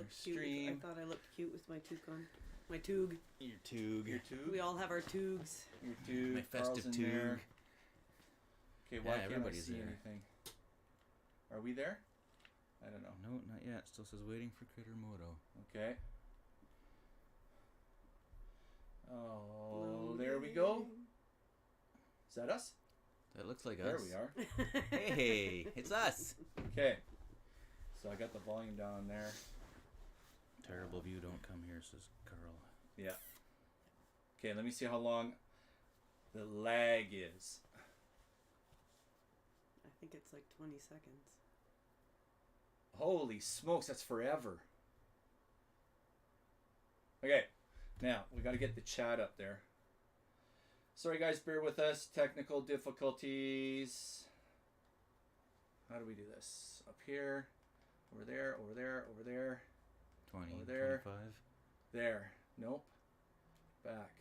stream. I thought I looked cute with my toque on. My toog. Your toog. Your tube? We all have our toogs. Your tube. My festive toog. Okay, why can't I everybody's see there. anything? Are we there? I don't know. No, not yet. Still says waiting for Critter Moto. Okay. Oh, there we go. Is that us? That looks like There us. we are. Hey, it's us. Okay. So I got the volume down there. Terrible view, don't come here, says Carl. Yeah. Okay, let me see how long the lag is. I think it's like 20 seconds. Holy smokes, that's forever. Okay, now we got to get the chat up there. Sorry guys, bear with us. Technical difficulties. How do we do this? Up here, over there, over there, over there. 20, over there. 25. There. Nope. Back.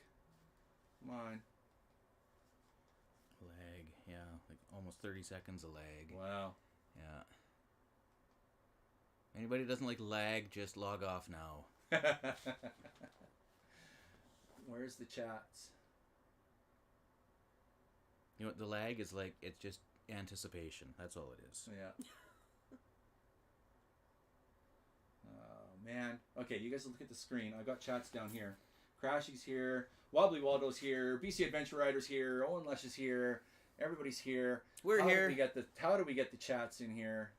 Come on. Lag, yeah. Like almost 30 seconds of lag. Wow. Yeah. Anybody doesn't like lag, just log off now. Where's the chats? You know what the lag is like? It's just anticipation. That's all it is. Yeah. Oh, man. Okay, you guys look at the screen. I've got chats down here. Crashy's here. Wobbly Waldo's here. BC Adventure Rider's here. Owen Lush is here. Everybody's here. We're here. How do we get the chats in here?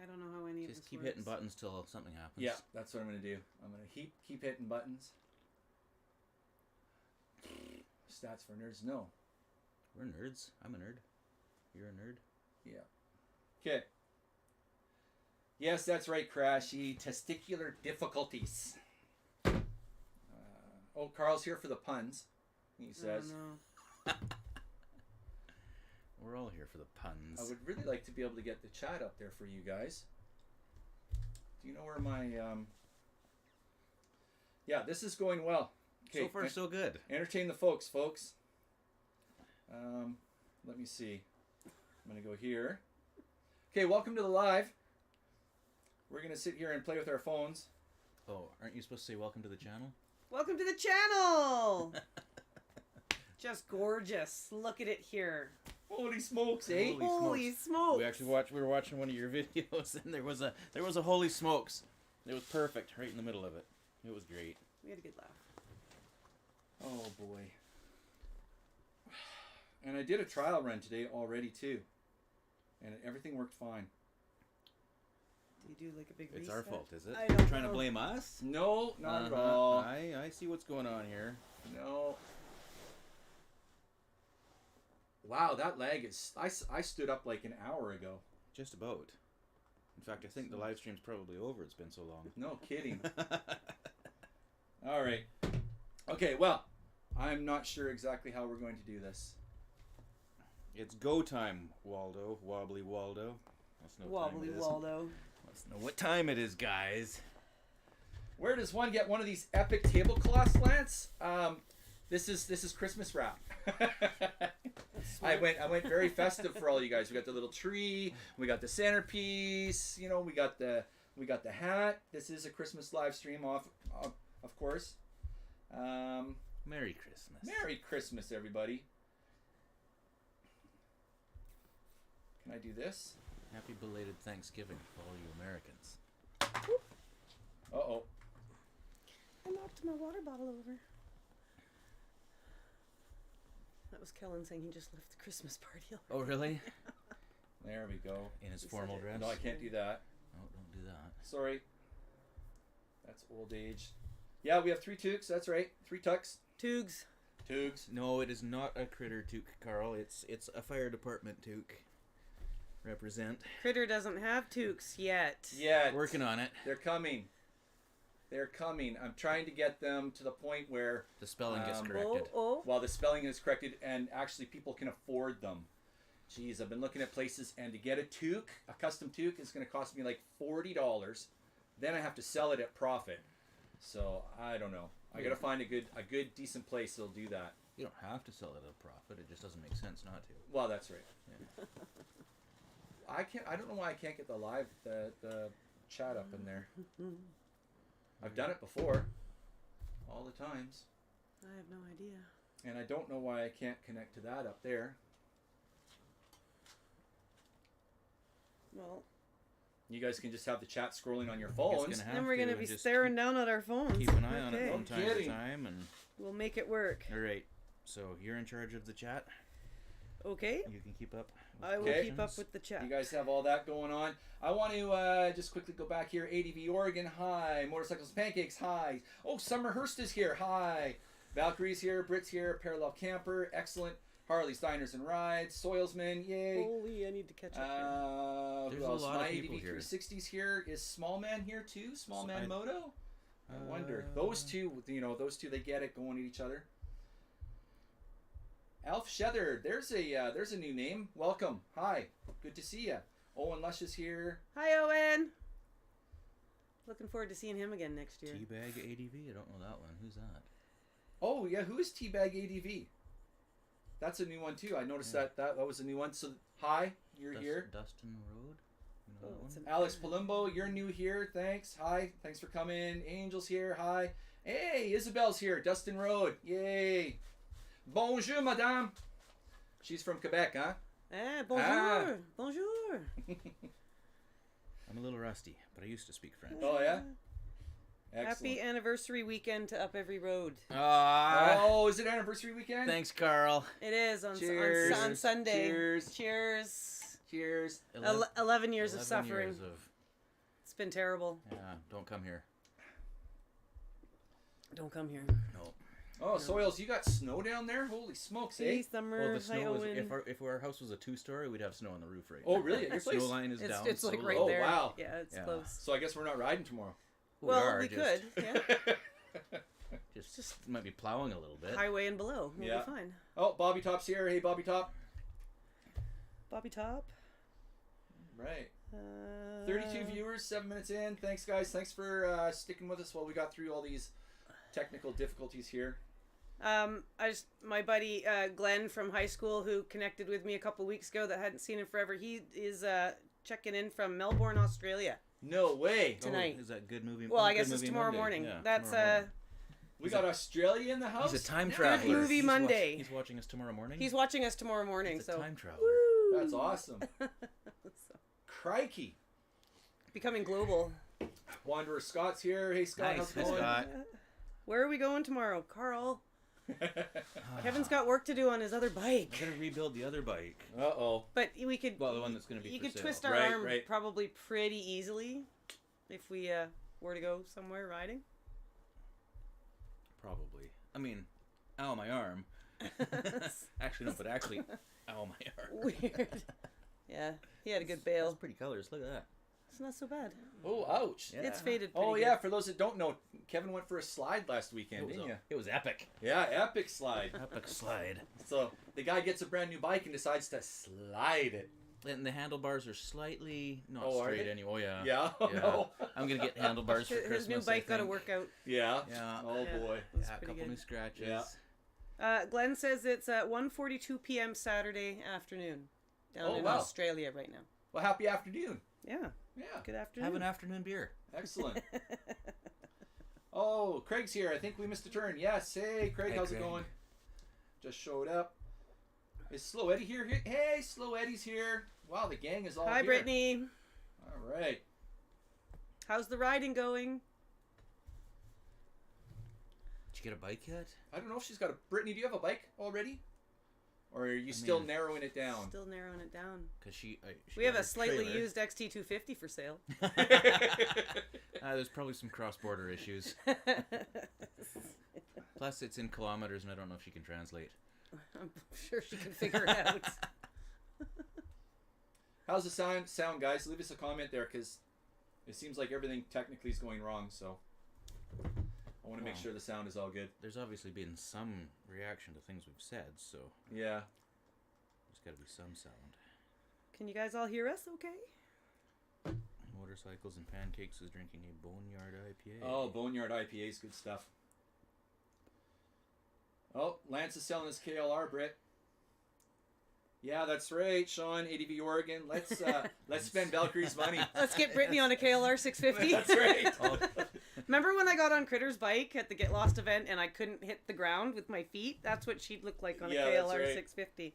I don't know how any of this Just keep works. hitting buttons till something happens. Yeah, that's what I'm going to do. I'm going to keep hitting buttons. Stats for nerds? No. We're nerds. I'm a nerd. You're a nerd. Yeah. Okay. Yes, that's right, Crashy. Testicular difficulties. Oh, Carl's here for the puns, he says. Oh, no. We're all here for the puns. I would really like to be able to get the chat up there for you guys. Do you know where my... Yeah, this is going well. Okay, so far, so good. Entertain the folks. Let me see. I'm going to go here. Okay, welcome to the live. We're going to sit here and play with our phones. Oh, aren't you supposed to say welcome to the channel? Welcome to the channel! Just gorgeous. Look at it here. Holy smokes, eh? Holy smokes. We were watching one of your videos, and there was a holy smokes. It was perfect, right in the middle of it. It was great. We had a good laugh. Oh boy. And I did a trial run today already too, and everything worked fine. Do you do like a big It's reset? our fault, is it? I You're don't trying know. to blame us? No, not at all. I see what's going on here. No. Wow, that lag is... I stood up like an hour ago. Just about. In fact, I think the live stream's probably over. It's been so long. No kidding. All right. Okay, well, I'm not sure exactly how we're going to do this. It's go time, Waldo. Wobbly Waldo. Let's know what time Wobbly it is. Waldo. Let's know what time it is, guys. Where does one get one of these epic tablecloths, Lance? This is Christmas wrap. I went very festive for all you guys. We got the little tree, we got the centerpiece, you know, we got the hat. This is a Christmas live stream of course. Merry Christmas. Merry Christmas, everybody. Can I do this? Happy belated Thanksgiving for all you Americans. Uh-oh. I knocked my water bottle over. That was Kellen saying he just left the Christmas party. Oh, really? There we go. In his He formal said it. dress? No, I can't do that. Oh, don't do that. Sorry. That's old age. Yeah, we have 3 toques. That's right. 3 tucks. Toogs. Toogs. No, it is not a critter toque, Carl. It's a fire department toque. Represent. Critter doesn't have toques yet. Yeah. Working on it. They're coming. They're coming. I'm trying to get them to the point where The spelling gets Oh, corrected. while the spelling is corrected and actually people can afford them. Jeez, I've been looking at places, and to get a toque, a custom toque, is going to cost me like $40. Then I have to sell it at profit. So I don't know. I got to find a good, decent place that'll do that. You don't have to sell it at a profit. It just doesn't make sense not to. Well, that's right. Yeah. I don't know why I can't get the chat up in there. I've done it before. All the times. I have no idea. And I don't know why I can't connect to that up there. Well, You guys can just have the chat scrolling on your It's phones. gonna have then we're to, going to and be just staring down at our phones. Keep an eye on it Okay. from No time to kidding. time, and We'll make it work. all right. So you're in charge of the chat. Okay. You can keep up. with I will Okay. keep up with the chat. You guys have all that going on. I want to just quickly go back here. ADV Oregon, hi. Motorcycles and Pancakes, hi. Oh, Summer Hurst is here, hi. Valkyrie's here. Britt's here. Parallel Camper, excellent. Harley's Diners and Rides. Soilsman, yay. Holy, I need to catch up. Who There's a else? lot of My people ADV here. 360's here. Is Small Man here too? Small So Man I- Moto? I wonder. Those two, those two, they get it going at each other. Alf Shether, there's a new name. Welcome. Hi. Good to see you. Owen Lush is here. Hi, Owen. Looking forward to seeing him again next year. Teabag ADV. I don't know that one. Who's that? Oh yeah, who is Teabag ADV? That's a new one too. I noticed that was a new one. So hi, you're here. Dustin Road. You know Oh, that it's one? an- Alex Palumbo, you're new here. Thanks. Hi. Thanks for coming. Angel's here. Hi. Hey, Isabel's here. Dustin Road. Yay. Bonjour, madame. She's from Quebec, huh? Eh, bonjour. Ah. Bonjour. I'm a little rusty, but I used to speak French. Oh yeah. Happy Excellent. anniversary weekend to Up Every Road. Ah, Oh, is it anniversary weekend? thanks, Carl. It is on Cheers. on Sunday. Cheers. Cheers. Cheers. 11 years of 11 suffering. years of- It's been terrible. yeah, don't come here. Don't come here. No. Oh, Soils, you got snow down there? Holy smokes, Hey, eh? Summer. Well, the Hi, snow is, Owen. if our house was a 2-story, we'd have snow on the roof right Oh, now. really? At your place? Snow line is down. It's like so right low. Oh, there. wow. Yeah, it's Yeah. close. So I guess we're not riding tomorrow. Well, are, we just- could. Yeah. Just might be plowing a little bit. Highway and below. We'll Yeah. be fine. Oh, Bobby Top's here. Hey, Bobby Top. Bobby Top. Right. 32 32 viewers, 7 minutes in. Thanks, guys. Thanks for sticking with us while we got through all these technical difficulties here. My buddy Glenn from high school, who connected with me a couple weeks ago, that hadn't seen him forever. He is checking in from Melbourne, Australia. No way. tonight. Oh, is that Good Movie? Well, oh, I Good guess it's Movie tomorrow Monday. morning. Yeah, That's tomorrow morning. We got Australia in the house. He's a time Nice. traveler. Movie He's Monday. he's watching us tomorrow morning. He's watching us tomorrow morning. He's a So time traveler. Woo! That's awesome. Crikey. Becoming global. Wanderer Scott's here. Hey, Scott. Nice. How's it going? Scott. Where are we going tomorrow, Carl? Ah, Kevin's got work to do on his other bike. I gotta rebuild the other bike. Uh-oh. But we could. Well, the one that's gonna be You for could sale. twist our Right, arm right. probably pretty easily if we were to go somewhere riding. Probably. I mean, ow, my arm. Actually, no, but actually, ow, my arm. Weird. Yeah, he had a good That's bail. pretty colors. Look at that. It's not so bad. Oh, ouch. Yeah. It's faded pretty Oh, good. yeah. For those that don't know, Kevin went for a slide last weekend, didn't you? It was epic. Yeah, epic slide. Epic slide. So the guy gets a brand new bike and decides to slide it. And the handlebars are slightly not Oh, are straight they? anymore. Yeah. Yeah. Oh, Yeah. no. I'm gonna get handlebars for His Christmas. new bike I got to think. work out. Yeah. Yeah. Oh Yeah. boy. That's Yeah, a pretty couple good. new scratches. Yeah. Glenn says it's at 1:42 p.m. Saturday afternoon down Oh, in wow. Australia right now. Well, happy afternoon. Yeah, Yeah. good afternoon. Have an afternoon beer. Excellent. Oh, Craig's here. I think we missed a turn. Yes. Hey, Craig. Hey, How's Craig. it going? Just showed up. Is Slow Eddie here? Hey, Slow Eddie's here. Wow, the gang is all Hi, here. Brittany. All right. How's the riding going? Did you get a bike yet? I don't know if she's got a... Brittany, do you have a bike already? Or are you still narrowing it down? Still narrowing it down. Cause she We have got a her slightly trailer. used XT250 for sale. There's probably some cross-border issues. Plus, it's in kilometers, and I don't know if she can translate. I'm sure she can figure it out. How's the sound, guys? Leave us a comment there, because it seems like everything technically is going wrong, so I want to make Wow. sure the sound is all good. There's obviously been some reaction to things we've said, so Yeah. there's got to be some sound. Can you guys all hear us okay? Motorcycles and Pancakes is drinking a Boneyard IPA. Oh, Boneyard IPA is good stuff. Oh, Lance is selling his KLR, Britt. Yeah, that's right, Sean, ADV Oregon. Let's spend Valkyrie's money. Let's get Brittany on a KLR 650. That's right. Oh, Remember when when I got on Critter's bike at the Get Lost event and I couldn't hit the ground with my feet, that's what she'd look like on a KLR 650.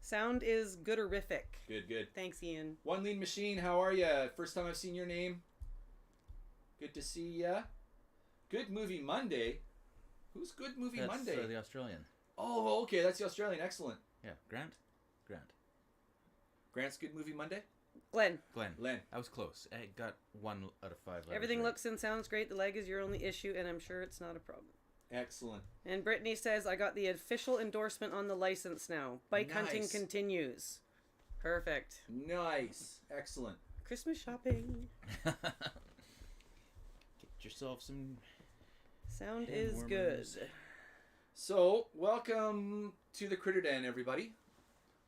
Sound is gooderific. Good. Thanks, Ian. One Lean Machine, how are you? First time I've seen your name. Good to see ya. Good Movie Monday. Who's Good Movie Monday? That's the Australian. Oh, okay, that's the Australian. Excellent. Yeah, Grant. Grant's Good Movie Monday? Glenn. I was close. I got 1 out of 5 letters Everything right. looks and sounds great. The leg is your only issue, and I'm sure it's not a problem. Excellent. And Brittany says, I got the official endorsement on the license now. Bike hunting continues. Perfect. Nice. Excellent. Christmas shopping. Get yourself some... Sound hand is good. warmers. So, welcome to the Critter Den, everybody.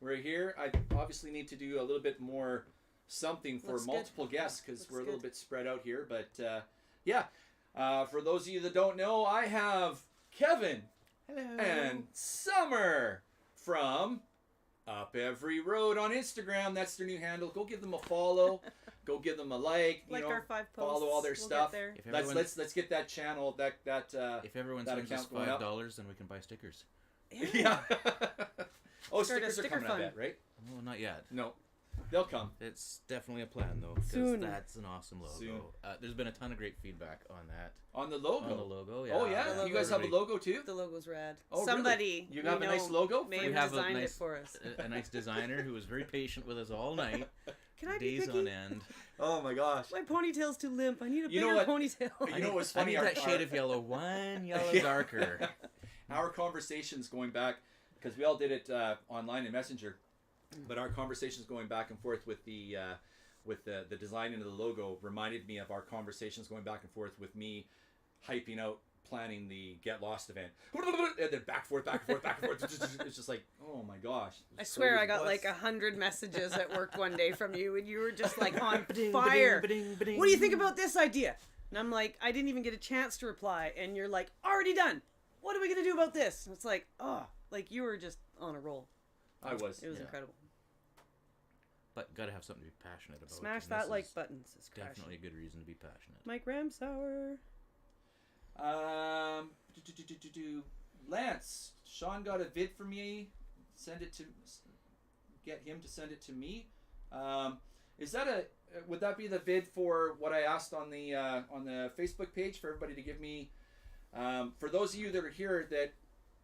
We're here. I obviously need to do a little bit more something for Looks multiple good. guests because we're a little good. bit spread out here. But yeah, for those of you that don't know, I have Kevin Hello. and Summer from Up Every Road on Instagram. That's their new handle. Go give them a follow. Go give them a like. Like you know, our 5 posts. follow all their We'll stuff. Get there. If everyone, Let's get that channel that if everyone that sends us account going up. $5, then we can buy stickers. yeah. Oh, Start a stickers are sticker coming, fund. I bet, right? Well, not yet. No, they'll come. It's definitely a plan, though, because Soon. that's an awesome logo. Soon. There's been a ton of great feedback on that. On the logo. On the logo, yeah. Oh yeah, The you guys have a logo too. The logo's rad. Oh, really? Somebody You have we a nice know logo? may We have have a designed nice- it for us. A nice designer who was very patient with us all night, Can I be days picky? on end. Oh my gosh. My ponytail's too limp. I need a You know bigger what? ponytail. You know what's I funny? need that shade of yellow, one yellow Yeah. darker. Our conversations going back, because we all did it online in Messenger, but our conversations going back and forth with the designing of the logo reminded me of our conversations going back and forth with me hyping out planning the Get Lost event, and then back and forth. It's just like, oh my gosh. I swear I got What's- like 100 messages at work one day from you, and you were just like on fire. What do you think about this idea? And I'm like, I didn't even get a chance to reply, and you're like, already done. What are we gonna do about this? And it's like, oh, like you were just on a roll. I was. It was Yeah. incredible. But gotta have something to be passionate about. Smash and that this like is button. It's crashing. Definitely a good reason to be passionate. Mike Ramsauer. Lance, Sean got a vid for me. Get him to send it to me. Is that would that be the vid for what I asked on the Facebook page for everybody to give me? For those of you that are here that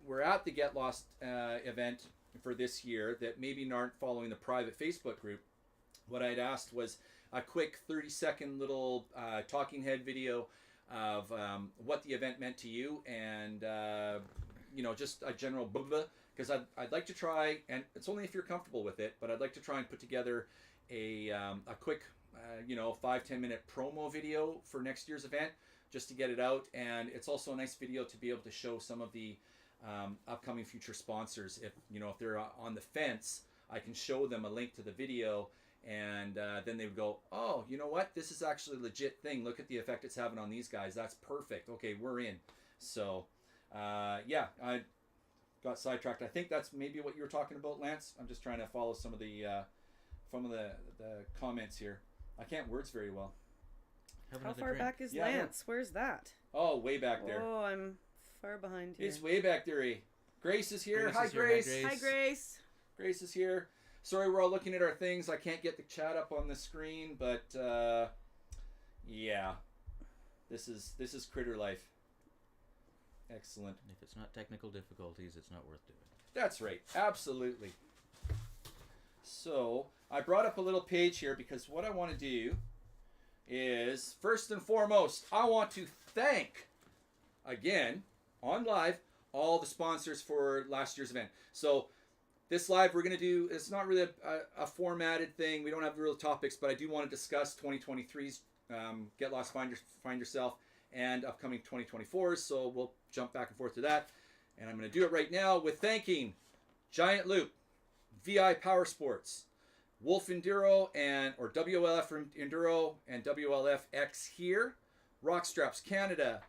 were at the Get Lost event for this year that maybe aren't following the private Facebook group, what I'd asked was a quick 30-second little talking head video of what the event meant to you, and just a general because I'd like to try, and it's only if you're comfortable with it, but I'd like to try and put together a quick 5-10 minute promo video for next year's event just to get it out. And it's also a nice video to be able to show some of the upcoming future sponsors. If they're on the fence, I can show them a link to the video, and then they would go, oh, you know what, this is actually a legit thing, look at the effect it's having on these guys, that's perfect, okay, we're in. So I got sidetracked. I think that's maybe what you were talking about, Lance. I'm just trying to follow some of the comments here. I can't words very well. Have How another far drink. back is Yeah, I know. Lance? Where's that? Oh, way back there. Oh, I'm far behind here. It's way back there. Grace is here. Grace Hi, is here. Hi, Grace. Grace. Hi, Grace. Grace is here. Sorry, we're all looking at our things. I can't get the chat up on the screen, but yeah, this is Critter Life. Excellent. If it's not technical difficulties, it's not worth doing. That's right. Absolutely. So I brought up a little page here because what I want to do is, first and foremost, I want to thank, again, on live, all the sponsors for last year's event. So this live we're going to do, it's not really a formatted thing. We don't have real topics, but I do want to discuss 2023's Get Lost, Find Yourself, and upcoming 2024s. So we'll jump back and forth to that. And I'm going to do it right now with thanking Giant Loop, VI Power Sports, Wolf Enduro or WLF Enduro and WLF X here, Rockstraps Canada,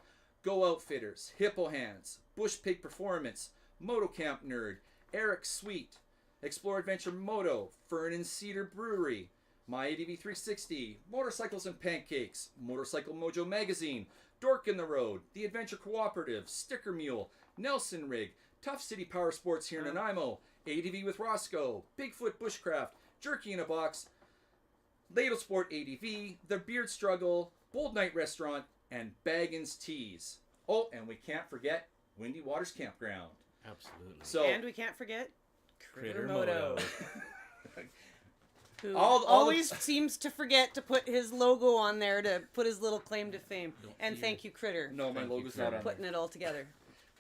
Go Outfitters, Hippo Hands, Bush Pig Performance, Moto Camp Nerd, Eric Sweet, Explore Adventure Moto, Fern and Cedar Brewery, My ADV 360, Motorcycles and Pancakes, Motorcycle Mojo Magazine, Dork in the Road, The Adventure Cooperative, Sticker Mule, Nelson Rig, Tough City Power Sports here in Nanaimo, ADV with Roscoe, Bigfoot Bushcraft, Jerky in a Box, Ladle Sport ADV, The Beard Struggle, Bold Night Restaurant, and Baggins Teas. Oh, and we can't forget Windy Waters Campground. Absolutely. So, And we can't forget Critter Moto, who All always seems to forget to put his logo on there to put his little claim to fame. And thank you, Critter, no, my Thank you, logo's Critter. not on putting it all together.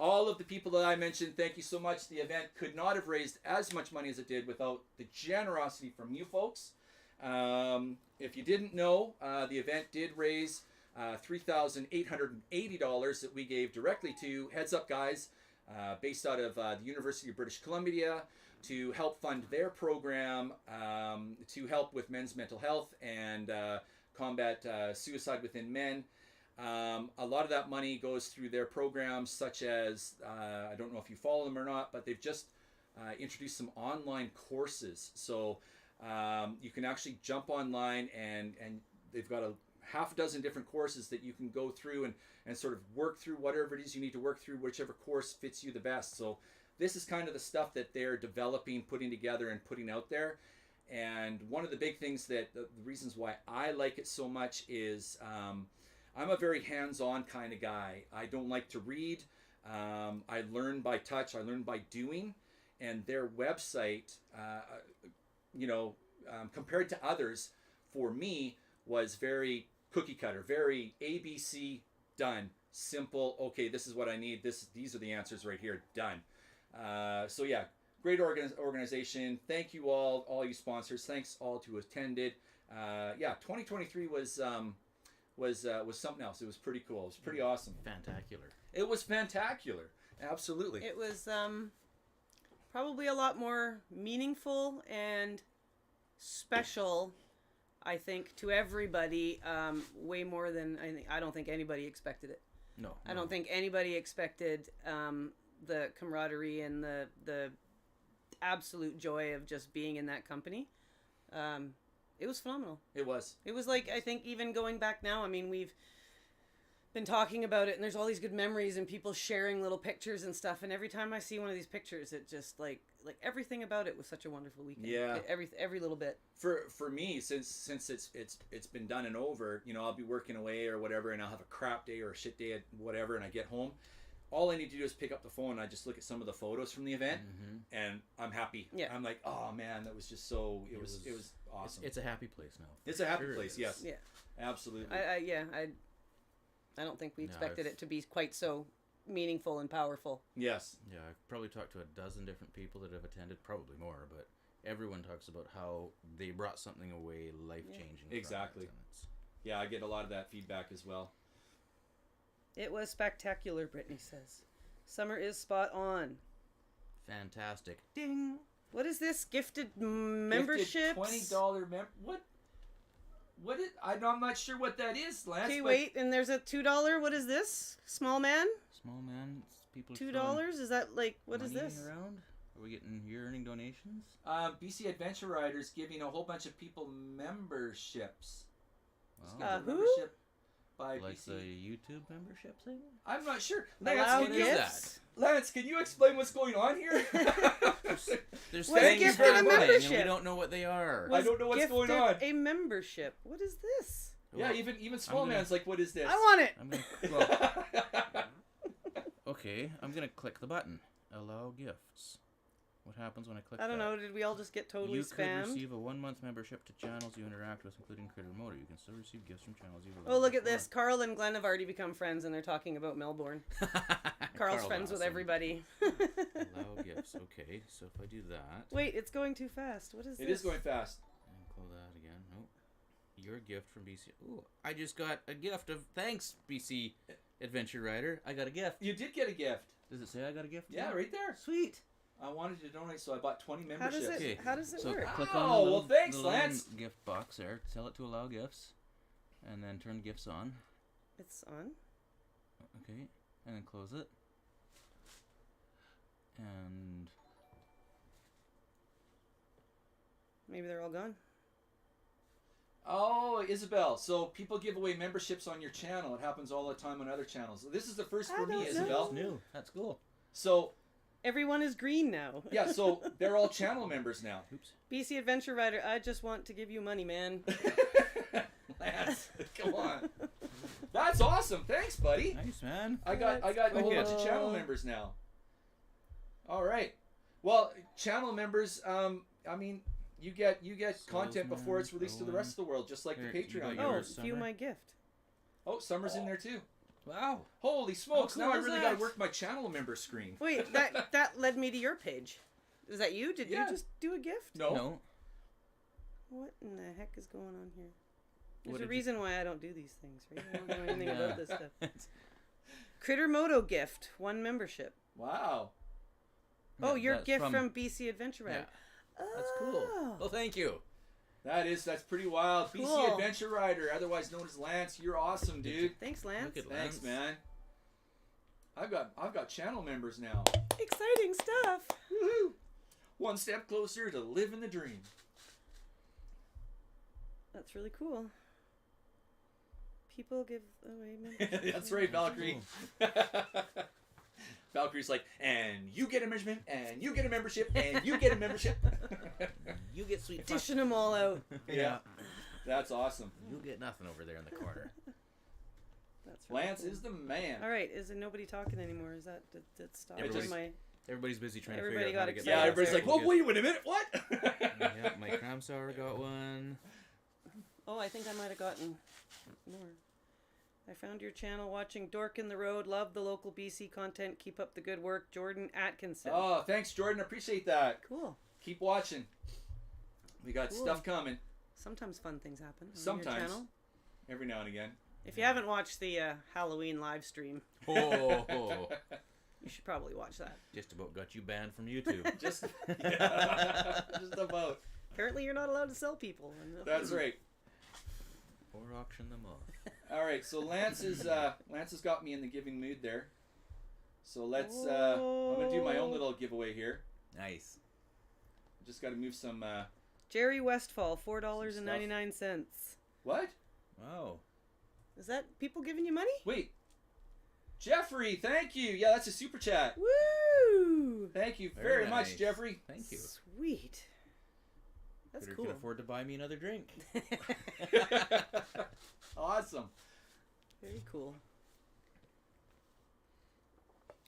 All of the people that I mentioned, thank you so much. The event could not have raised as much money as it did without the generosity from you folks. If you didn't know, the event did raise $3,880 that we gave directly to Heads Up Guys, based out of the University of British Columbia, to help fund their program, to help with men's mental health and combat suicide within men. A lot of that money goes through their programs, such as, I don't know if you follow them or not, but they've just introduced some online courses. So you can actually jump online and they've got a half a dozen different courses that you can go through and sort of work through whatever it is you need to work through, whichever course fits you the best. So this is kind of the stuff that they're developing, putting together, and putting out there. And one of the big things that the reasons why I like it so much is I'm a very hands-on kind of guy. I don't like to read. I learn by touch. I learn by doing. And their website, compared to others, for me, was very cookie cutter, very ABC, done, simple. Okay, this is what I need. These are the answers right here, done. So yeah, great organization. Thank you all you sponsors. Thanks all who attended. 2023 was something else. It was pretty cool. It was pretty awesome. Fantacular. It was fantacular. Absolutely. It was probably a lot more meaningful and special, I think, to everybody, way more than I don't think anybody expected it. No. I don't think anybody expected the camaraderie and the absolute joy of just being in that company. It was phenomenal. It was. It was like, I think even going back now, I mean, we've been talking about it and there's all these good memories and people sharing little pictures and stuff. And every time I see one of these pictures, it just like everything about it was such a wonderful weekend. Yeah. Every little bit. For me, since it's been done and over, I'll be working away or whatever, and I'll have a crap day or a shit day, whatever, and I get home. All I need to do is pick up the phone and I just look at some of the photos from the event, and I'm happy. Yeah. I'm like, oh man, that was just so. It was awesome. It's a happy place now. It's a happy Sure place. is. Yes. Yeah. Absolutely. I don't think we No, expected I've- it to be quite so meaningful and powerful. Yes. Yeah, I've probably talked to a dozen different people that have attended, probably more, but everyone talks about how they brought something away life-changing. from it, Exactly. and it's- Yeah, I get a lot of that feedback as well. It was spectacular, Brittany says. Summer is spot on. Fantastic. Ding. What is this? Gifted memberships? $20 What? What is? I'm not sure what that is, Lance. Okay, but- wait, and there's a $2. What is this? Small man? Small man. People. $2? Is that like, what is money this? Around? Are we getting? You're earning donations? BC Adventure Riders giving a whole bunch of people memberships. Let's Wow. get the Who? membership by Like BC. the YouTube membership thing? I'm not sure. Allow Lance, can you, gifts? Lance, can you explain what's going on here? There's Was things gifted we're a playing, and membership? we don't know what they are. I don't know what's going Gifted on. a membership. What is this? Yeah, Well, even small gonna- man's like, what is this? I want it. I'm gonna. Well, okay, I'm gonna click the button. Allow gifts. What happens when I click I don't that? know. Did we all just get totally You could spammed? receive a 1-month membership to channels you interact with, including Critter Motor. You can still receive gifts from channels you've Oh, look at this. Carl and Glenn have already become friends, and they're talking about Melbourne. Carl's friends with awesome. everybody. Allow gifts. Okay, so if I do that, Wait, it's going too fast. What is this? It is going fast. and close that again. Nope. Your gift from BC. Ooh, I just got a gift of thanks, BC Adventure Rider. I got a gift. You did get a gift. Does it say I got a gift? Yeah, right there. Sweet. I wanted to donate, so I bought 20 How memberships. does it? Okay, How does it so work? click Oh, on the well, little, thanks, the little Lance. gift box there. Tell it to allow gifts, and then turn gifts on. It's on. Okay, and then close it. And Maybe they're all gone. Oh, Isabel. So people give away memberships on your channel. It happens all the time on other channels. This is the first for me, don't Isabel. That's new. That's cool. So, Everyone is green now. yeah, so they're all channel members now. Oops. BC Adventure Rider, I just want to give you money, man. Lance, come on. That's awesome. Thanks, buddy. Nice, man. I got a whole bunch of channel members now. All right. Well, channel members, I mean, you get content before it's released to the rest of the world, just like Here, the you Patreon. got Oh, yours, view Summer. my gift. Oh, Summer's in there too. Wow. Holy smokes! cool Now I is really that? got to work my channel member screen. Wait, that led me to your page. Is that you? Did Yeah. you just do a gift? No. What in the heck is going on here? What There's a did reason why I don't do these things, right? I don't know anything Yeah. about this stuff. Critter Moto gift, 1 membership. Wow. Oh, Yeah, your that's gift from BC Adventure Rider. Yeah, that's cool. Oh. Well, thank you. That's pretty wild. Cool. BC Adventure Rider, otherwise known as Lance. You're awesome, dude. Thanks, Lance. Look at Thanks, Lance. man. I've got channel members now. Exciting stuff. Woohoo! One step closer to living the dream. That's really cool. People give away memberships. That's right, Valkyrie. Valkyrie's like, and you get a membership, and you get a membership, and you get a membership. You get sweet. Dishing them all out. Yeah. That's awesome. You get nothing over there in the corner. That's really Lance cool. is the man. All right, is there nobody talking anymore? Is that did stop? Everybody's- my Everybody's busy trying Everybody to figure out how to got get. Yeah, excited. everybody's like, We'll whoa, wait a minute, what? yeah, my cram sour got one. Oh, I think I might have gotten more. I found your channel watching Dork in the Road. Love the local BC content. Keep up the good work. Jordan Atkinson. Oh, thanks, Jordan. Appreciate that. Cool. Keep watching. We got Cool. stuff coming Sometimes fun things happen on your Sometimes. channel. every now and again. If you haven't watched the Halloween live stream, Oh, you should probably watch that. just about got you banned from YouTube. Just, yeah, just about. Apparently you're not allowed to sell people. That's right. Or auction them off. All right, so Lance has got me in the giving mood there. So let's. I'm gonna do my own little giveaway here. Nice. Just got to move some. Jerry Westfall, $4.99. What? Wow. Is that people giving you money? Wait. Jeffrey, thank you. Yeah, that's a super chat. Woo! Thank you Very very nice. much, Jeffrey. Thank you. Sweet. That's Critter cool. can afford to buy me another drink. Awesome. Very cool.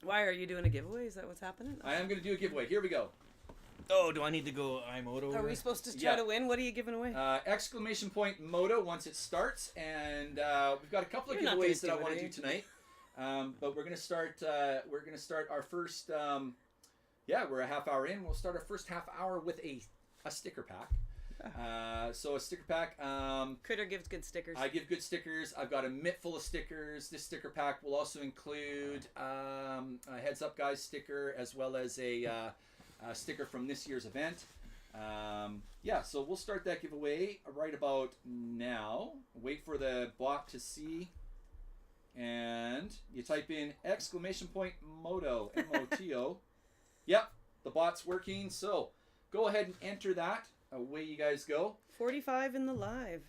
Why are you doing a giveaway? Is that what's happening? I am going to do a giveaway. Here we go. Oh, do I need to go iMoto? Are we supposed to try Yeah. to win? What are you giving away? Exclamation point moto once it starts, and we've got a couple of You're not gonna giveaways that I do it, want are to you? do tonight. But we're gonna start. We're gonna start our first. We're a half hour in. We'll start our first half hour with a sticker pack. So a sticker pack. Critter gives good stickers. I give good stickers. I've got a mitt full of stickers. This sticker pack will also include a heads up guys sticker, as well as a sticker from this year's event. So we'll start that giveaway right about now. Wait for the bot to see, and you type in exclamation point moto MOTO. Yep, the bot's working. So go ahead and enter that. Away you guys go. 45 in the live.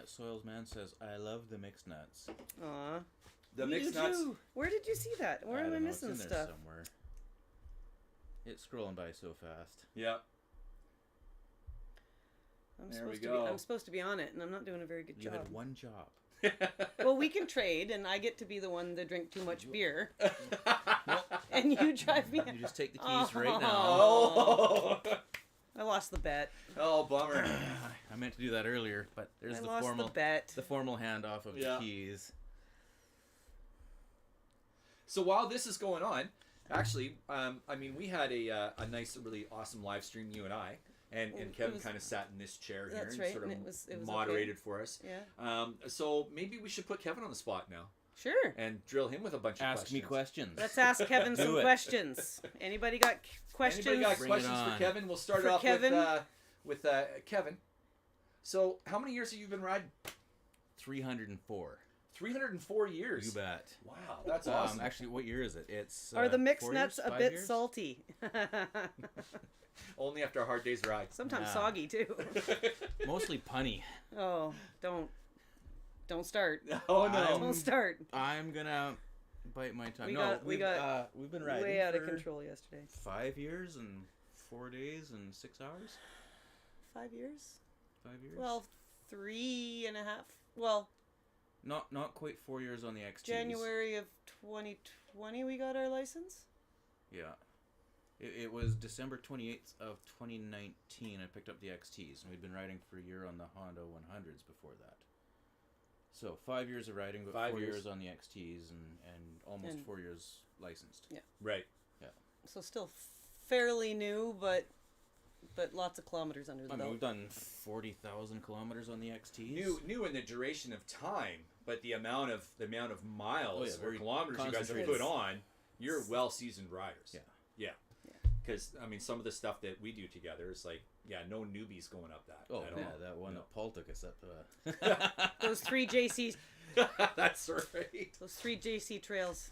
Soils Man says, I love the mixed nuts. Aw. The Me mixed nuts. too. Where did you see that? Where am I don't know, it's missing in there stuff? somewhere. It's scrolling by so fast. Yeah. I'm There we supposed to go. be. I'm supposed to be on it, and I'm not doing a very good You job. had one job. Well, we can trade, and I get to be the one to drink too much beer, and you drive me. You just take the keys right now. Oh. I lost the bet. Oh, bummer. I meant to do that earlier, but there's I the lost formal the bet. the formal handoff of Yeah. the keys. So while this is going on, actually, we had a nice, really awesome live stream, you and I, and It Kevin was- kind of sat in this chair here That's and right, sort of and it was moderated for us. Yeah. So maybe we should put Kevin on the spot now Sure. and drill him with a bunch of Ask questions. me questions. Let's ask Kevin Do some it. questions. Anybody got questions? Anybody got Bring it questions for on. Kevin? We'll start For off Kevin? with Kevin. So how many years have you been riding? 304. 304 years. You bet. Wow, that's awesome. Actually, what year is it? It's Are the mixed 4 nuts years, a 5 bit years? salty? Only after a hard day's ride. Sometimes Yeah. soggy too. Mostly punny. Oh, don't start. Oh no. Don't start. I'm gonna bite my tongue. We got we've been riding Way out of for control yesterday. 5 years and 4 days and 6 hours. 5 years? 5 years. Well, 3.5. Well, not quite 4 years on the XTs. January of 2020 we got our license. Yeah. It was December 28th of 2019 I picked up the XTs, and we'd been riding for a year on the Honda 100s before that. So 5 years of riding, but 4 years on the XTs, and almost 4 years licensed. Yeah. Right. Yeah. So still fairly new, but lots of kilometers under the I mean, belt. we've done 40,000 kilometers on the XTs. New in the duration of time, but the amount of miles or very kilometers you guys have concentrated. put on, you're well seasoned riders. Yeah. Yeah. Because I mean, some of the stuff that we do together is like, no newbies going up that. Oh, at yeah, all. that one No. that Paul took us up. Those 3 JC That's right. those 3 JC trails.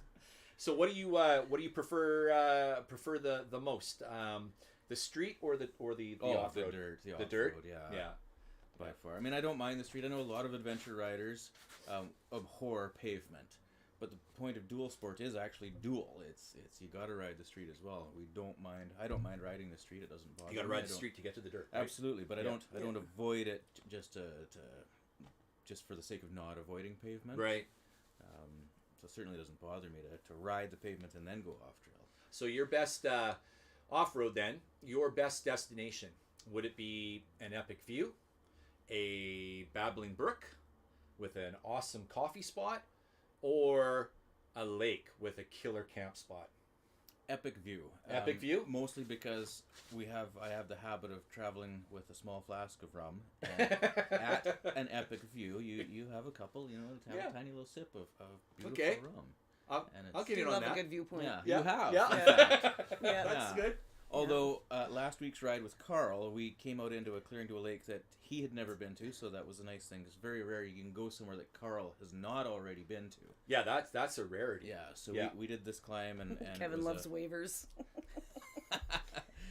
So what do you prefer the most? The street or the off the road? dirt. The dirt? off-road, yeah. Yeah. By far. I mean, I don't mind the street. I know a lot of adventure riders abhor pavement. But the point of dual sport is actually dual. It's you got to ride the street as well. We don't mind. I don't mind riding the street. It doesn't bother me. You got to I ride the don't- street to get to the dirt. Right? Absolutely, but I Yeah. don't avoid it just just for the sake of not avoiding pavement. Right. So it certainly doesn't bother me to ride the pavement and then go off trail. So your best off-road then, your best destination, would it be an epic view, a babbling brook with an awesome coffee spot, or a lake with a killer camp spot? Epic view. Epic view? Mostly because I have the habit of traveling with a small flask of rum. And at an epic view, you have a couple, have Yeah. a tiny little sip of beautiful Okay. rum. And I'll it's- get You in on love that. a good viewpoint. Yeah, Yeah. you have. Yeah. In fact. Yeah. That's Yeah. good. Although last week's ride with Carl, we came out into a clearing to a lake that he had never been to, so that was a nice thing. It's very rare you can go somewhere that Carl has not already been to. Yeah, that's a rarity. Yeah, so Yeah. We did this climb and Kevin it loves was waivers.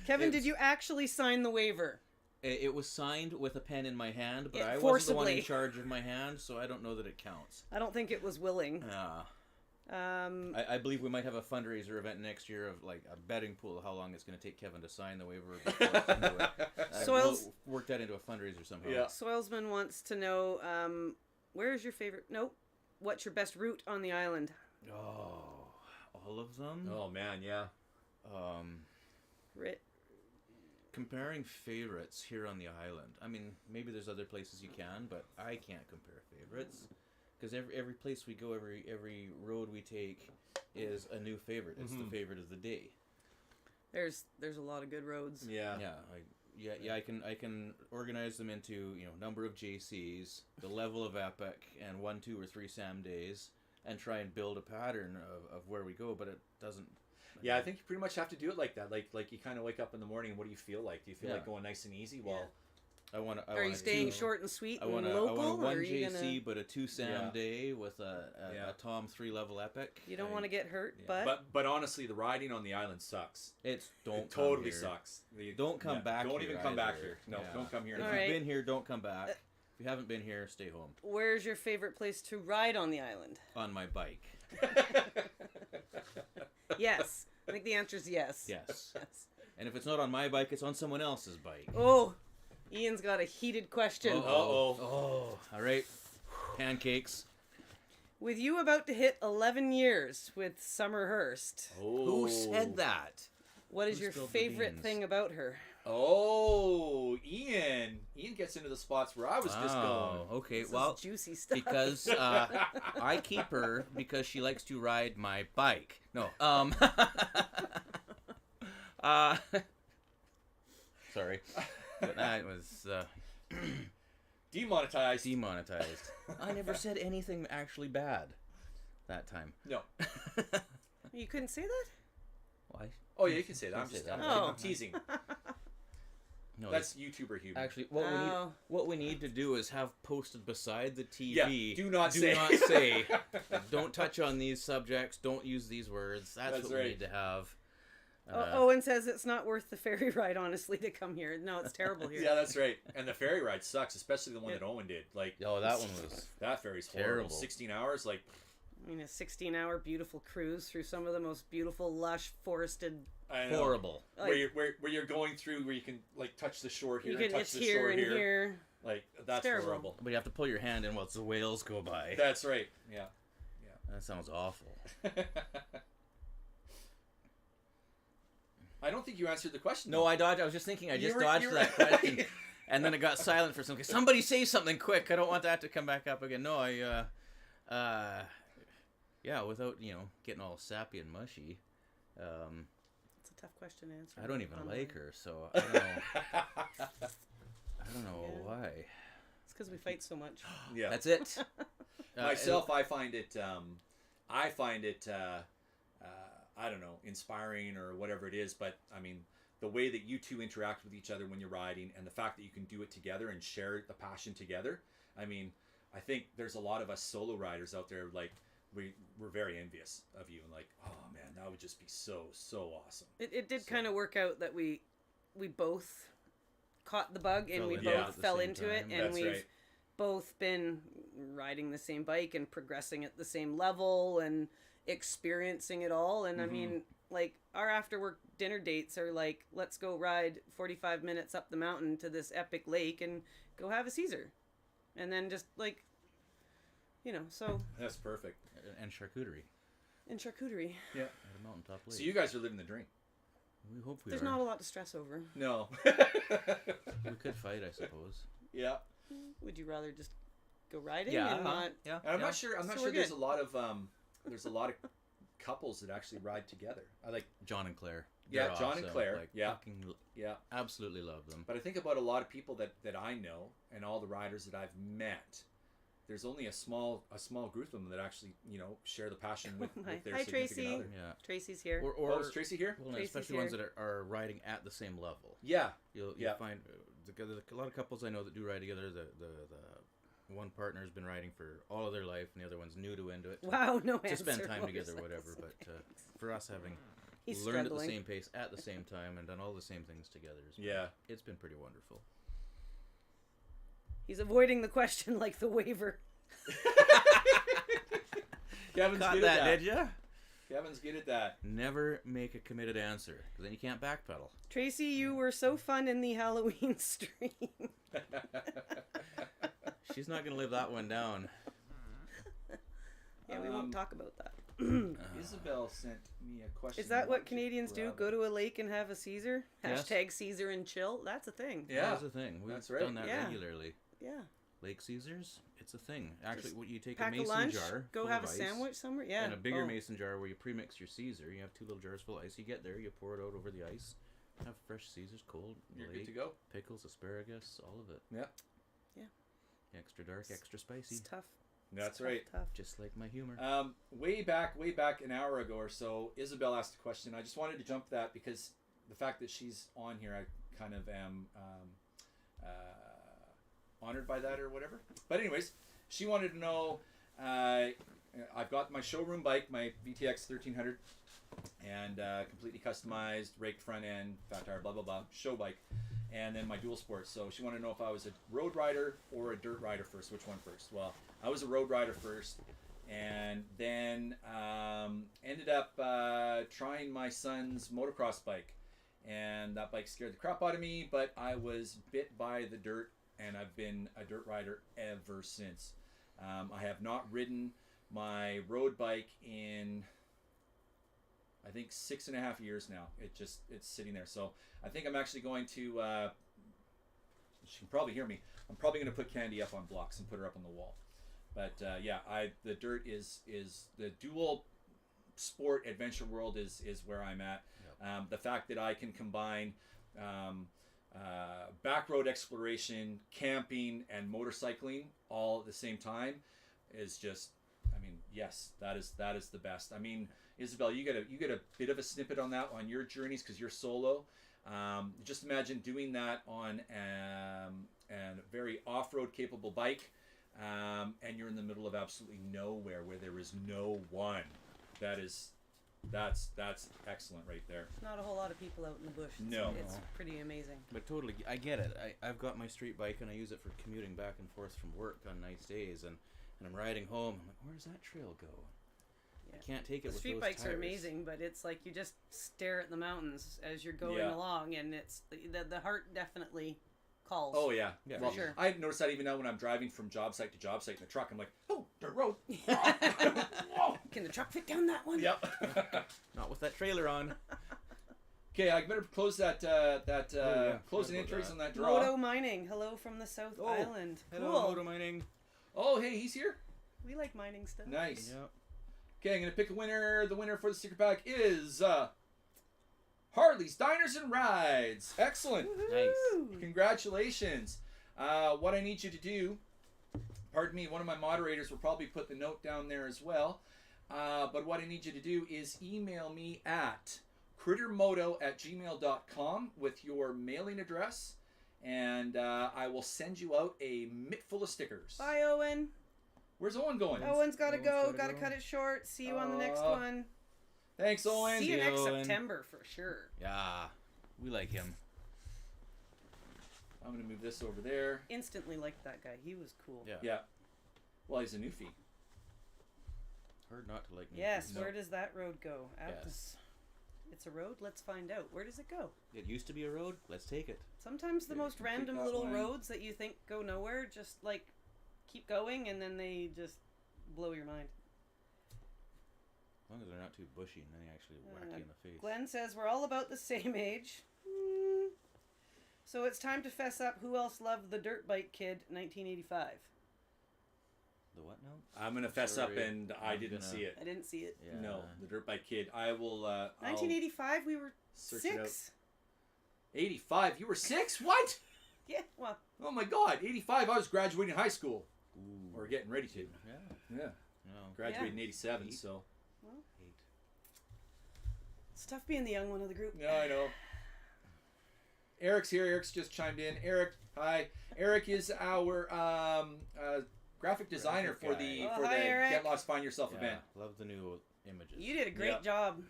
Kevin, did you actually sign the waiver? It was signed with a pen in my hand, but Yeah, I wasn't the one forcibly. in charge of my hand, so I don't know that it counts. I don't think it was willing. Yeah. Um, I believe we might have a fundraiser event next year of like a betting pool of how long it's going to take Kevin to sign the waiver. Before it's into it. Soils- We'll work that into a fundraiser somehow. Yeah. Soilsman wants to know, where is your favorite? Nope. What's your best route on the island? Oh, all of them. Oh man, yeah. Rit. Comparing favorites here on the island. I mean, maybe there's other places you can, but I can't compare favorites because every place we go, every road we take is a new favorite. It's the favorite of the day. There's a lot of good roads. Yeah. Yeah. I can organize them into number of JCs, the level of epic, and 1, 2, or 3 Sam days, and try and build a pattern of where we go. But it doesn't. Yeah, I think you pretty much have to do it like that. Like you kind of wake up in the morning. What do you feel like? Do you feel like going nice and easy? Well, Are you staying short and sweet I and want a local? 1 or are you JC, gonna... but a 2 Sam Yeah. day with a Tom 3 level epic. You don't want to get hurt, Yeah. but honestly, the riding on the island sucks. It It totally here. sucks. Don't come back. Don't here even come back either. here. No, Yeah. don't come here. If All you've right. been here, don't come back. If you haven't been here, stay home Where's your favorite place to ride on the island? on my bike. Yes. I think the answer is yes. Yes. Yes. And if it's not on my bike, it's on someone else's bike. Oh, Ian's got a heated question. Oh. All right. Pancakes. With you about to hit 11 years with Summerhurst, Oh. Who said that? what is Who your spilled the favorite beans? thing about her? Oh, Ian. Ian gets into the spots where I was just going. Okay. This Well, is juicy stuff. because I keep her because she likes to ride my bike. No. Sorry. But that was Demonetized. demonetized. I never said anything actually bad that time. No. You couldn't say that? Why? Oh yeah, you can say that. I'm Say just that. I'm, Oh. I'm teasing. No, That's YouTuber humor. Actually, Oh. what we need to do is have posted beside the TV. Yeah, do not say. Don't touch on these subjects. Don't use these words. That's what right. we need to have. Owen says it's not worth the ferry ride, honestly, to come here. No, it's terrible here. Yeah, that's right. And the ferry ride sucks, especially the one that Owen did. Like, oh, that one was that ferry's terrible. horrible. 16 hours, like. I mean, a 16-hour beautiful cruise through some of the most beautiful, lush, forested. I know. Horrible. Like, where you're going through where you can like touch the shore here, you can, touch it's the here shore and here. here. Like that's terrible. horrible. But you have to pull your hand in while the whales go by. That's right. Yeah. That sounds awful. I don't think you answered the question. No, I dodged. I was just thinking. I just You dodged were- that question, and then it got silent for some. Somebody say something quick. I don't want that to come back up again. No, yeah, without getting all sappy and mushy. It's a tough question to answer. I don't even like her, so I don't know. I don't know why. It's because we fight so much. Yeah. That's it. Myself, I find it. I don't know, inspiring or whatever it is. But I mean, the way that you two interact with each other when you're riding, and the fact that you can do it together and share the passion together. I mean, I think there's a lot of us solo riders out there. Like we're very envious of you, and like, oh man, that would just be so awesome. It did kind of work out that we both caught the bug and we into it both at the fell same into it, time. and That's we've right. both been riding the same bike and progressing at the same level and experiencing it all. And I mean, like, our after work dinner dates are like, let's go ride 45 minutes up the mountain to this epic lake and go have a Caesar, and then just like, so. That's perfect. And charcuterie And charcuterie. Yeah. at a mountaintop lake. So you guys are living the dream. We hope we There's are. not a lot to stress over. No. We could fight, I suppose. Yeah. Would you rather just go riding Yeah. and not? Yeah. And I'm not sure. I'm So not we're sure. There's good. a lot of couples that actually ride together. I like. John and Claire. Yeah, They're John and awesome. Claire. Like, Yeah. fucking Yeah. absolutely love them. But I think about a lot of people that I know and all the riders that I've met. There's only a small group of them that actually share the passion with their Hi, significant Tracy. other. Yeah. Tracy's here. Or is Tracy here? well, Tracy's especially here. ones that are riding at the same level. Yeah. You'll Yeah. find there's a lot of couples I know that do ride together. The one partner has been riding for all of their life, and the other one's new to into it. Wow, no To answer. spend time What together, was or whatever. that? But for us, having He's learned struggling. at the same pace at the same time and done all the same things together, it's been pretty wonderful. He's avoiding the question like the waiver. Kevin's Caught good at that, that. did ya? Kevin's good at that. Never make a committed answer, because then you can't backpedal. Tracy, you were so fun in the Halloween stream. She's not going to live that one down. Yeah, we won't talk about that. Isabel sent me a question. Is that I what wanted to Canadians do? grab Go it. to a lake and have a Caesar? Yes. Hashtag Caesar and chill? That's a thing. Yeah. That's a thing. We've That's right. done that Yeah. regularly. Yeah. Lake Caesars, it's a thing. Actually, Just what you take Pack a a mason lunch, jar, go full have a of ice, sandwich somewhere. Yeah. and a bigger Oh. mason jar where you pre-mix your Caesar. You have 2 little jars full of ice. You get there, you pour it out over the ice. Have fresh Caesars, cold, You're lake, good to go. pickles, asparagus, all of it. Yeah. Yeah. Extra dark, extra spicy. It's tough. That's It's tough, right. Tough. Just like my humor. Way back an hour ago or so, Isabel asked a question. I just wanted to jump to that because the fact that she's on here, I kind of am honored by that or whatever. But anyways, she wanted to know, I've got my showroom bike, my VTX 1300, and completely customized, raked front end, fat tire, blah, blah, blah, show bike, and then my dual sports. So she wanted to know if I was a road rider or a dirt rider first. Which one first? Well, I was a road rider first, and then ended up trying my son's motocross bike, and that bike scared the crap out of me, but I was bit by the dirt, and I've been a dirt rider ever since. I have not ridden my road bike in, I think, 6.5 years now. It's sitting there. So I think I'm actually going to, she can probably hear me, I'm probably going to put Candy up on blocks and put her up on the wall. But yeah, the dirt is the dual sport adventure world is where I'm at. Yep. The fact that I can combine back road exploration, camping, and motorcycling all at the same time is just, I mean, yes, that is the best. I mean, Isabel, you get a bit of a snippet on that on your journeys because you're solo. Just imagine doing that on a very off-road capable bike, and you're in the middle of absolutely nowhere where there is no one. That's excellent right there. Not a whole lot of people out in the bush. No. It's pretty amazing. But totally, I get it. I've got my street bike and I use it for commuting back and forth from work on nice days, and I'm riding home. I'm like, where's that trail go? Yeah. I can't take it The with street those bikes tires. are amazing, but it's like you just stare at the mountains as you're going Yeah. along, and it's the heart definitely calls. Oh yeah, Yeah, well, for sure. I notice that even now when I'm driving from job site to job site in the truck, I'm like, oh, dirt road. Can the truck fit down that one? Yep. Not with that trailer on. Okay, I better close that closing Forgot about entries that. on that draw. Moto Mining, hello from the South Oh, Island. Hello, Cool. moto mining. Oh, hey, he's here. We like mining stuff. Nice. Yep. Okay, I'm gonna pick a winner. The winner for the sticker pack is Harley's Diners and Rides. Excellent. Woohoo! Congratulations. What I need you to do, pardon me, one of my moderators will probably put the note down there as well. But what I need you to do is email me at crittermoto@gmail.com with your mailing address, and I will send you out a mitt full of stickers. Bye, Owen. Where's Owen going? Owen's got to Owen's go. gotta Got to go. cut it short. See you on the next one. Thanks, Owen. See you See next Owen. September for sure. Yeah, we like him. I'm gonna move this over there. Instantly liked that guy. He was cool. Yeah. Yeah. Well, he's a newfie. Hard not to like me. Yes. No. Where does that road go? Out Yes. It's a road. Let's find out. Where does it go? It used to be a road. Let's take it. Sometimes the Yeah, most you can take random that little line. roads that you think go nowhere just like keep going, and then they just blow your mind. As long as they're not too bushy and then they actually whack you in the face. Glenn says we're all about the same age. So it's time to fess up. Who else loved the Dirt Bike Kid 1985? The what now? I'm gonna fess up, Sorry. and I I'm didn't gonna- see it. I didn't see it. Yeah. No, the Dirt Bike Kid. I will. 1985, we were search it out. 6. 85. You were 6? What? Yeah, well, Oh my God! 85. I was graduating high school, Ooh. or getting ready to. Yeah. Yeah. No. Graduated in 87. Eight. So. Hate. it's tough being the young one of the group. Yeah, I know. Eric's here. Eric's just chimed in. Eric, hi. Eric is our graphic designer for Graphic the guy. Oh, for hi, the Eric. Get Lost Find Yourself Yeah. event. Love the new images. You did a great Yeah. job.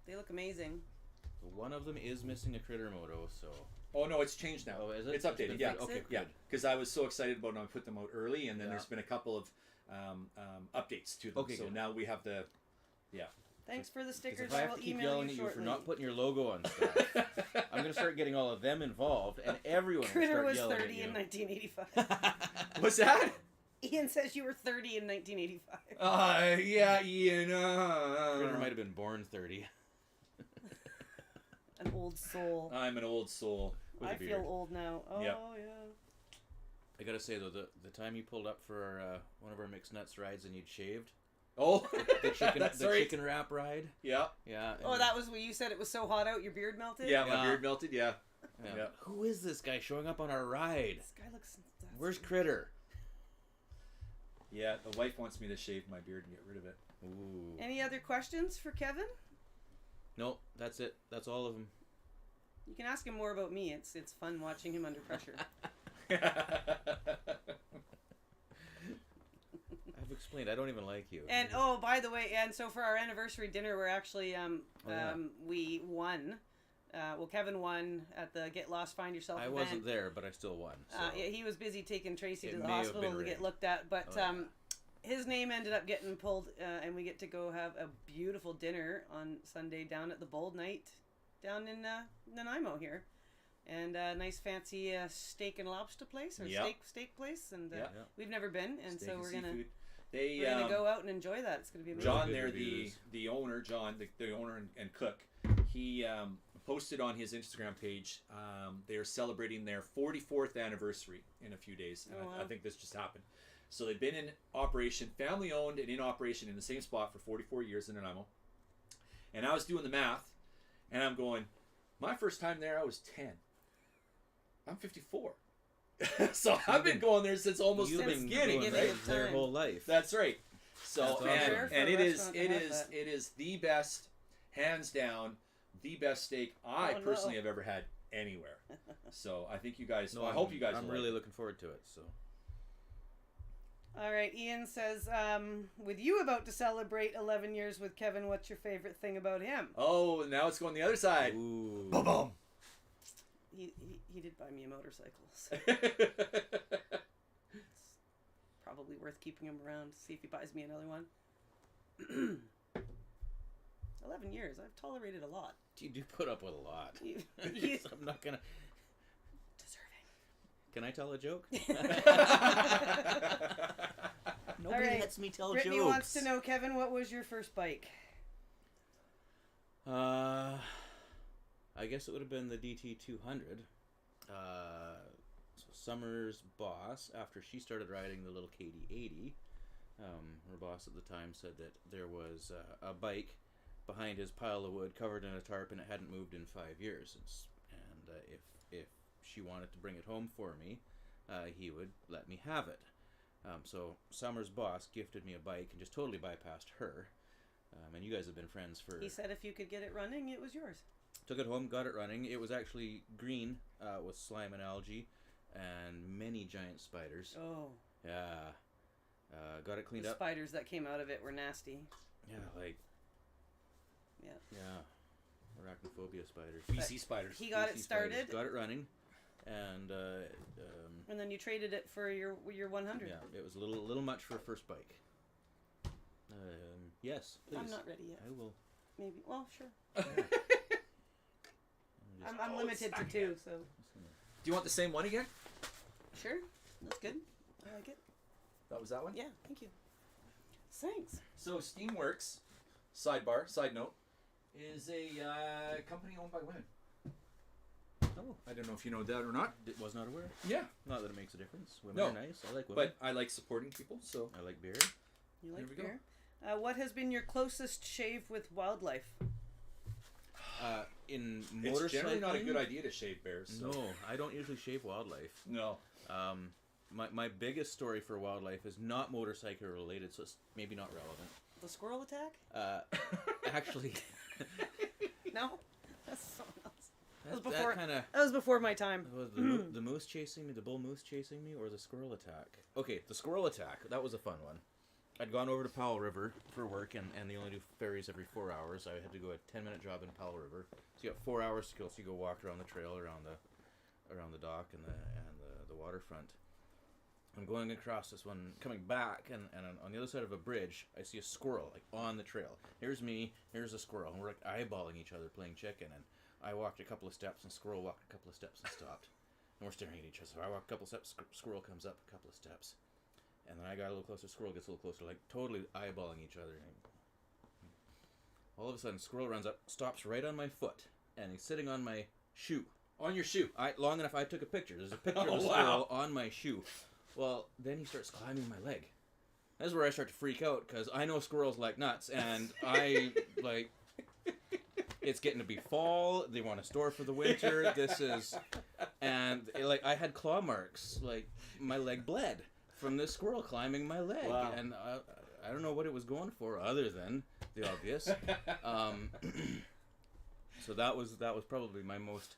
They look amazing. One of them is missing a critter moto, so. Oh no, it's changed now. Oh, is it? It's It's updated. been Yeah. fixed? Okay, Yeah. good. Because I was so excited about them, I put them out early, and then Yeah. there's been a couple of updates to them. Okay, so good. now we have the. Thanks for the 'Cause stickers. if I I have will to keep email yelling you at you shortly. for not putting your logo on stuff, I'm gonna start getting all of them involved, and everyone will Critter start was yelling 30 at in you. 1985. What's that? Ian says you were 30 in 1985. Yeah, Ian. Critter might have been born 30 An old soul. I'm an old soul. with I a beard. feel old now. Oh, Yep. yeah. I gotta say though, the time you pulled up for one of our mixed nuts rides and you'd shaved, Oh, the chicken, that's the right. chicken wrap ride. Yeah, Yeah. Oh, that was when you said it was so hot out, your beard melted? yeah, my Yeah. beard melted. Yeah, Yeah. Yeah. Who is this guy showing up on our ride? This guy looks... that's- Where's Critter? yeah. The wife wants me to shave my beard and get rid of it. Ooh. Any other questions for Kevin? No, that's it. That's all of them. You can ask him more about me. It's fun watching him under pressure. I've explained. I don't even like you. And oh, by the way, and so for our anniversary dinner, we're actually yeah. we won. Well, Kevin won at the Get Lost Find Yourself I event. wasn't there, but I still won. So. Yeah, he was busy taking Tracy It to the may have hospital been to get rigged. looked at, but Oh, yeah. his name ended up getting pulled, and we get to go have a beautiful dinner on Sunday down at the Bold Night down in Nanaimo here. And a nice fancy steak and lobster place, or Yep. steak place, and Yep. Yep. we've never been, and Steak so we're gonna seafood. They we're gonna go out and enjoy that. It's gonna be amazing. John Good there, reviews. the owner, John, the owner and cook, he posted on his Instagram page. They are celebrating their 44th anniversary in a few days. Oh, wow. I think this just happened. So they've been in operation, family owned and in operation in the same spot for 44 years in Nanaimo. And I was doing the math, and I'm going, my first time there, I was 10. I'm 54. So I've been going there since almost You've the been beginning, doing right? this their Time. whole life. That's right. So That's awesome. and, Rare for and a it is restaurant to it have is that. it is the best, hands down, the best steak I Oh, no. personally have ever had anywhere. So I think you guys. No, I hope you guys. I'm will really like it. looking forward to it. So. All right, Ian says, with you about to celebrate 11 years with Kevin, what's your favorite thing about him? Oh, now it's going the other side. Ooh. Boom, boom. He did buy me a motorcycle, so probably worth keeping him around to see if he buys me another one. 11 years. I've tolerated a lot. You do put up with a lot. You- I'm not gonna. Deserving. Can I tell a joke? All Nobody right. lets me tell Brittany jokes. wants to know, Kevin, what was your first bike? I guess it would have been the DT200. So Summer's boss, after she started riding the little KD80, her boss at the time said that there was a bike behind his pile of wood covered in a tarp and it hadn't moved in 5 years. And if she wanted to bring it home for me, he would let me have it. So Summer's boss gifted me a bike and just totally bypassed her. And you guys have been friends for... He said if you could get it running, it was yours. Took it home, got it running. It was actually green with slime and algae and many giant spiders. Oh. Yeah. Got it cleaned The up. spiders that came out of it were nasty. Yeah, like... Yeah. Yeah. Arachnophobia spiders. BC spiders. He got BC it started, spiders. Got it running. And, and then you traded it for your 100. yeah, it was a little much for a first bike. Yes, please. I'm not ready yet. I will. Maybe. Well, sure. Yeah. I'm limited to 2, so. Do you want the same one again? Sure. That's good. I like it. That was that one? Yeah, thank you. Thanks. So Steamworks, side note, is a company owned by women. Oh, I don't know if you know that or not. was not aware. Yeah. Not that it makes a difference. Women No. are nice. I like women. But I like supporting people, so. I like beer. You There like we go. beer? What has been your closest shave with wildlife? In It's motorcycling, generally not a good idea to shave bears. So. No, I don't usually shave wildlife. No. My biggest story for wildlife is not motorcycle related, so it's maybe not relevant. The squirrel attack? Actually, No, that's something else. that before- kind of That was before my time. was the moose chasing me, the bull moose chasing me, or the squirrel attack. Okay, the squirrel attack. That was a fun one. I'd gone over to Powell River for work, and they only do ferries every 4 hours. I had to go a 10-minute job in Powell River, so you got 4 hours to go. So you go walk around the trail, around the dock and the waterfront. I'm going across this one, coming back, and on the other side of a bridge, I see a squirrel like on the trail. Here's me, here's a squirrel, and we're like eyeballing each other, playing chicken. And I walked a couple of steps, and squirrel walked a couple of steps and stopped, and we're staring at each other. So I walk a couple of steps, squirrel comes up a couple of steps. And then I got a little closer, squirrel gets a little closer, like totally eyeballing each other. And all of a sudden, squirrel runs up, stops right on my foot, and he's sitting on my shoe. On your shoe. Long enough, I took a picture. There's a picture Oh, of the wow. squirrel on my shoe. Well, then he starts climbing my leg. That's where I start to freak out, because I know squirrels like nuts, and I, like, it's getting to be fall, they want to store for the winter, and, like, I had claw marks, like, my leg bled from this squirrel climbing my leg, Wow. and I don't know what it was going for other than the obvious. So that was probably my most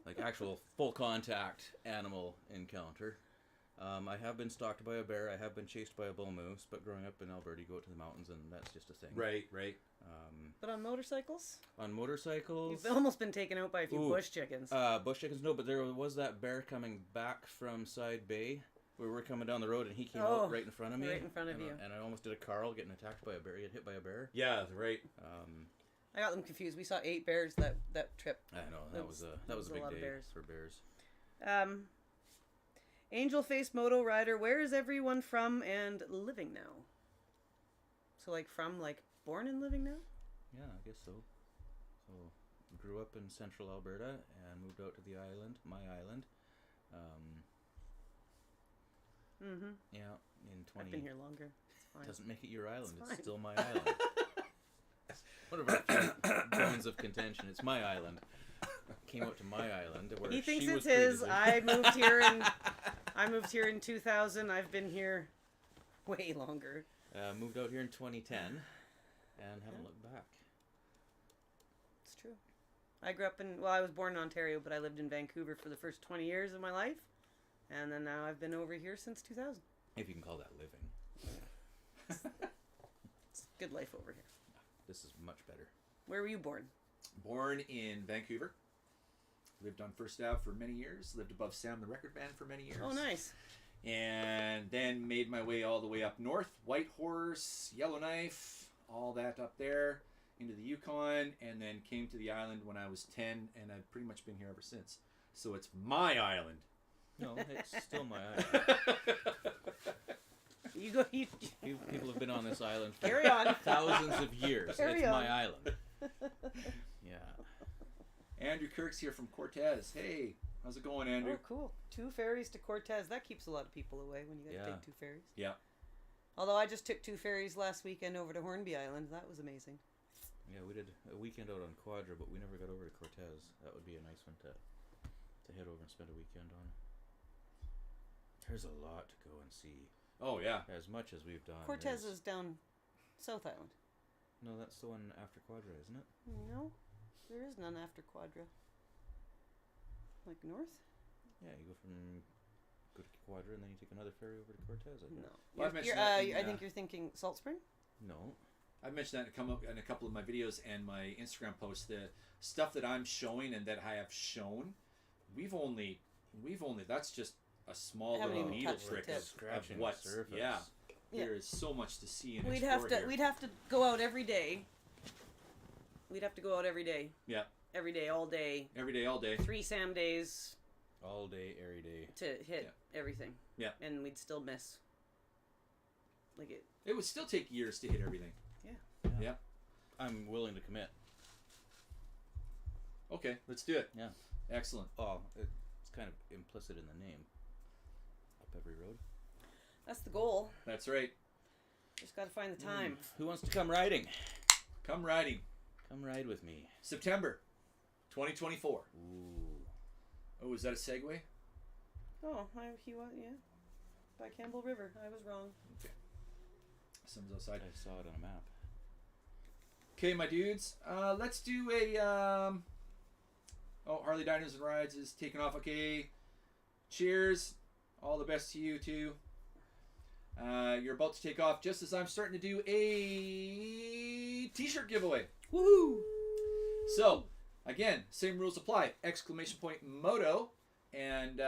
like actual full contact animal encounter. I have been stalked by a bear. I have been chased by a bull moose. But growing up in Alberta, you go out to the mountains, and that's just a thing. Right. But on motorcycles? On motorcycles, You've almost been taken out by a few Ooh. bush chickens. bush chickens, no. But there was that bear coming back from Side Bay. We were coming down the road, and he came out right in front of me. Right in front of and, you. And I almost did a Carl getting attacked by a bear. Get hit by a bear. Yeah, right. I got them confused. We saw 8 bears that trip. I know that was a big lot of day bears. for bears. Angel Face Moto Rider, where is everyone from and living now? So born and living now? Yeah, I guess so. So, grew up in central Alberta and moved out to the island, my island. Yeah, in 20... I've been here longer. It's fine. Doesn't make it your island. It's fine. still my island. One of our bones of contention. It's my island. Came out to my island where He thinks she it's was his. previously. I moved here in 2000. I've been here way longer. Moved out here in 2010 and haven't looked back. It's true. I grew up in, well, I was born in Ontario, but I lived in Vancouver for the first 20 years of my life. And then now I've been over here since 2000. If you can call that living. It's a good life over here. This is much better. Where were you born? Born in Vancouver. Lived on First Ave for many years. Lived above Sam the Record Man for many years. Oh, nice. And then made my way all the way up north. Whitehorse, Yellowknife, all that up there. Into the Yukon. And then came to the island when I was 10. And I've pretty much been here ever since. So it's my island. No, it's still my island. You go. People have been on this island for Carry on. thousands of years. Carry It's on. my island. Yeah. Andrew Kirk's here from Cortez. Hey, how's it going, Andrew? Oh, cool. 2 ferries to Cortez. That keeps a lot of people away when you got to Yeah. take 2 ferries. Yeah. Although I just took 2 ferries last weekend over to Hornby Island. That was amazing. Yeah, we did a weekend out on Quadra, but we never got over to Cortez. That would be a nice one to head over and spend a weekend on. There's a lot to go and see. Oh, yeah. As much as we've done. Cortez there's- is down South Island. No, that's the one after Quadra, isn't it? No, there is none after Quadra. Like north? Yeah, you go to Quadra and then you take another ferry over to Cortez, I think. No. Well, I've mentioned that in, I think you're thinking Salt Spring? No. I've mentioned that to come up in a couple of my videos and my Instagram posts. The stuff that I'm showing and that I have shown, we've only that's just a small Haven't little even needle touched the trick tip. of Scratching what's the surface. yeah. Yeah. There is so much to see and We'd explore here. have to go out every day. We'd have to go out every day. Yeah. Every day, all day. Every day, all day. 3 Sam days All day, every day. to hit everything. Yeah. And we'd still miss. Like it. It would still take years to hit everything. Yeah. I'm willing to commit. Okay, let's do it. Yeah. Excellent. Oh, it's kind of implicit in the name. Up every road. That's the goal. That's right. Just got to find the time. Who wants to come riding? Come riding. Come ride with me. September 2024. Ooh. Oh, is that a segue? Oh, he was, yeah. By Campbell River. I was wrong. Okay. Someone's outside. I saw it on a map. Okay, my dudes. Let's do a. Oh, Harley Diners and Rides is taking off. Okay. Cheers. All the best to you too. You're about to take off just as I'm starting to do a t-shirt giveaway. Woohoo! So, again, same rules apply. Exclamation point moto. And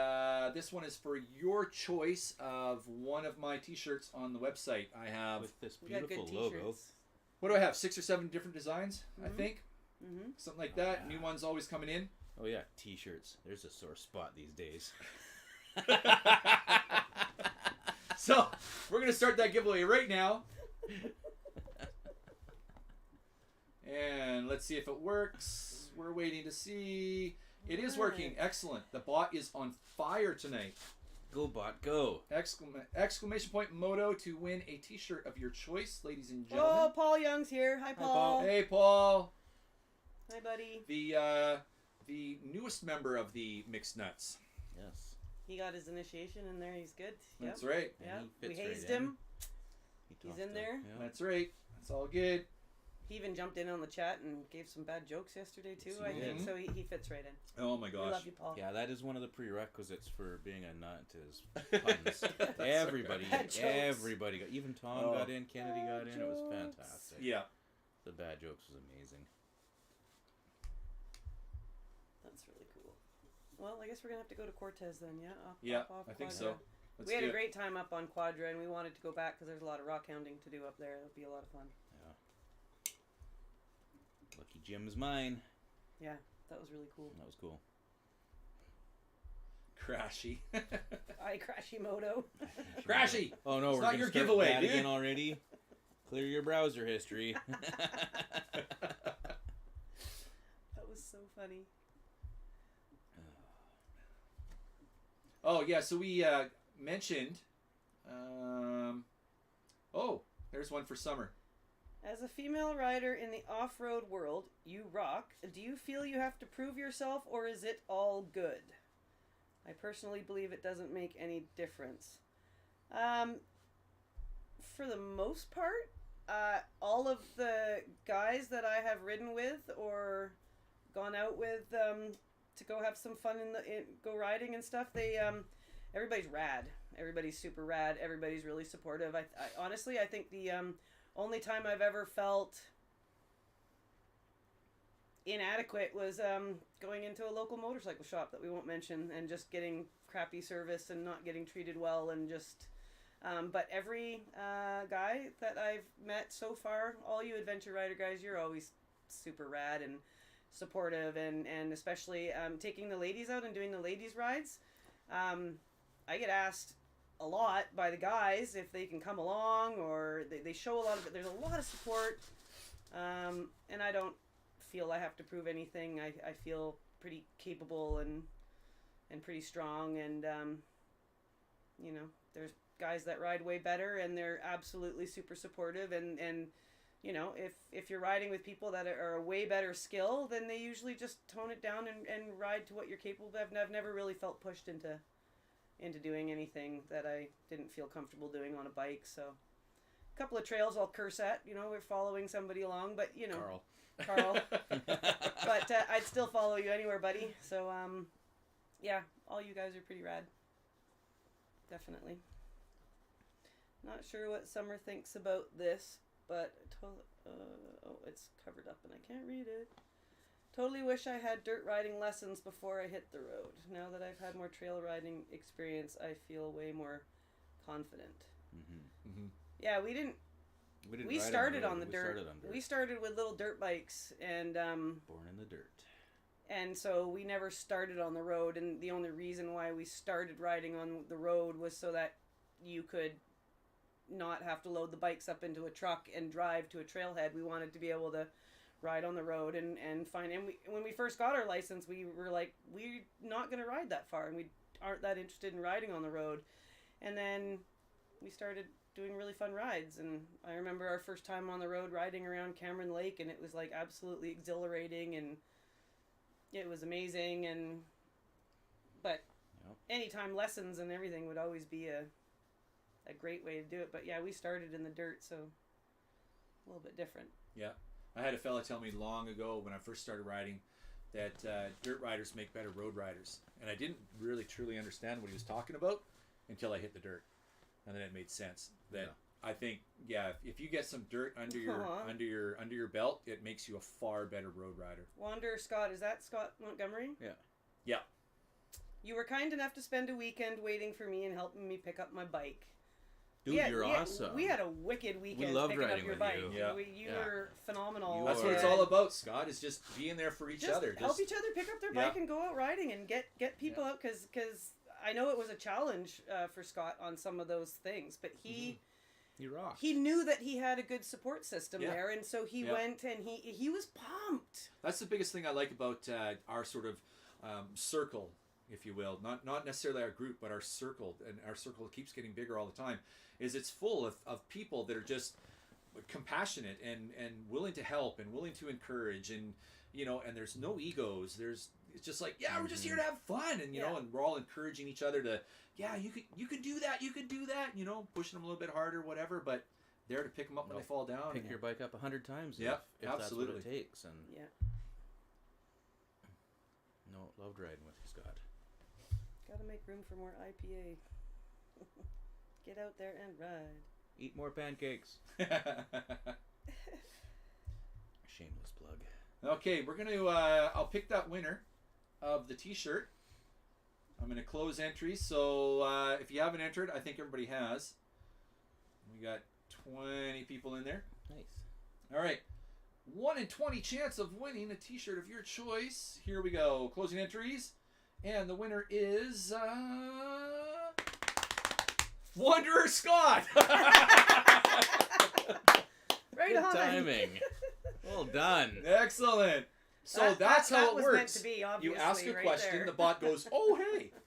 this one is for your choice of one of my t-shirts on the website. I have, With this We got beautiful good logo. t-shirts. what do I have? 6 or 7 different designs, I Mhm. think. Mm-hmm. Something like Oh, that. yeah. New ones always coming in. Oh yeah, t-shirts. There's a sore spot these days. So, we're going to start that giveaway right now. And let's see if it works. We're waiting to see. It is working. Excellent. The bot is on fire tonight. Go bot, go. Exclamation point moto to win a t-shirt of your choice, ladies and Oh, gentlemen. Paul Young's here. Hi, Paul. Hey, Paul. Hi, buddy. The newest member of the Mixed Nuts. Yes. He got his initiation in there. He's good. Yep. That's right. And Yeah. he We fits right hazed in. him. He He's tossed in up. there. Yeah. That's right. That's all good. He even jumped in on the chat and gave some bad jokes yesterday too. Yes, I he think did. so. He fits right in. Oh my We gosh. love you, Paul. Yeah, that is one of the prerequisites for being a nut is puns. That's everybody, right. Bad jokes. everybody got. Even Tom Oh. got in, Kennedy got in. It was jokes. fantastic. Yeah. The bad jokes was amazing. That's really cool. Well, I guess we're gonna have to go to Cortez then. Yeah. Yeah, off I think Quadra. so. Let's We had do a it. great time up on Quadra, and we wanted to go back because there's a lot of rock hounding to do up there. It'll be a lot of fun. Yeah. Lucky Jim's mine. Yeah, that was really cool. That was cool. Crashy. Hi, Crashimoto. Crashy. Oh no, It's we're not gonna your start giveaway, that dude. again already. Clear your browser history. That was so funny. Oh yeah, so we mentioned. Oh, there's one for summer. As a female rider in the off-road world, you rock. Do you feel you have to prove yourself, or is it all good? I personally believe it doesn't make any difference. For the most part, all of the guys that I have ridden with or gone out with to go have some fun go riding and stuff, they everybody's rad. Everybody's super rad. Everybody's really supportive. I honestly, I think the only time I've ever felt inadequate was going into a local motorcycle shop that we won't mention and just getting crappy service and not getting treated well and just but every guy that I've met so far, all you adventure rider guys, you're always super rad and supportive, and especially taking the ladies out and doing the ladies rides. I get asked a lot by the guys if they can come along, or they show a lot of it. There's a lot of support, and I don't feel I have to prove anything. I feel pretty capable and pretty strong, and you know, there's guys that ride way better and they're absolutely super supportive, and you know, if you're riding with people that are a way better skill, then they usually just tone it down and ride to what you're capable of. I've never really felt pushed into doing anything that I didn't feel comfortable doing on a bike. So a couple of trails I'll curse at, you know, we're following somebody along, but you know, Carl. But I'd still follow you anywhere, buddy. So yeah, all you guys are pretty rad. Definitely. Not sure what Summer thinks about this, but oh, it's covered up and I can't read it. Totally wish I had dirt riding lessons before I hit the road. Now that I've had more trail riding experience, I feel way more confident. Mm-hmm. Mm-hmm. Yeah, we started on the dirt. We started with little dirt bikes and born in the dirt. And so we never started on the road, and the only reason why we started riding on the road was so that you could not have to load the bikes up into a truck and drive to a trailhead. We wanted to be able to ride on the road and find, and when we first got our license, we were like, we're not going to ride that far, and we aren't that interested in riding on the road. And then we started doing really fun rides, and I remember our first time on the road riding around Cameron Lake, and it was like absolutely exhilarating, and it was amazing. And but anytime lessons and everything would always be a great way to do it. But yeah, we started in the dirt, so a little bit different. Yeah, I had a fella tell me long ago when I first started riding that dirt riders make better road riders, and I didn't really truly understand what he was talking about until I hit the dirt, and then it made sense. That I think, if you get some dirt under your belt, it makes you a far better road rider. Wander Scott, is that Scott Montgomery? Yeah. Yeah. You were kind enough to spend a weekend waiting for me and helping me pick up my bike. Dude, you're awesome. We had a wicked weekend. We loved picking riding up your with bike. you. Yeah. You were phenomenal. That's what it's all about, Scott, is just being there for each other. Help each other pick up their bike and go out riding and get people out, because I know it was a challenge for Scott on some of those things, but he rocked. He knew that he had a good support system there, and so he went and he was pumped. That's the biggest thing I like about our sort of circle, if you will, not necessarily our group, but our circle, and our circle keeps getting bigger all the time, is it's full of people that are just compassionate and willing to help and willing to encourage, and you know, and there's no egos. It's just like, we're just here to have fun, and you know, and we're all encouraging each other to, you could do that, you know, pushing them a little bit harder, whatever, but there to pick them up when they fall down. Pick your bike up 100 times. Yeah, if absolutely. That's what it takes. And loved riding with you, Scott. Gotta make room for more IPA. Get out there and ride. Eat more pancakes. Shameless plug. Okay, we're gonna. I'll pick that winner of the T-shirt. I'm gonna close entries. So if you haven't entered, I think everybody has. We got 20 people in there. Nice. All right. 1 in 20 chance of winning a T-shirt of your choice. Here we go. Closing entries. And the winner is Wanderer Scott. Right on. Timing. Well done. Excellent. So that's how it works. Meant to be, you ask a right question, there. the bot goes, "Oh,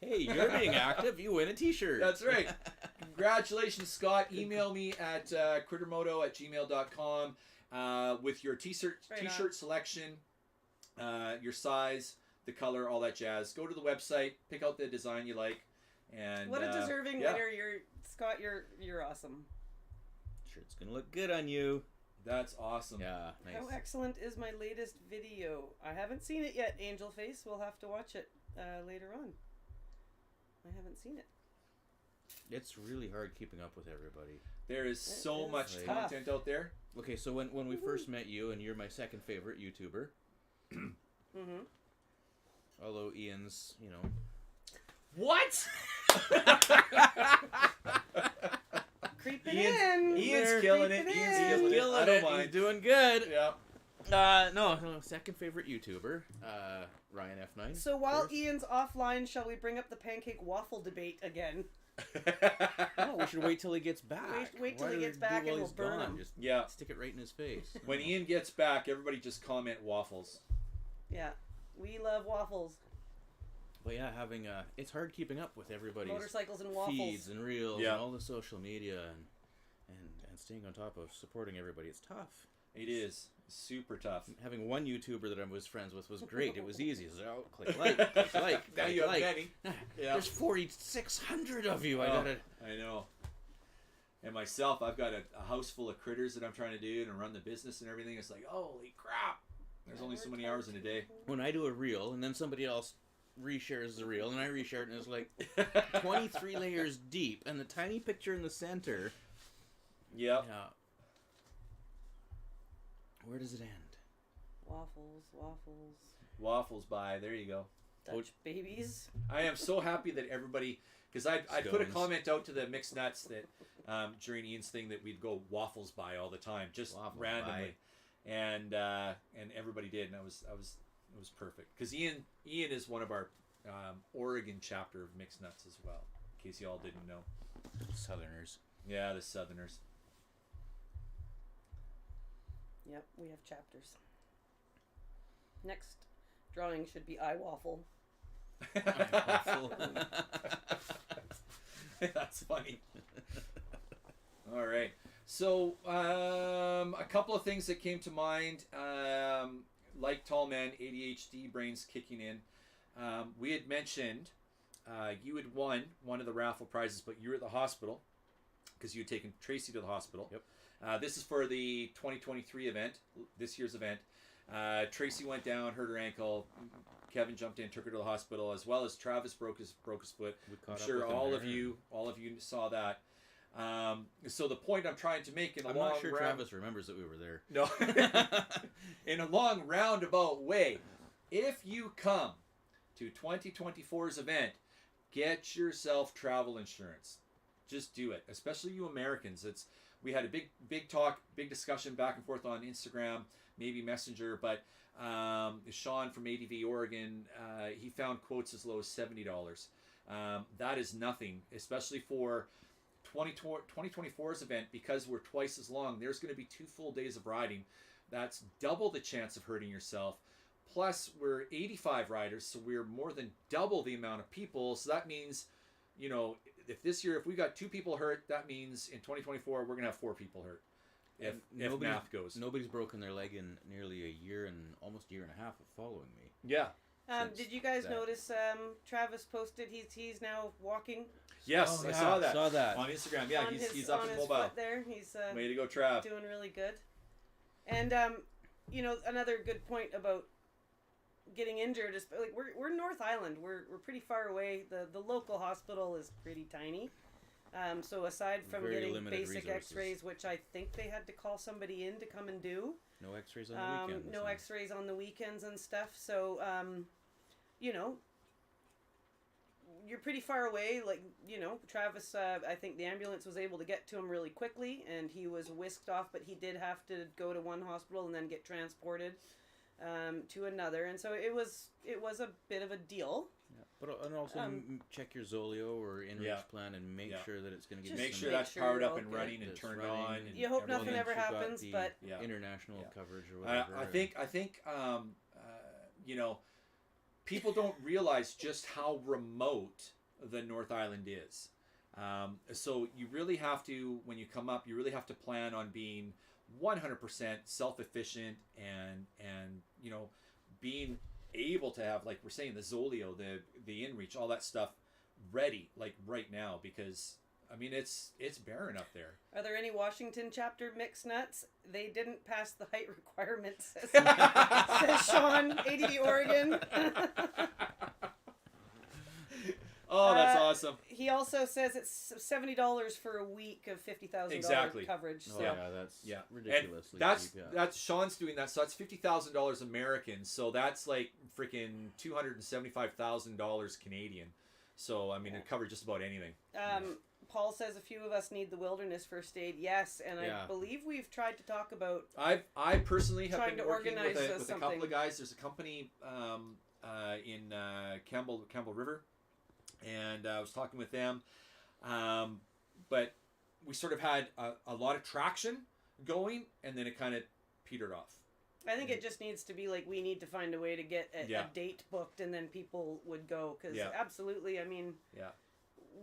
hey, you're being active. You win a T-shirt." That's right. Congratulations, Scott. Email me at crittermoto@gmail.com with your T-shirt selection, your size, the color, all that jazz. Go to the website, pick out the design you like, and what a deserving winner! Scott. You're awesome. Shirt's gonna look good on you. That's awesome. Yeah, nice. How excellent is my latest video? I haven't seen it yet, Angel Face. We'll have to watch it later on. I haven't seen it. It's really hard keeping up with everybody. There is so much like, content out there. Okay, so when we first met you, and you're my second favorite YouTuber. Mm-hmm. Although Ian's, What? Creeping Ian's killing it. Ian's killing it. I don't mind. He's doing good. Yeah. No, second favorite YouTuber, Ryan F9. So while first. Ian's offline, shall we bring up the pancake waffle debate again? No, we should wait till he gets back. Wait till Why he do gets we back do while and we'll he's burn gone? him. Just Yeah. stick it right in his face. When Ian gets back, everybody just comment waffles. Yeah, we love waffles. But yeah, having it's hard keeping up with everybody's Motorcycles and waffles. feeds and reels Yeah. and all the social media and staying on top of supporting everybody. It's tough. It is super tough. Having one YouTuber that I was friends with was great. It was easy. It's like, click like, click like, Now click you have like. many. Yeah. There's 4,600 of you. I Oh, gotta. I know. And myself, I've got a house full of critters that I'm trying to do and run the business and everything. It's like, holy crap! There's only so many hours in a day. When I do a reel and then somebody else reshares the reel and I reshare it and it's like 23 layers deep and the tiny picture in the center. Yep. Yeah. Where does it end? Waffles. Waffles by. There you go. Dutch babies. I am so happy that everybody, because I put a Scones. comment out to the mixed nuts that during Ian's thing that we'd go waffles by all the time, just Waffles randomly, and everybody did, and it was perfect. Because Ian is one of our Oregon chapter of mixed nuts as well, in case you all didn't know. Southerners. Yeah, the Southerners. Yep, we have chapters. Next drawing should be I waffle. That's funny. All right. So, a couple of things that came to mind. Like Tall Man, ADHD brains kicking in. We had mentioned you had won one of the raffle prizes, but you were at the hospital because you had taken Tracy to the hospital. Yep. This is for the 2023 event, this year's event. Tracy went down, hurt her ankle. Kevin jumped in, took her to the hospital, as well as Travis broke his foot. I'm sure all of you saw that. So the point I'm trying to make in a I'm long not sure round, Travis remembers that we were there. no, in a long roundabout way, if you come to 2024's event, get yourself travel insurance. Just do it, especially you Americans. We had a big talk, big discussion back and forth on Instagram, maybe Messenger, but Sean from ADV Oregon, he found quotes as low as $70. That is nothing, especially for 2024's event, because we're twice as long. There's going to be 2 full days of riding. That's double the chance of hurting yourself. Plus, we're 85 riders, so we're more than double the amount of people. So that means, if this year, if we got 2 people hurt, that means in 2024, we're going to have 4 people hurt. If math goes. Nobody's broken their leg in nearly a year and almost a year and a half of following me. Yeah. Did you guys notice Travis posted he's now walking Yes, Oh, I yeah, saw that on Instagram. Yeah, on he's up on his his mobile. foot there. He's Way to go, Trav. doing really good. And another good point about getting injured is like we're North Island. We're pretty far away. The local hospital is pretty tiny. So aside from Very getting limited basic resources. X-rays, which I think they had to call somebody in to come and do. No X-rays on the weekends. No X-rays on the weekends and stuff. So you're pretty far away. Like Travis, I think the ambulance was able to get to him really quickly, and he was whisked off. But he did have to go to one hospital and then get transported to another, and so it was a bit of a deal. Yeah. But and also check your Zolio or InReach plan and make sure that it's going to give you Make some sure that's powered you're up all and good. running and That's turned running on. and And You hope everything nothing that ever you got happens, the but international Yeah. coverage or whatever. I think people don't realize just how remote the North Island is. So you really have to, when you come up, you really have to plan on being 100% self-efficient and being able to have, like we're saying, the Zolio, the InReach, all that stuff ready, like right now, because I mean, it's barren up there. Are there any Washington chapter mixed nuts? They didn't pass the height requirements, says Sean, ADV Oregon. Oh, that's awesome. He also says it's $70 for a week of $50,000 coverage. So. Oh, yeah, that's ridiculously cheap. That's Sean's doing that, so that's $50,000 American. So that's like freaking $275,000 Canadian. So I mean, it covered just about anything. Paul says a few of us need the wilderness first aid. Yes, and I believe we've tried to talk about. I personally have been working organize with a couple of guys. There's a company in Campbell River. And I was talking with them, but we sort of had a lot of traction going, and then it kind of petered off. I think it just needs to be like, we need to find a way to get a date booked, and then people would go, because absolutely, I mean,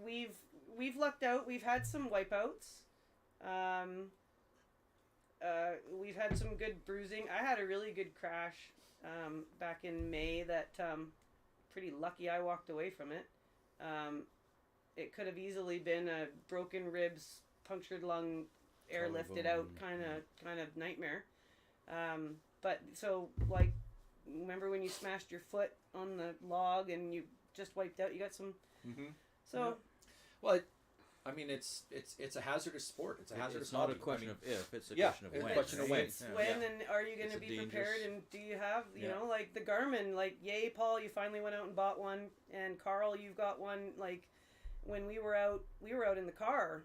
we've lucked out. We've had some wipeouts. We've had some good bruising. I had a really good crash back in May that pretty lucky I walked away from it. It could have easily been a broken ribs, punctured lung, airlifted out kind of nightmare. But so, like, remember when you smashed your foot on the log and you just wiped out? You got some. Mm-hmm. So, well, I mean, it's a hazardous sport. It's a hazardous. It's not a question of if; it's a question of when. It's a question of when. It's when, and are you going to be prepared? And do you have, you know, like the Garmin? Like, yay, Paul, you finally went out and bought one, and Carl, you've got one. Like, when we were out in the car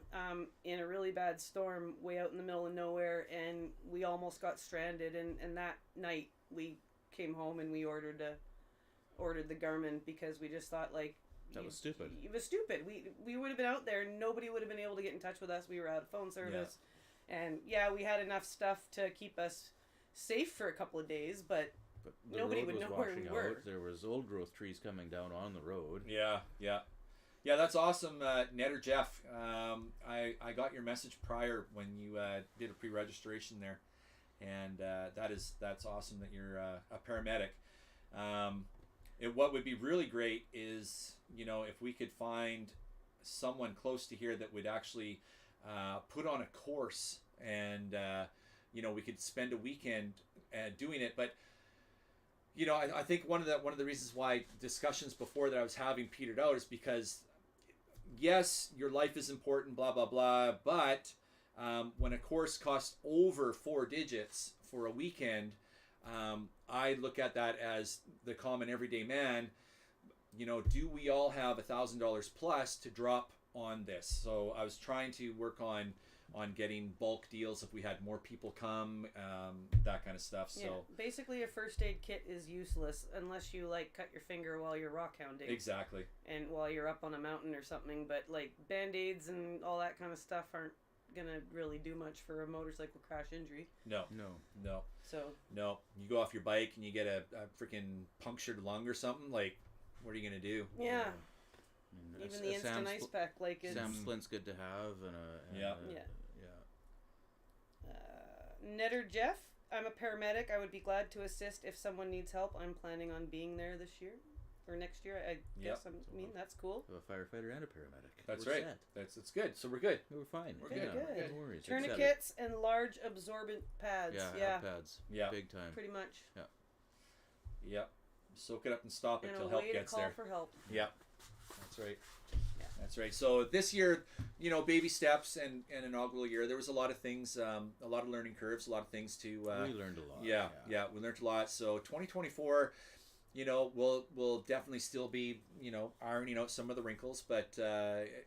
in a really bad storm, way out in the middle of nowhere, and we almost got stranded. And that night we came home and we ordered the Garmin because we just thought, like. That was stupid. It was stupid. We would have been out there. Nobody would have been able to get in touch with us. We were out of phone service. Yeah. And we had enough stuff to keep us safe for a couple of days, but nobody would know where we were. There was old growth trees coming down on the road. Yeah, that's awesome, Ned or Jeff. I got your message prior when you did a pre-registration there, and that's awesome that you're a paramedic. What would be really great is, you know, if we could find someone close to here that would actually put on a course, and you know, we could spend a weekend doing it. But you know, I think one of the reasons why discussions before that I was having petered out is because, yes, your life is important, blah blah blah, but when a course costs over 4 digits for a weekend, I look at that as the common everyday man. You know, do we all have $1,000 plus to drop on this? So I was trying to work on getting bulk deals if we had more people come, that kind of stuff. So basically, a first aid kit is useless unless you like cut your finger while you're rock hounding. Exactly. And while you're up on a mountain or something, but like Band-Aids and all that kind of stuff aren't gonna really do much for a motorcycle crash injury. No. So you go off your bike and you get a freaking punctured lung or something, like, what are you gonna do? Yeah. Even the instant ice pack, like, it's... Sam Splint's good to have, Ned or Jeff, I'm a paramedic. I would be glad to assist if someone needs help. I'm planning on being there this year. Or next year, I guess. That's cool. A firefighter and a paramedic. That's right. That's good. So we're good. We're fine. We're good. No worries. Tourniquets and large absorbent pads. Yeah. Pads. Yeah. Big time. Pretty much. Yeah. Soak it up and stop it till help gets there. And a way to call for help. Yeah. That's right. Yeah. That's right. So this year, you know, baby steps and an inaugural year. There was a lot of things, a lot of learning curves, a lot of things to. We learned a lot. Yeah. We learned a lot. So 2024. You know, we'll definitely still be, you know, ironing out some of the wrinkles, but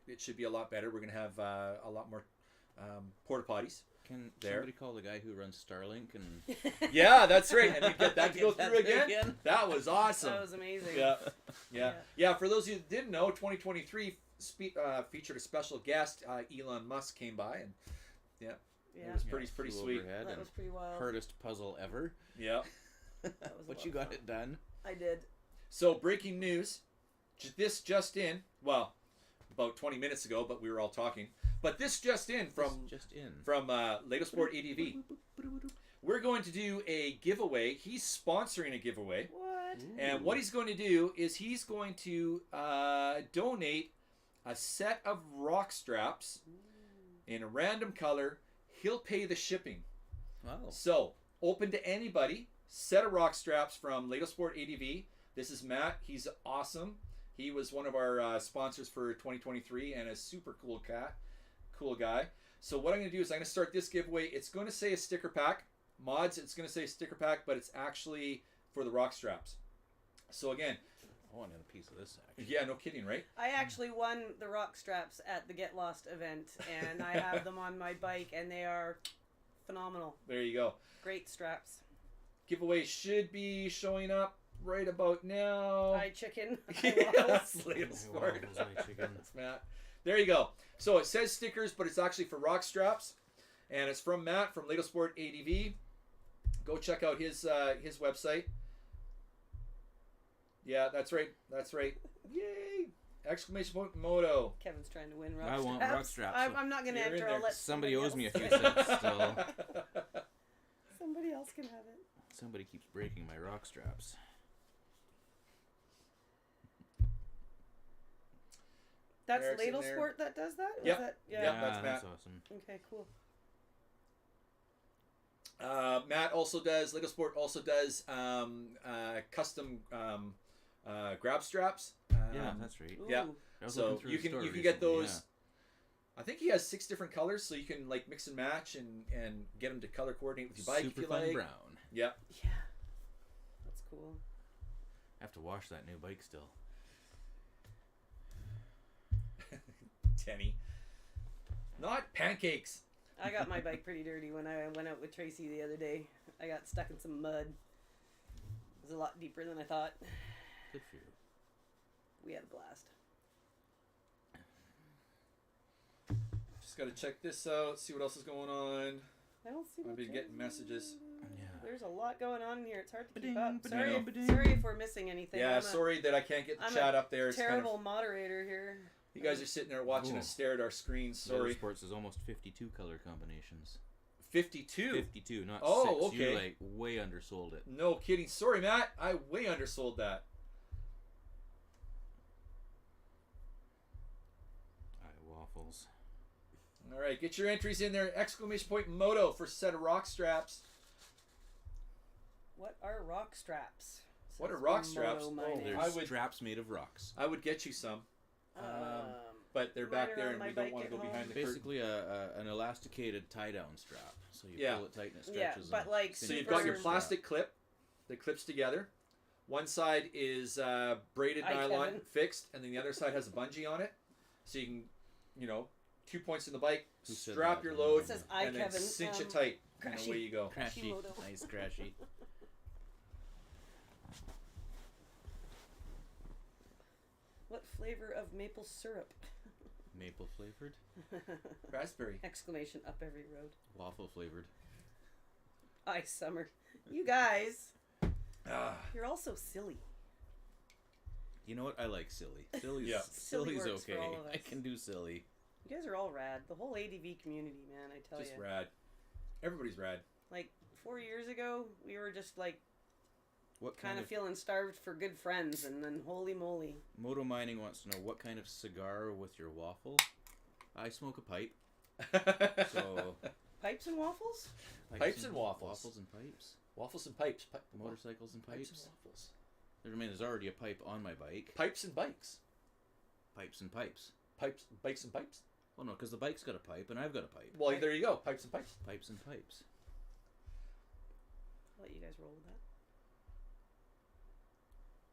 it should be a lot better. We're going to have a lot more porta potties. Can somebody call the guy who runs Starlink? And yeah, that's right. And you get that to go through again? That was awesome. That was amazing. Yeah. For those of you that didn't know, 2023 featured a special guest. Elon Musk came by, and it was pretty sweet. That was pretty wild. Hardest puzzle ever. Yeah. But you got it done. I did. So, breaking news. This just in. Well, about 20 minutes ago, but we were all talking. But this just in from Lego Sport ADV. We're going to do a giveaway. He's sponsoring a giveaway. What? And what he's going to do is he's going to donate a set of rock straps in a random color. He'll pay the shipping. Wow. So, open to anybody. Set of rock straps from Ladle Sport ADV. This is Matt. He's awesome. He was one of our sponsors for 2023 and a super cool guy. So what I'm going to do is I'm going to start this giveaway. It's going to say a sticker pack. Mods, it's going to say sticker pack, but it's actually for the rock straps. So again, I want a piece of this, actually. yeah, no kidding, right? I actually won the rock straps at the Get Lost event, and I have them on my bike, and they are phenomenal. There you go. Great straps. Giveaway should be showing up right about now. Hi, chicken. Yes, Ladle Sport. Waffles, hi, chicken. That's Matt. There you go. So it says stickers, but it's actually for rock straps, and it's from Matt from Ladle Sport ADV. Go check out his website. Yeah, that's right. That's right. Yay! Exclamation point Moto. Kevin's trying to win rock I straps. want rock straps. I'm not going to You're in enter. there. I'll let Somebody owes me a few else. cents still. Somebody else can have it. Somebody keeps breaking my rock straps. That's Eric's in Ladle there. Sport that does that? Yep. Is that, Yep, yeah. that's Matt. awesome. Okay, cool. Matt also does. Ladle Sport also does custom grab straps. Yeah, that's right. Yeah. Ooh. I was So looking through you his can store you can get recently, those. I think he has 6 different colors, so you can like mix and match and get them to color coordinate with your bike Super if you fun like. brown. Yeah. Yeah. That's cool. I have to wash that new bike still. Tenny. Not pancakes. I got my bike pretty dirty when I went out with Tracy the other day. I got stuck in some mud. It was a lot deeper than I thought. Good for you. We had a blast. Just got to check this out, see what else is going on. I don't see I've much been getting else. messges. Yeah. There's a lot going on in here. It's hard to keep Ba-ding, up. ba-ding, Sorry, ba-ding. sorry if we're missing anything. Yeah, I'm sorry that I can't get the I'm chat up there. a It's terrible moderator here. you guys are sitting there watching Ooh. us stare at our screens. Ladle Sorry. Sports is almost 52 color combinations. 52. 52, not Oh, 6. You okay. like way undersold it. No kidding. Sorry, Matt. I way undersold that. Waffles. All right, get your entries in there. Exclamation point Moto for a set of rock straps. What are rock straps? What are Says rock straps? Moto Oh, Mining. There's I would- straps made of rocks. I would get you some, but they're Right back there around and my we don't bike want to at go home. behind the curtain. Basically, an elasticated tie-down strap. So you Yeah. pull it tight and it Yeah, stretches. but and like So cinches you've got your super- plastic clip that clips together. One side is braided Hi, nylon Kevin. fixed, and then the other side has a bungee on it. So you can, 2 points in the bike, Who said strap that? your load, It says, "I, and then Kevin." cinch it tight, and crashy. away you go. Crashy. Hashimoto. Nice crashy. What flavor of maple syrup? Maple flavored. Raspberry. Exclamation up every road. Waffle flavored. Ice summer. You guys, Ah, you're all so silly. You know what? I like silly. Silly's, Yeah. Silly silly's works for okay. all of I us. can do silly. You guys are all rad. The whole ADV community, man, I tell just you. rad. Everybody's rad. Like 4 years ago, we were just like What kind of feeling starved for good friends, and then holy moly. Moto Mining wants to know what kind of cigar with your waffle. I smoke a pipe. So Pipes and waffles? Pipes and waffles. Waffles and pipes. Waffles and pipes. Motorcycles and Pipes pipes. and waffles. I mean, there's already a pipe on my bike. Pipes and bikes. Pipes and pipes. Pipes, bikes and pipes. Well, no, because the bike's got a pipe and I've got a pipe. Well, there you go. Pipes and pipes. Pipes and pipes. I'll let you guys roll with that.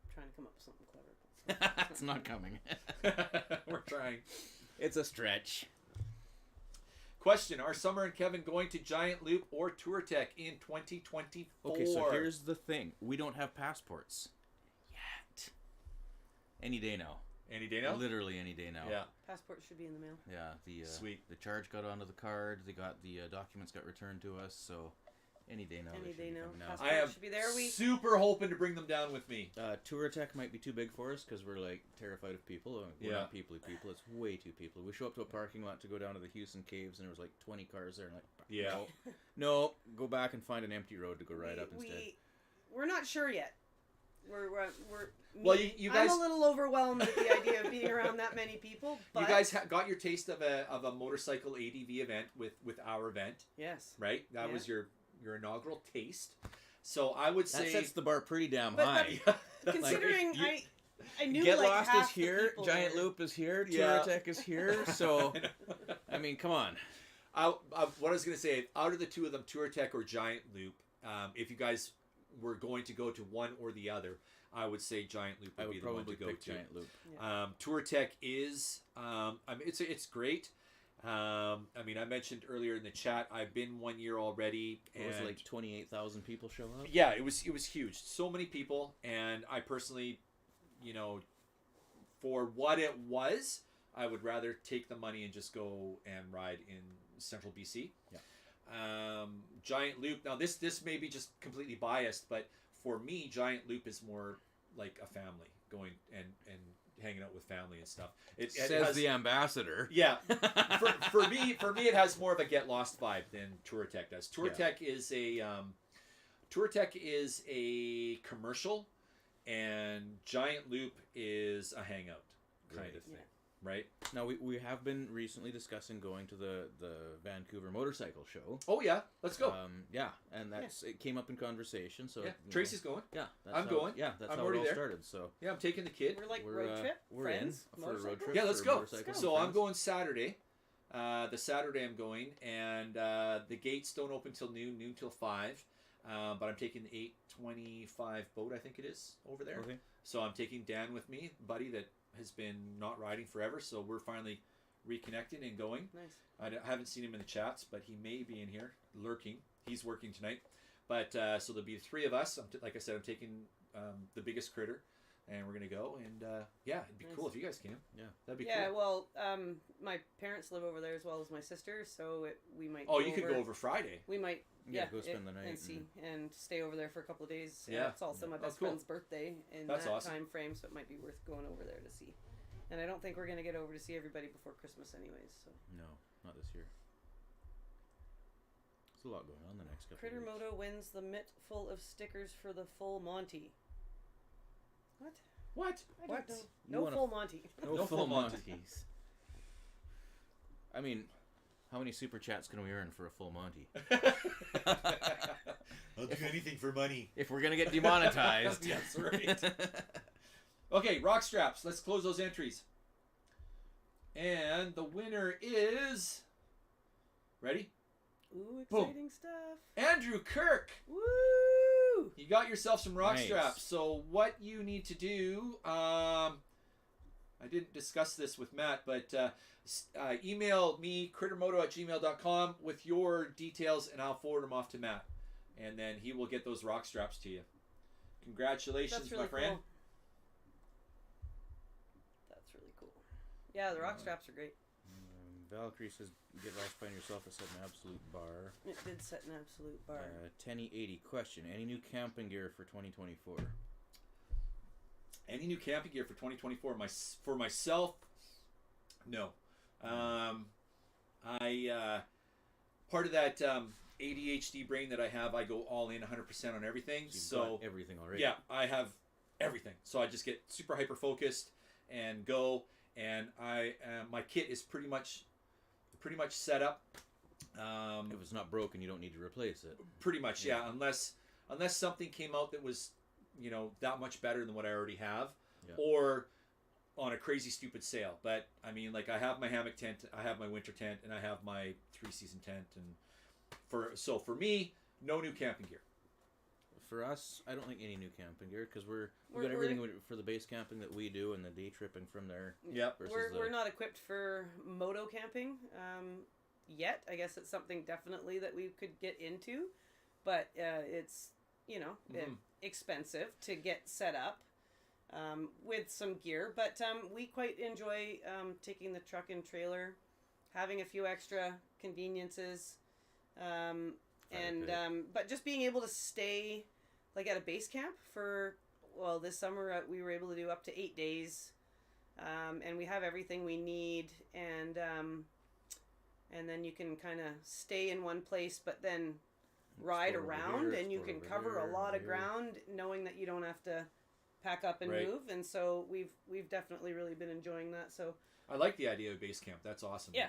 I'm trying to come up with something clever. It's not coming. We're trying. It's a stretch. Question: Are Summer and Kevin going to Giant Loop or Tour Tech in 2024? Okay, so here's the thing. We don't have passports. Yet. Any day now. Any day now? Literally any day now. Yeah. Passport should be in the mail. Yeah, Sweet. the charge got onto the card. They got the documents got returned to us. So any day now. Any they should day be now. coming out. Passport I am should be there. We super hoping to bring them down with me. Tour Tech might be too big for us because we're like terrified of people. We're Yeah. not people. It's way too people. We show up to a parking lot to go down to the Houston Caves and there was like 20 cars there. And like, Yeah. no, go back and find an empty road to go right up instead. We're not sure yet. We're Well, you guys, I'm a little overwhelmed at the idea of being around that many people. But you guys got your taste of a motorcycle ADV event with our event, yes, right? That was your inaugural taste. So I would say that sets the bar pretty damn But- high. considering I knew Get like Lost half is here, the people Giant there. Loop is here, Yeah. Touratech is here, so I mean, come on. What I was going to say, out of the two of them, Touratech or Giant Loop, if you guys were going to go to one or the other, I would say Giant Loop would be the one to probably go pick to. Giant Loop. Touratech is, I mean, it's great. I mean, I mentioned earlier in the chat, I've been 1 year already, It and was like 28,000 people show up. yeah, it was huge. So many people, and I personally, for what it was, I would rather take the money and just go and ride in central BC. Yeah. Giant Loop. Now this may be just completely biased, but for me, Giant Loop is more like a family going and hanging out with family and stuff. It Says has, the ambassador. yeah. for me, it has more of a get lost vibe than Touratech does. Touratech is a commercial, and Giant Loop is a hangout kind of thing, right? Now we have been recently discussing going to the Vancouver Motorcycle Show. Oh yeah, let's go. Yeah, and it came up in conversation. So yeah, you Tracy's going. know, yeah, I'm going. Yeah, that's I'm how already it all there. started. So Yeah, I'm taking the kid. We're like we're road trip. we're friends, in for a road motorcycle? trip. Yeah, let's for go. motorcycle So I'm friends. going Saturday. The Saturday I'm going, and the gates don't open till noon till 5. But I'm taking the 825 boat, I think it is, over there. Okay. So I'm taking Dan with me, buddy that has been not riding forever. So we're finally reconnecting and going. Nice. I haven't seen him in the chats, but he may be in here lurking. He's working tonight. But so there'll be 3 of us. Like I said, I'm taking the biggest critter, and we're going to go. And yeah, it'd be Nice. cool if you guys came. Yeah. That'd be Yeah, cool. well, my parents live over there as well as my sister, so we might. Oh, you could go over Friday. We might. Yeah, go spend the night and see and stay over there for a couple of days. Yeah. It's also my Oh, best cool. friend's birthday in That's that awesome. time frame, so it might be worth going over there to see. And I don't think we're gonna get over to see everybody before Christmas, anyways. So. No, not this year. There's a lot going on the next couple. Critter of weeks. Moto wins the mitt full of stickers for the full Monty. What? What? I What? don't know. You No wanna- full Monty. No, No full full Monty. Monties. I mean, how many super chats can we earn for a full Monty? I'll do anything for money. If we're gonna get demonetized. That's right. Okay, rock straps. Let's close those entries. And the winner is... Ready? Ooh, Boom. exciting stuff. Andrew Kirk. Woo! You got yourself some rock Nice. straps. So what you need to do... I didn't discuss this with Matt, but email me, crittermoto@gmail.com, with your details, and I'll forward them off to Matt. And then he will get those rock straps to you. Congratulations, That's really my friend. cool. That's really cool. Yeah, the rock straps are great. Valkyrie says, "Get lost, find yourself a set an absolute bar." It did set an absolute bar. 1080 question: any new camping gear for 2024? Any new camping gear for 2024? For myself, no. I part of that ADHD brain that I have, I go all in 100% on everything. So you've got everything already. yeah, I have everything. So I just get super hyper focused and go. And my kit is pretty much set up. If it's not broken, you don't need to replace it. Pretty much, yeah. Unless something came out that was, that much better than what I already have, Yeah. or on a crazy stupid sale. But I mean, like, I have my hammock tent, I have my winter tent, and I have my 3-season tent. And for me, no new camping gear. For us, I don't think any new camping gear because we've got everything for the base camping that we do and the day tripping from there. Yep. We're not equipped for moto camping yet. I guess it's something definitely that we could get into, but it's expensive to get set up with some gear. But we quite enjoy taking the truck and trailer, having a few extra conveniences, but just being able to stay like at a base camp for, well, this summer we were able to do up to 8 days, and we have everything we need, and then you can kind of stay in one place but then ride Explore over around, here, and you explore can over cover here, a lot over of here. ground knowing that you don't have to pack up and Right. move. And so we've definitely really been enjoying that. So I like the idea of base camp. That's awesome. Yeah.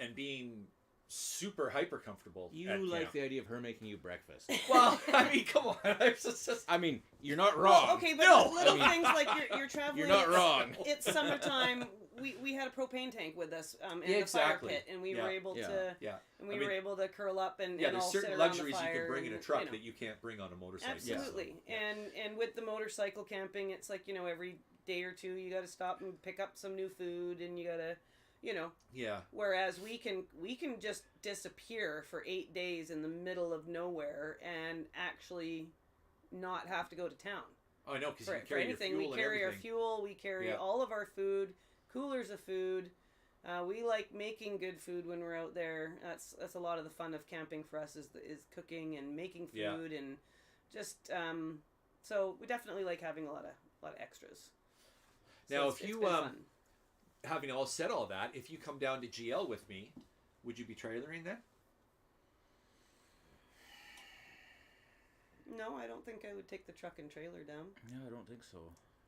And being super hyper comfortable. You at like camp. the idea of her making you breakfast. Well, I mean, come on. It's just- I mean, you're not wrong. Well, okay, but No! little I mean, things like you're traveling. You're not it's- wrong. It's summertime. We had a propane tank with us and Yeah, a exactly. fire pit, and we Yeah. were able Yeah. to Yeah. and we I mean, were able to curl up and Yeah, and there's all sit certain around luxuries the fire you can bring in a and, truck you know. that you can't bring on a motorcycle. Absolutely. Yeah. And with the motorcycle camping, it's like, every day or two you got to stop and pick up some new food, and you got to, Yeah. whereas we can just disappear for 8 days in the middle of nowhere and actually not have to go to town. Oh, I know, because For, you for carry your anything, fuel we and carry our everything. fuel, we carry Yeah. all of our food, coolers of food. We like making good food when we're out there. That's a lot of the fun of camping for us is cooking and making Yeah. food and just so we definitely like having a lot of extras. So Now, it's if you been fun. having all said all that, if you come down to GL with me, would you be trailering then? No, I don't think I would take the truck and trailer down. No, I don't think so.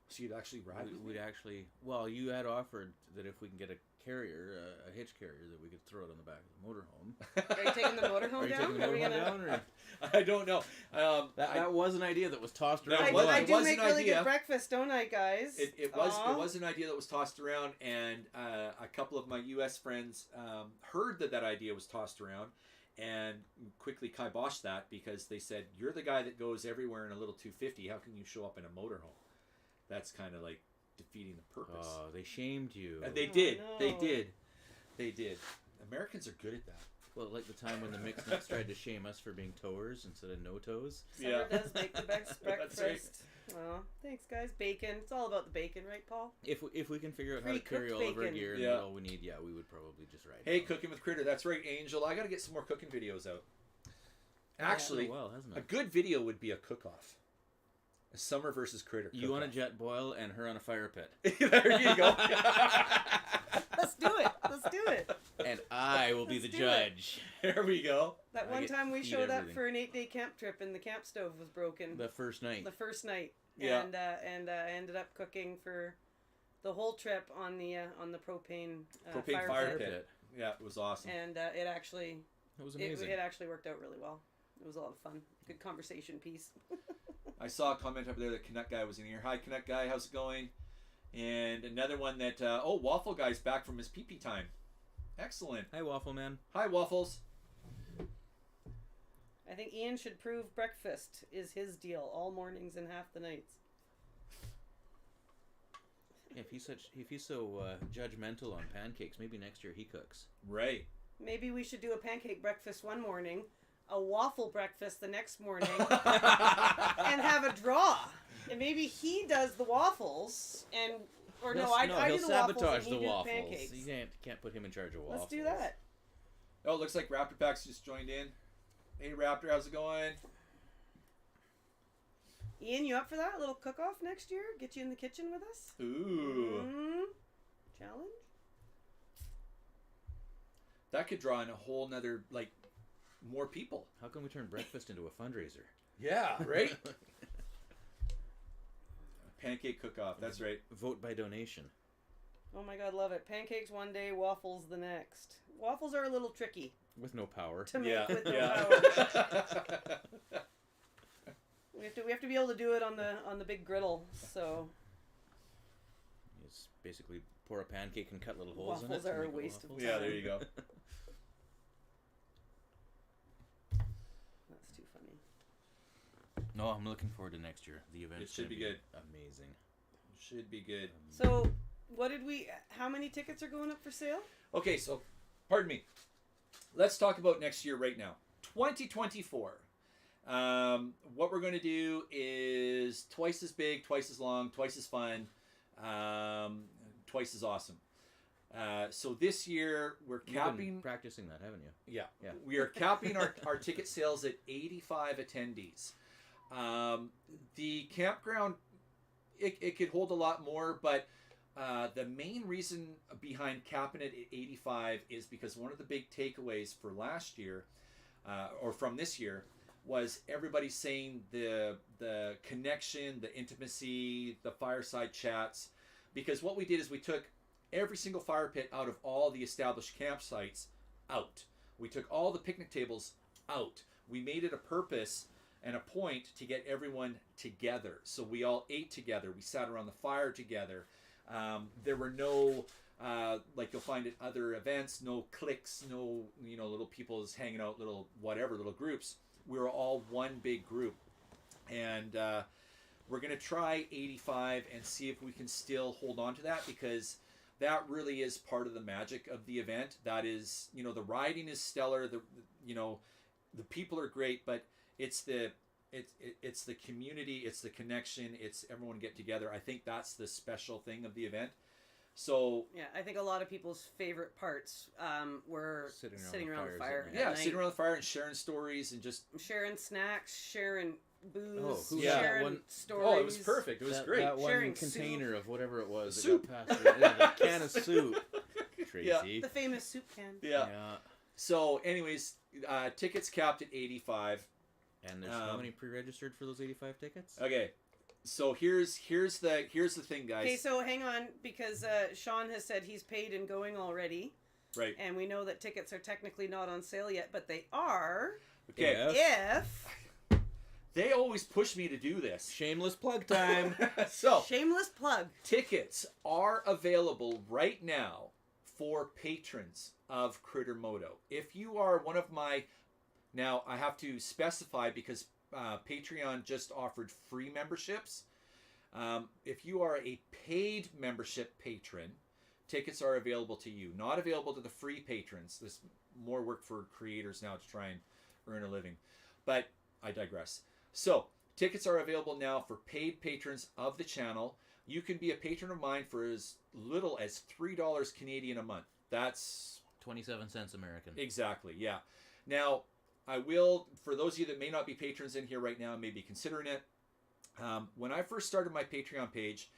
So you'd actually ride with me? We'd actually. Well, you had offered that if we can get a carrier, a hitch carrier, that we could throw it on the back of the motorhome. Are you taking the Are motorhome you down? taking the Are we motorhome gonna- down? Or? I don't know. That was an idea that was tossed That around. was- I it do was make an really idea. good breakfast, don't I, guys? It Aw. was an idea that was tossed around, and a couple of my U.S. friends heard that idea was tossed around, and quickly kiboshed that because they said, "You're the guy that goes everywhere in a little 250. How can you show up in a motorhome?" That's kind of like defeating the purpose. Oh, they shamed you. And they Oh, did. no. They did. Americans are good at that. Well, like the time when the mixed nuts tried to shame us for being towers instead of no toes. Summer does make the best That's breakfast. Oh, thanks, guys. Bacon. It's all about the bacon, right, Paul? If we can figure out how to Pre-cooked carry all of our bacon. gear and Yeah. get all we need, we would probably just ride. Hey, down. cooking with Critter. That's right, Angel. I got to get some more cooking videos out. It's Actually, been a while, hasn't a it? good video would be a cook-off. A summer versus Critter. You on a cook-off. jet boil and her on a fire pit, There you go. Let's do it. Let's do it. and I will be the Let's do it. judge. There we go. That I one get time we to eat showed up everything. for an 8-day camp trip and the camp stove was broken The first night. the first night. Yeah. And I ended up cooking for the whole trip on the propane Propane fire pit. Yeah, it was awesome. And it actually It was it, amazing. it actually worked out really well. It was a lot of fun. Good conversation piece. I saw a comment up there that Canuck Guy was in here. Hi, Canuck Guy. How's it going? And another one that, Waffle Guy's back from his pee-pee time. Excellent. Hi, Waffle Man. Hi, Waffles. I think Ian should prove breakfast is his deal all mornings and half the nights. If he's so judgmental on pancakes, maybe next year he cooks. Right. Maybe we should do a pancake breakfast one morning, a waffle breakfast the next morning, and have a draw. And maybe he does the waffles, and I he'll do the waffles sabotage and he the do waffles. the pancakes. You can't put him in charge of waffles. Let's do that. Oh, it looks like Raptor Pack's just joined in. Hey, Raptor, how's it going? Ian, you up for that? A little cook-off next year? Get you in the kitchen with us? Ooh. Challenge? That could draw in a whole nother, more people. How can we turn breakfast into a fundraiser? Yeah, right? Pancake cook-off, that's right. Vote by donation. Oh my god, love it. Pancakes one day, waffles the next. Waffles are a little tricky With no power. to make Yeah, with no yeah. power. We have to be able to do it on the big griddle. So You just basically pour a pancake and cut little holes in it. Waffles to are a make waste of waffles. Yeah, there you go. that's too funny. No, I'm looking forward to next year. The event should be good. Amazing. Should be good. So how many tickets are going up for sale? Okay, so, pardon me. Let's talk about next year right now. 2024. What we're going to do is twice as big, twice as long, twice as fun, twice as awesome. So this year we're You've been capping. practicing that, haven't you? Yeah. Yeah. We are capping our ticket sales at 85 attendees. The campground, it could hold a lot more, but the main reason behind capping it at 85 is because one of the big takeaways for last year, or from this year, was everybody saying the connection, the intimacy, the fireside chats. Because what we did is we took every single fire pit out of all the established campsites out. We took all the picnic tables out. We made it a purpose and a point to get everyone together. So we all ate together. We sat around the fire together. There were no, like you'll find at other events, no cliques, no, little people's hanging out, little whatever, little groups. We were all one big group. And we're going to try 85 and see if we can still hold on to that, because that really is part of the magic of the event. That is, the riding is stellar. The people are great, but it's the community, it's the connection, it's everyone get together. I think that's the special thing of the event. So yeah, I think a lot of people's favorite parts were sitting around the fire. Yeah, sitting around the fire and sharing stories and just sharing snacks, sharing booze, yeah, sharing stories. Oh, it was perfect. It was great. That one Sharing container of whatever it was. Soup. That got passed around. The can of soup. Tracy. Yeah. The famous soup can. Yeah. So, anyways, tickets capped at 85. And there's how many pre-registered for those 85 tickets? Okay. So here's the thing, guys. Okay, so hang on, because Sean has said he's paid and going already. Right. And we know that tickets are technically not on sale yet, but they are. Okay. If They always push me to do this. Shameless plug time. So shameless plug. tickets are available right now for patrons of Critter Moto. If you are one of my, now I have to specify because Patreon just offered free memberships. If you are a paid membership patron, tickets are available to you. Not available to the free patrons. There's more work for creators now to try and earn a living. But I digress. So, tickets are available now for paid patrons of the channel. You can be a patron of mine for as little as $3 Canadian a month. That's 27 cents American. Exactly, yeah. Now, I will, for those of you that may not be patrons in here right now and may be considering it, when I first started my Patreon page,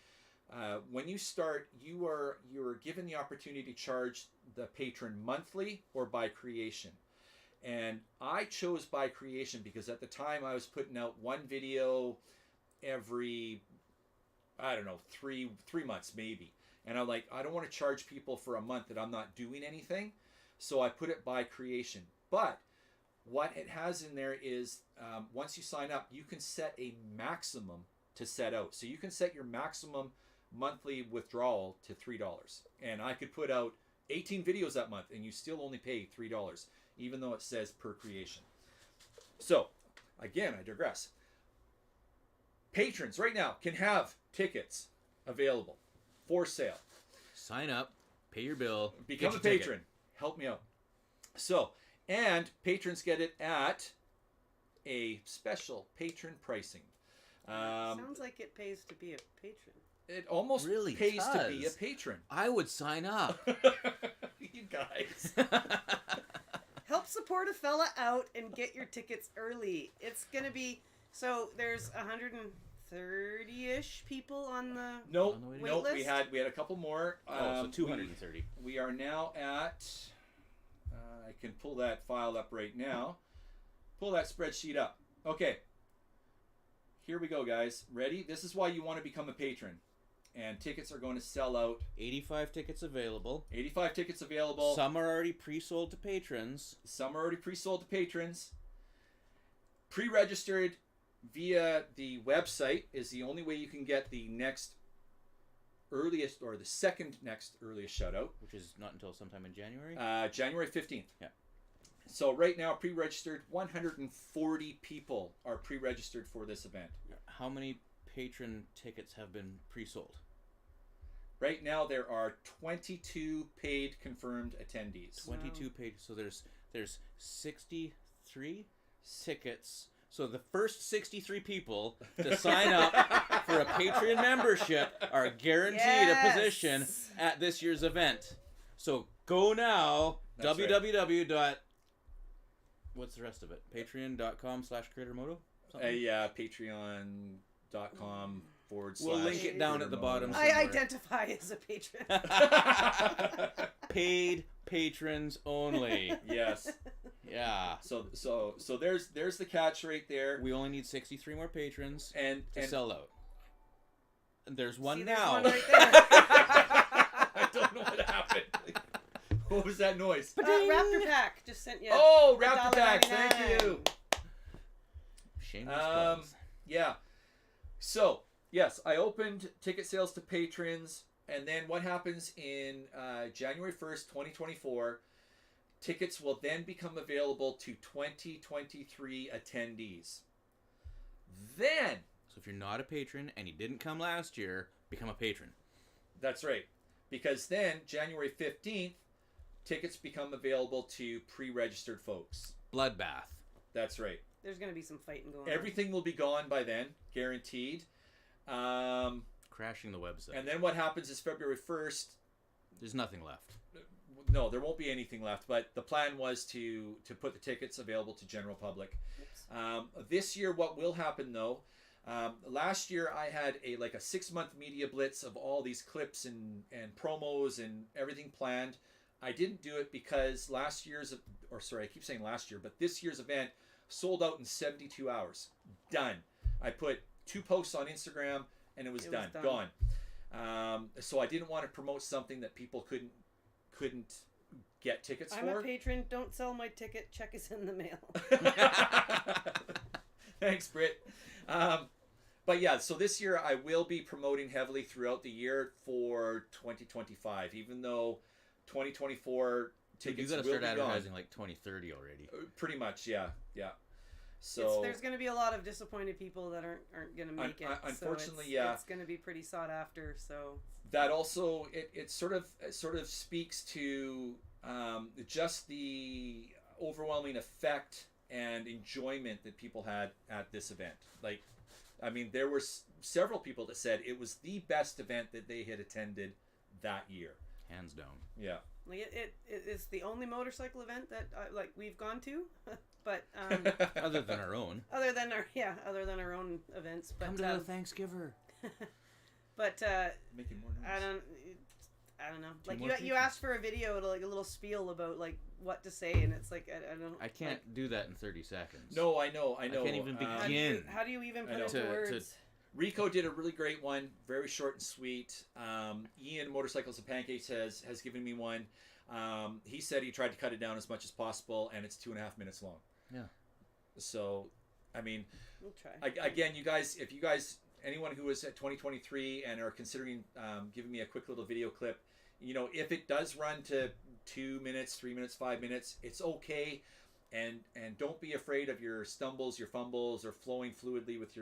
when you start, you are given the opportunity to charge the patron monthly or by creation. And I chose by creation because at the time I was putting out one video every, I don't know, three months maybe. And I'm like, I don't want to charge people for a month that I'm not doing anything. So I put it by creation. But what it has in there is once you sign up, you can set a maximum to set out. So you can set your maximum monthly withdrawal to $3. And I could put out 18 videos that month and you still only pay $3, even though it says per creation. So, again, I digress. Patrons right now can have tickets available for sale. Sign up, pay your bill, become a patron. Help me out. So, and patrons get it at a special patron pricing. Sounds like it pays to be a patron. It almost really pays does. to be a patron. I would sign up. You guys. Help support a fella out and get your tickets early. It's going to be, so there's 130-ish people on the Nope, wait nope. list? We had a couple more. So 230. We are now at, I can pull that file up right now. Pull that spreadsheet up. Okay. Here we go, guys. Ready? This is why you want to become a patron. And tickets are going to sell out. 85 tickets available. 85 tickets available. Some are already pre-sold to patrons. Some are already pre-sold to patrons. Pre-registered via the website is the only way you can get the next earliest, or the second next earliest shutout. Which is not until sometime in January? January 15th. Yeah. So right now, pre-registered, 140 people are pre-registered for this event. How many patron tickets have been pre-sold? Right now, there are 22 paid confirmed attendees. 22 paid. So there's 63 tickets. So the first 63 people to sign up for a Patreon membership are guaranteed a position at this year's event. So go now. That's www. What's the rest of it? Patreon.com/CreatorMoto? Yeah, patreon.com/. We'll link it down at the bottom. I identify as a patron. Paid patrons only. Yes. Yeah. So there's the catch right there. We only need 63 more patrons and to sell out. There's one See, now. There's one right there. I don't know what happened. What was that noise? Raptor Pack just sent you. Oh, Raptor Pack. Thank $1.99. you. Shameless plugs. Yeah. So, yes, I opened ticket sales to patrons, and then what happens in January 1st, 2024, tickets will then become available to 2023 attendees. Then... So if you're not a patron and you didn't come last year, become a patron. That's right. Because then, January 15th, tickets become available to pre-registered folks. Bloodbath. That's right. There's going to be some fighting going on. Everything will be gone by then, guaranteed. Crashing the website. And then what happens is February 1st... There's nothing left. No, there won't be anything left. But the plan was to put the tickets available to general public. This year, what will happen, though... last year I had a 6-month media blitz of all these clips and promos and everything planned. I didn't do it because this year's event sold out in 72 hours. Done. I put 2 posts on Instagram and it was done. Gone. So I didn't want to promote something that people couldn't get tickets I'm for. a patron. Don't sell my ticket. Check is in the mail. Thanks, Britt. But yeah, so this year I will be promoting heavily throughout the year for 2025, even though 2024 tickets will be gone. You got to start advertising like 2030 already. Pretty much, yeah. So there's going to be a lot of disappointed people that aren't going to make it. Unfortunately, so it's going to be pretty sought after. So that also it sort of speaks to just the overwhelming effect and enjoyment that people had at this event. There were several people that said it was the best event that they had attended that year. Hands down. Yeah. It's the only motorcycle event that we've gone to, but other than our own. Other than our own events. But, come to the Thanksgiver. But making more noise. I don't know. You asked for a video, a little spiel about what to say, and it's I don't. I can't do that in 30 seconds. No, I know. I can't even begin. How do you even put into words? Rico did a really great one, very short and sweet. Ian Motorcycles and Pancakes has given me one. He said he tried to cut it down as much as possible, and it's 2.5 minutes long. Yeah. So, we'll try. Again, anyone who is at 2023 and are considering giving me a quick little video clip, if it does run to 2 minutes, 3 minutes, 5 minutes, it's okay. And don't be afraid of your stumbles, your fumbles, or flowing fluidly with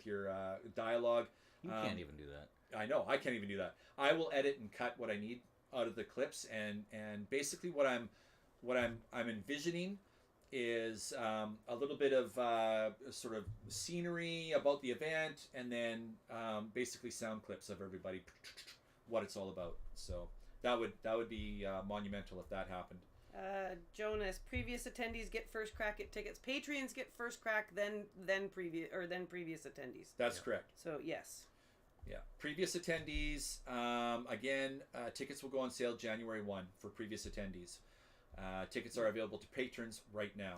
your dialogue. You can't even do that. I know, I can't even do that. I will edit and cut what I need out of the clips, and basically what I'm envisioning is a little bit of sort of scenery about the event, and then basically sound clips of everybody, what it's all about. So that would be monumental if that happened. Jonas, previous attendees get first crack at tickets. Patreons get first crack, then previous attendees. That's correct. So yes. Yeah, previous attendees. Again, tickets will go on sale January 1 for previous attendees. Tickets are available to patrons right now.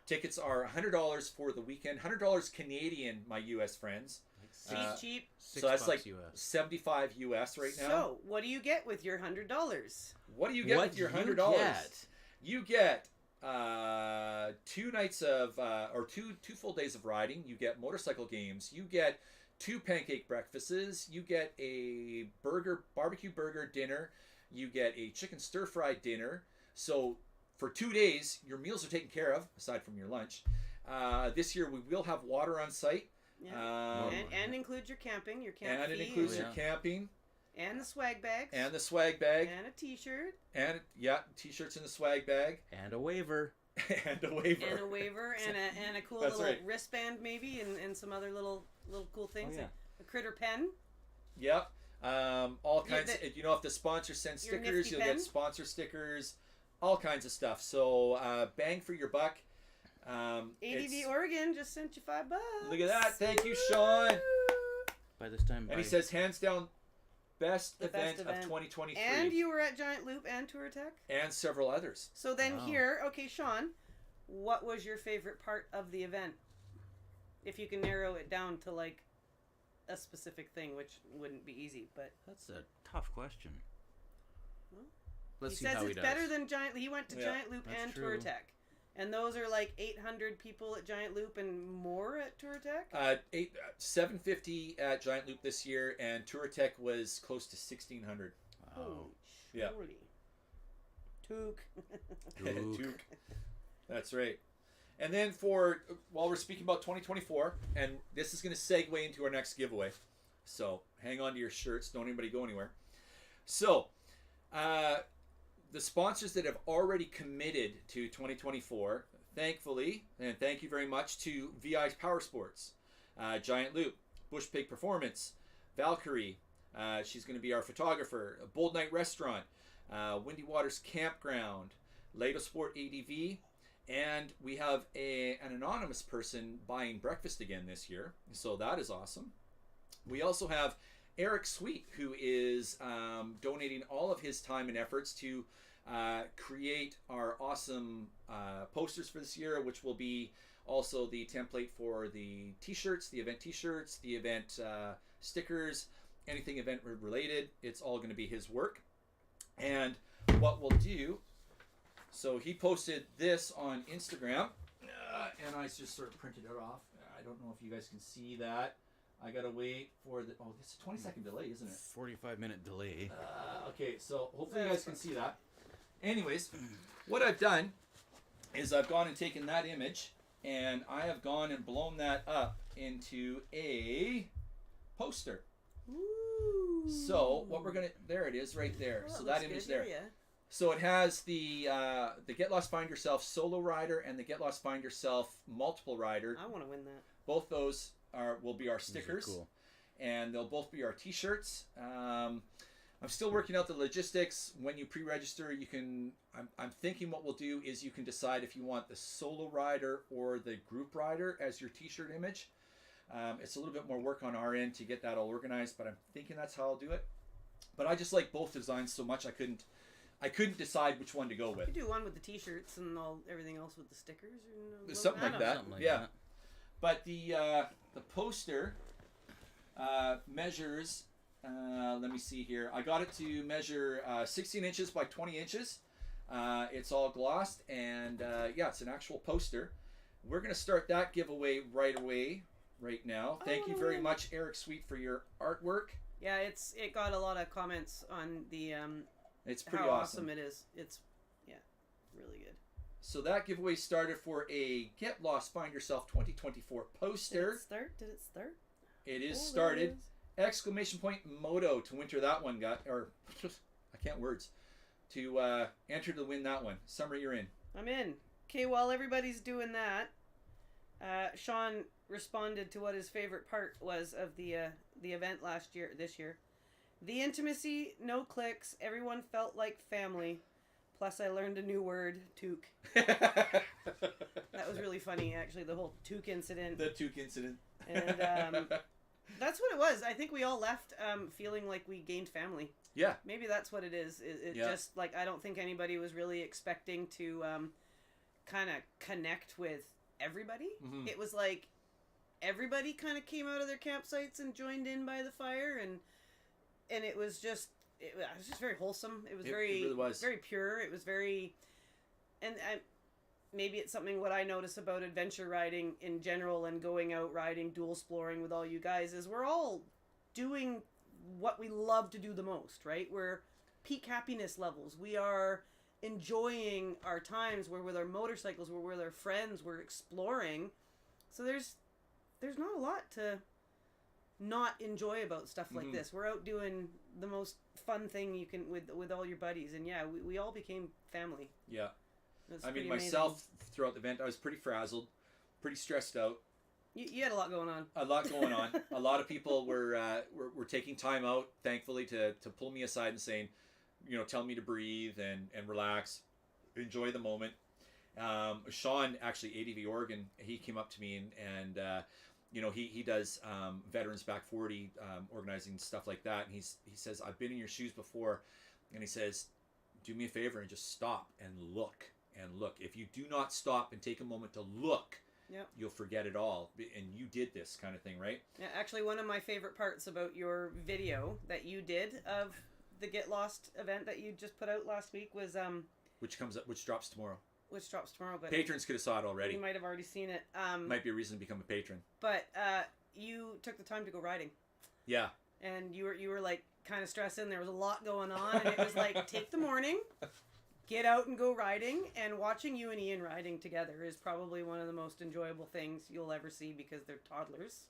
Tickets are $100 for the weekend. $100 Canadian, my U.S. friends. Cheap. So that's like US. $75 US right now. So what do you get with your $100? What do you get with your $100? You get 2 nights of or two full days of riding. You get motorcycle games. You get 2 pancake breakfasts. You get a barbecue burger dinner. You get a chicken stir fry dinner. So for 2 days, your meals are taken care of aside from your lunch. This year we will have water on site. Yeah. And includes your camping, your camp and fee. it includes your camping. And the swag bags. And the swag bag. And a t-shirt. And t-shirts in the swag bag. And a waiver. And a waiver. And a waiver and a cool little wristband maybe and some other little cool things. Oh, yeah. A critter pen. Yep. All kinds of, if the sponsor sends stickers, you'll get sponsor stickers, all kinds of stuff. So bang for your buck. ADV Oregon just sent you $5. Look at that. Thank you, Sean. By this time, and he says, hands down, best The event best of event. 2023. And you were at Giant Loop and Tour Tech? And several others. So then Wow. here, okay, Sean, what was your favorite part of the event? If you can narrow it down to like a specific thing, which wouldn't be easy, but That's a tough question. Well, Let's he see says how it's he does. better than Giant. He went to Yeah, Giant Loop that's and true. Tour Tech, and those are like 800 people at Giant Loop and more at Tour Tech. 750 at Giant Loop this year, and Tour Tech was close to 1,600. Wow. Holy Yeah. schmoly. Took. Took. That's right. And then while we're speaking about 2024, and this is going to segue into our next giveaway, so hang on to your shirts. Don't anybody go anywhere. So, the sponsors that have already committed to 2024, thankfully, and thank you very much to VI's Power Sports, Giant Loop, Bush Pig Performance, Valkyrie, she's going to be our photographer, Bold Night Restaurant, Windy Waters Campground, Lato Sport ADV, and we have an anonymous person buying breakfast again this year, so that is awesome. We also have Eric Sweet, who is donating all of his time and efforts to create our awesome posters for this year, which will be also the template for the t-shirts, the event stickers, anything event related. It's all going to be his work. And what we'll do, so he posted this on Instagram, and I just sort of printed it off. I don't know if you guys can see that. I gotta wait for the. Oh, it's a 20-second delay, isn't it? 45-minute delay. Okay, so hopefully you guys can see that. Anyways, what I've done is I've gone and taken that image, and I have gone and blown that up into a poster. Ooh. So what we're gonna, there it is, right there. Oh, So looks that image good. there. Yeah. So it has the Get Lost Find Yourself solo rider and the Get Lost Find Yourself multiple rider. I want to win that. Both those will be our These are stickers, cool. and they'll both be our T-shirts. I'm still working out the logistics. When you pre-register, you can. I'm thinking what we'll do is you can decide if you want the solo rider or the group rider as your T-shirt image. It's a little bit more work on our end to get that all organized, but I'm thinking that's how I'll do it. But I just like both designs so much I couldn't decide which one to go You with. could do one with the T-shirts and everything else with the stickers. Or Something like that. Something like Yeah. that. But the poster measures. Let me see here. I got it to measure 16 inches by 20 inches. It's all glossed, and yeah, it's an actual poster. We're gonna start that giveaway right away, right now. Thank you very much, Eric Sweet, for your artwork. Yeah, it got a lot of comments on the It's pretty how awesome. it is. It's really good. So that giveaway started for a Get Lost Find Yourself 2024 poster. Did it start? It is Oh, started. there it is. Exclamation point moto to enter that one, or I can't words, to enter to win that one. Summer, you're in. I'm in. Okay, while everybody's doing that, Sean responded to what his favorite part was of the event this year. The intimacy, no clicks, everyone felt like family. Plus, I learned a new word, toque. That was really funny, actually, the whole toque incident. The Toque incident. And that's what it was. I think we all left feeling like we gained family. Yeah. Maybe that's what it is. It Yeah. just, like, I don't think anybody was really expecting to kind of connect with everybody. Mhm. It was like everybody kind of came out of their campsites and joined in by the fire, and it was just very wholesome. It was It very really was. very pure. It was very, and maybe it's something what I notice about adventure riding in general and going out riding, dual exploring with all you guys is we're all doing what we love to do the most, right? We're peak happiness levels. We are enjoying our times. We're with our motorcycles. We're with our friends. We're exploring. So there's not a lot to not enjoy about stuff like Mhm. this. We're out doing the most fun thing you can with all your buddies, and yeah, we all became family. Yeah. It's I mean, pretty myself, throughout the event, I was pretty frazzled, pretty stressed out. amazing. You had a lot going on. A lot going on. A lot of people were taking time out, thankfully, to pull me aside and saying, tell me to breathe and relax, enjoy the moment. Sean, actually, ADV Oregon, he came up to me and you know, he does Veterans Back 40 organizing stuff like that, and he says, I've been in your shoes before, and he says, do me a favor and just stop and look and look. If you do not stop and take a moment to look, Yep. you'll forget it all. And you did this kind of thing, right? Yeah, actually, one of my favorite parts about your video that you did of the Get Lost event that you just put out last week was which drops tomorrow. Which drops tomorrow, but Patrons could have saw it already. you might have already seen it. Might be a reason to become a patron. But you took the time to go riding. Yeah. And you were like kind of stressing. There was a lot going on, and it was like, take the morning, get out and go riding. And watching you and Ian riding together is probably one of the most enjoyable things you'll ever see, because they're toddlers,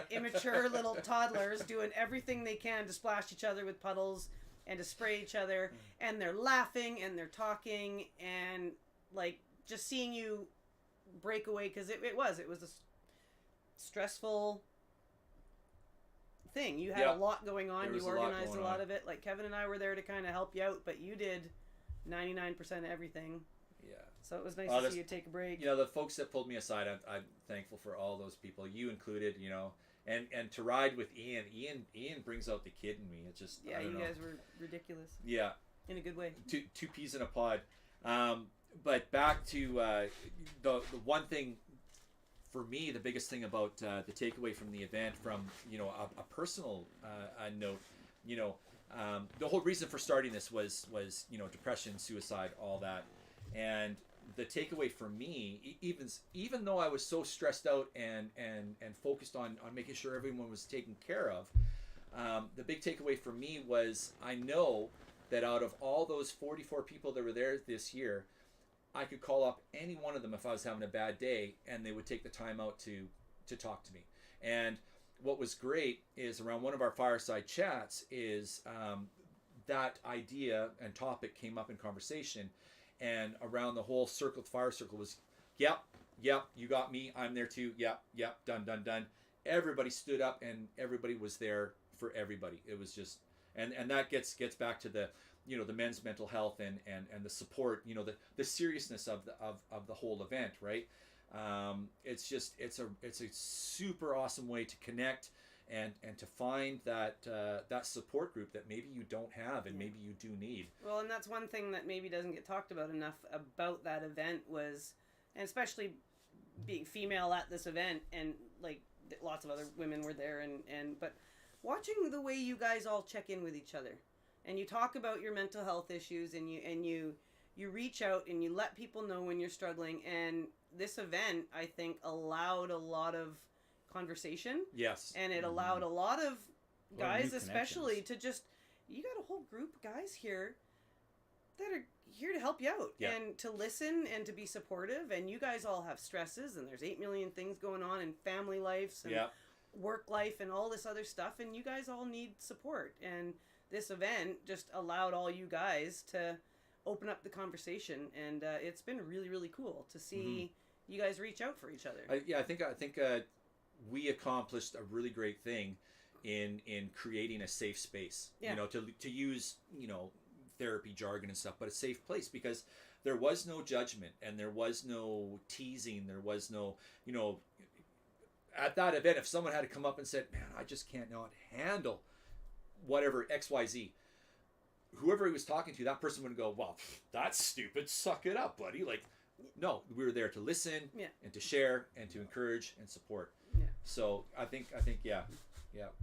immature little toddlers doing everything they can to splash each other with puddles and to spray each other, and they're laughing and they're talking, and like just seeing you break away, because it was a stressful thing. You had a lot going on. You organized a lot of it. Like Kevin and I were there to kind of help you out, but you did 99% of everything. Yeah. So it was nice to see you take a break. You know, the folks that pulled me aside, I'm thankful for all those people, you included, you know, and to ride with Ian brings out the kid in me. It's just, yeah, you guys were ridiculous. Yeah. In a good way. Two peas in a pod. But back to the one thing, for me, the biggest thing about the takeaway from the event, from, you know, a personal note, you know, the whole reason for starting this was you know, depression, suicide, all that, and the takeaway for me, even though I was so stressed out and focused on making sure everyone was taken care of, the big takeaway for me was, I know that out of all those 44 people that were there this year, I could call up any one of them if I was having a bad day, and they would take the time out to talk to me. And what was great is, around one of our fireside chats is that idea and topic came up in conversation, and around the whole circle, fire circle, was, yep, you got me, I'm there too, yep, done. Everybody stood up, and everybody was there for everybody. It was just, and that gets back to the, you know, the men's mental health and the support, you know, the seriousness of the whole event, right? It's a super awesome way to connect and to find that support group that maybe you don't have and maybe you do need. Well, and that's one thing that maybe doesn't get talked about enough about that event was, and especially being female at this event, and like lots of other women were there, but watching the way you guys all check in with each other. And you talk about your mental health issues, and you reach out and you let people know when you're struggling. And this event, I think, allowed a lot of conversation. Yes. And it allowed a lot of guys, especially, to just, you got a whole group of guys here that are here to help you out and to listen and to be supportive. And you guys all have stresses, and there's 8 million things going on in family lives and work life and all this other stuff. And you guys all need support. And this event just allowed all you guys to open up the conversation, and it's been really, really cool to see you guys reach out for each other. I think we accomplished a really great thing in creating a safe space. Yeah. You know, to use, you know, therapy jargon and stuff, but a safe place, because there was no judgment and there was no teasing. There was no, you know, at that event, if someone had to come up and said, "Man, I just can't not handle whatever XYZ," whoever he was talking to, that person would go, "Well, that's stupid. Suck it up, buddy." Like, no, we were there to listen and to share and to encourage and support. Yeah. So I think,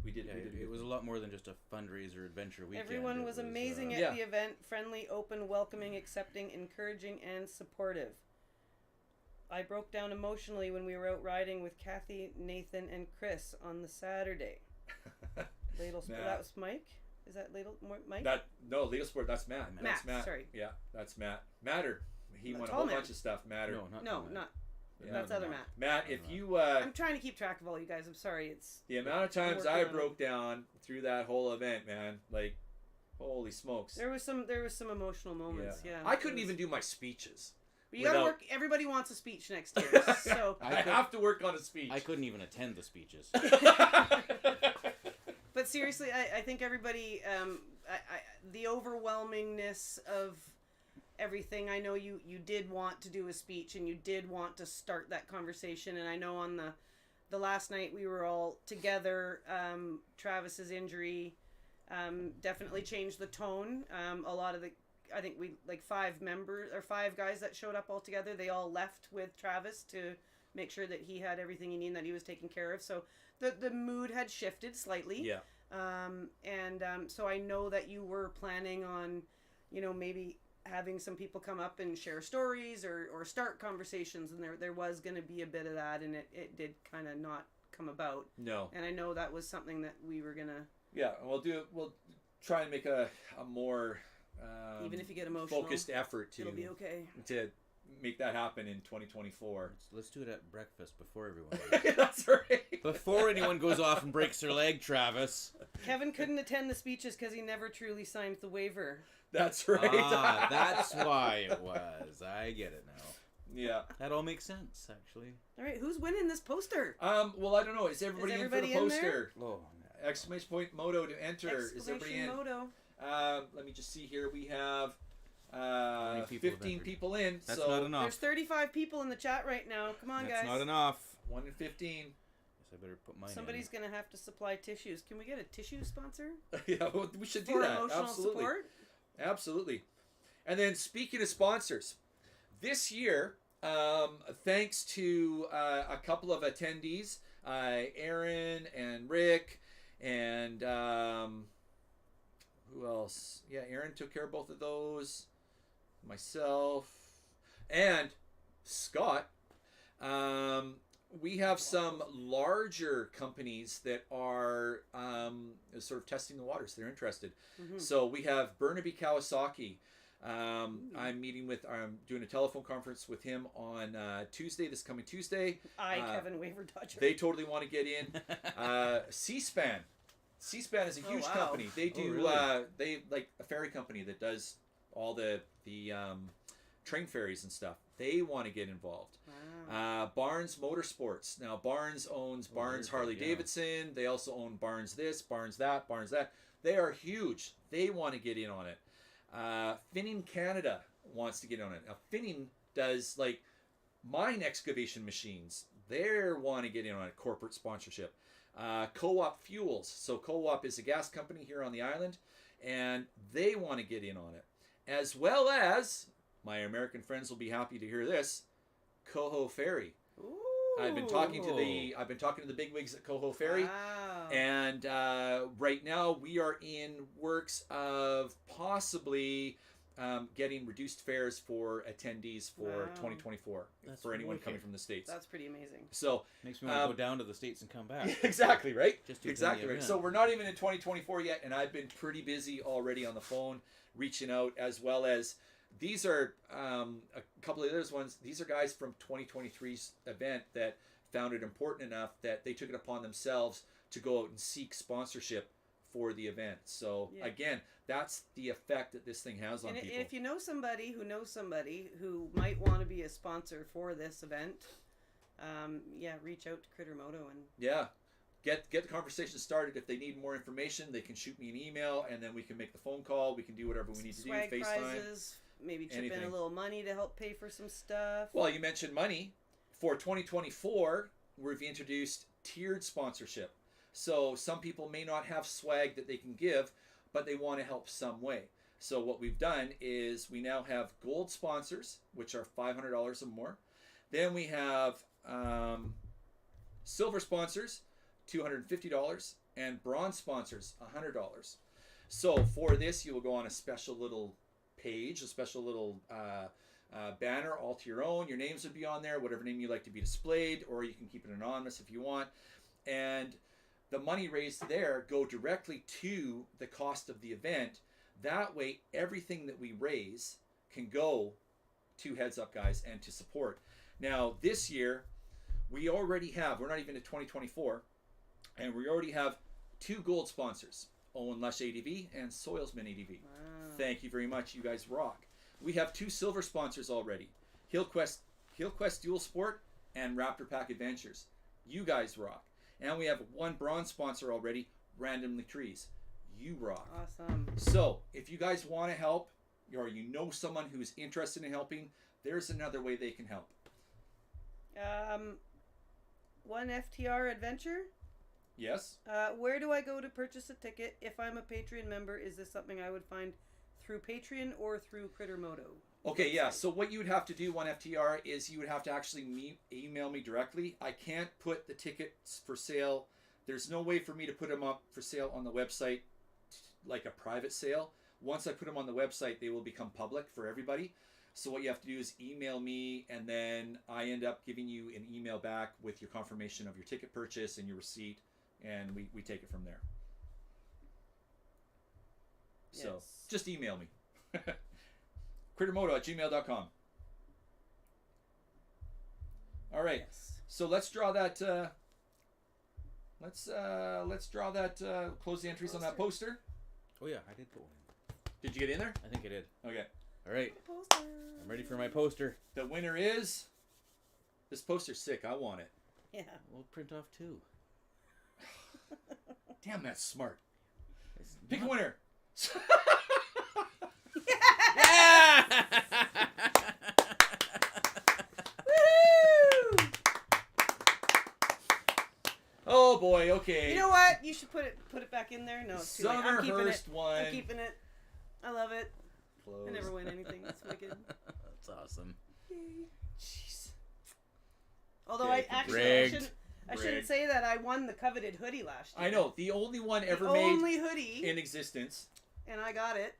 we did. It was a lot more than just a fundraiser adventure weekend. Everyone was amazing at the event. Friendly, open, welcoming, accepting, encouraging, and supportive. I broke down emotionally when we were out riding with Kathy, Nathan, and Chris on the Saturday. Ladle Sport. That was Mike. Is that Ladle Mike? Ladle Sport. That's Matt. That's Matt. Sorry. Yeah, that's Matt. Matter. He won a whole bunch of stuff. Matter. No, not. That's other Matt. Matt, if you. I'm trying to keep track of all you guys. I'm sorry. It's the amount of times I broke down through that whole event, man. Like, holy smokes. There was some emotional moments. Yeah. I couldn't even do my speeches. You gotta work. Everybody wants a speech next year, so I have to work on a speech. I couldn't even attend the speeches. But seriously, I think everybody, the overwhelmingness of everything. I know you did want to do a speech, and you did want to start that conversation, and I know on the the last night we were all together. Travis's injury definitely changed the tone. A lot of I think we like 5 guys that showed up all together. They all left with Travis to make sure that he had everything he needed, that he was taken care of. So the mood had shifted slightly. Yeah. So I know that you were planning on, maybe having some people come up and share stories or start conversations, and there was going to be a bit of that, and it did kind of not come about. No. And I know that was something that we were going to... Yeah, we'll try and make a more even if you get emotional, focused effort it'll be okay. To make that happen in 2024. Let's do it at breakfast before everyone. That's right. Before anyone goes off and breaks their leg, Travis. Kevin couldn't attend the speeches because he never truly signed the waiver. That's right. That's why it was. I get it now. Yeah. That all makes sense, actually. All right, who's winning this poster? Well, I don't know. Is everybody in for the poster? Oh, Exclamation point moto to enter. Is everybody in? Moto. Let me just see here. We have 15 have people in. That's so not enough. There's 35 people in the chat right now. Come on, That's guys. not enough. 1 in 15. Guess I better put mine Somebody's going to have to supply tissues. Can we get a tissue sponsor? Yeah, well, we should do For that. emotional Absolutely. support? Absolutely. And then speaking of sponsors, this year, thanks to a couple of attendees, Aaron and Rick, and who else? Yeah, Aaron took care of both of those. Myself and Scott. We have some larger companies that are sort of testing the waters. They're interested. Mm-hmm. So we have Burnaby Kawasaki. I'm doing a telephone conference with him on Tuesday, this coming Tuesday. Kevin Waver Dodger. They totally want to get in. C-SPAN. C-SPAN is a huge company. They do, really? They like a ferry company that does all the train ferries and stuff. They want to get involved. Wow. Barnes Motorsports. Now, Barnes owns Barnes Harley Davidson. They also own Barnes this, Barnes that, Barnes that. They are huge. They want to get in on it. Finning Canada wants to get on it. Now, Finning does like mine excavation machines. They want to get in on it. Corporate sponsorship. Co-op Fuels. So Co-op is a gas company here on the island, and they want to get in on it. As well as, my American friends will be happy to hear this, Coho Ferry. Ooh. I've been talking to the bigwigs at Coho Ferry. Wow. And right now we are in works of possibly getting reduced fares for attendees for 2024 for anyone coming from the States. That's pretty amazing. So makes me want to go down to the States and come back. Exactly, right? Just exactly right. So we're not even in 2024 yet, and I've been pretty busy already on the phone reaching out, as well as these are a couple of those ones. These are guys from 2023's event that found it important enough that they took it upon themselves to go out and seek sponsorship for the event. So again, that's the effect that this thing has on people. And if you know somebody who might want to be a sponsor for this event, reach out to Crittermoto and get the conversation started. If they need more information, they can shoot me an email, and then we can make the phone call. We can do whatever we need to do. FaceTime. Prizes, maybe chip in a little money to help pay for some stuff. Well, you mentioned money. For 2024, we've introduced tiered sponsorship. So some people may not have swag that they can give, but they want to help some way. So what we've done is we now have gold sponsors, which are $500 or more. Then we have silver sponsors, $250, and bronze sponsors, $100. So for this, you will go on a special little page, a special little banner all to your own. Your names would be on there, whatever name you like to be displayed, or you can keep it anonymous if you want. And the money raised there go directly to the cost of the event. That way, everything that we raise can go to Heads Up Guys and to support. Now, this year, we already have, we're not even at 2024, and we already have 2 gold sponsors, Owen Lush ADV and Soilsman ADV. Wow. Thank you very much. You guys rock. We have 2 silver sponsors already, Hillquest Dual Sport and Raptor Pack Adventures. You guys rock. And we have 1 bronze sponsor already, Randomly Trees. You rock. Awesome. So, if you guys want to help, or you know someone who's interested in helping, there's another way they can help. one FTR adventure. Yes. Where do I go to purchase a ticket? If I'm a Patreon member, is this something I would find through Patreon or through Crittermoto? Okay, yeah. So what you would have to do, one FTR, is you would have to actually email me directly. I can't put the tickets for sale. There's no way for me to put them up for sale on the website like a private sale. Once I put them on the website, they will become public for everybody. So what you have to do is email me, and then I end up giving you an email back with your confirmation of your ticket purchase and your receipt, and we take it from there. So Yes. just email me. Crittermoto@gmail.com. All right. Yes. So let's draw that. Let's draw that. Close the entries on that poster. Oh yeah, I did put one in. Did you get in there? I think I did. Okay. All right, Poster. I'm ready for my poster. The winner is. This poster's sick. I want it. Yeah. We'll print off two. Damn, that's smart. It's Pick a not- winner. Yeah! Woo! Oh boy. Okay. You know what? You should put it back in there. No, it's too late. I'm keeping it. Summerhurst one. I'm keeping it. I love it. Close. I never win anything. It's wicked. That's awesome. Yay. Jeez. Although Okay, I rigged. shouldn't Rigged. say that I won the coveted hoodie last year. I know, the only one ever the made only hoodie, in existence, and I got it.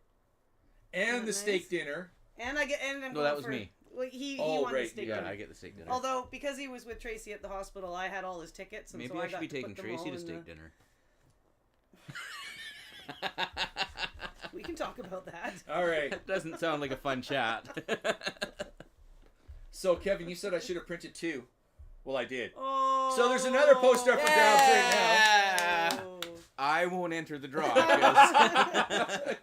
and Isn't the that steak nice? dinner. And I get and I'm No, going that was for, me. Well, he Oh, won right, the steak Yeah, dinner. I get the steak dinner. Although because he was with Tracy at the hospital, I had all his tickets, and Maybe so I I should got be to taking put them all Tracy to in steak the- dinner. We can talk about that. All right. That doesn't sound like a fun chat. So, Kevin, you said I should have printed two. Well, I did. Oh. So there's another poster up for grabs right Yeah. Oh. I won't enter the draw 'cause-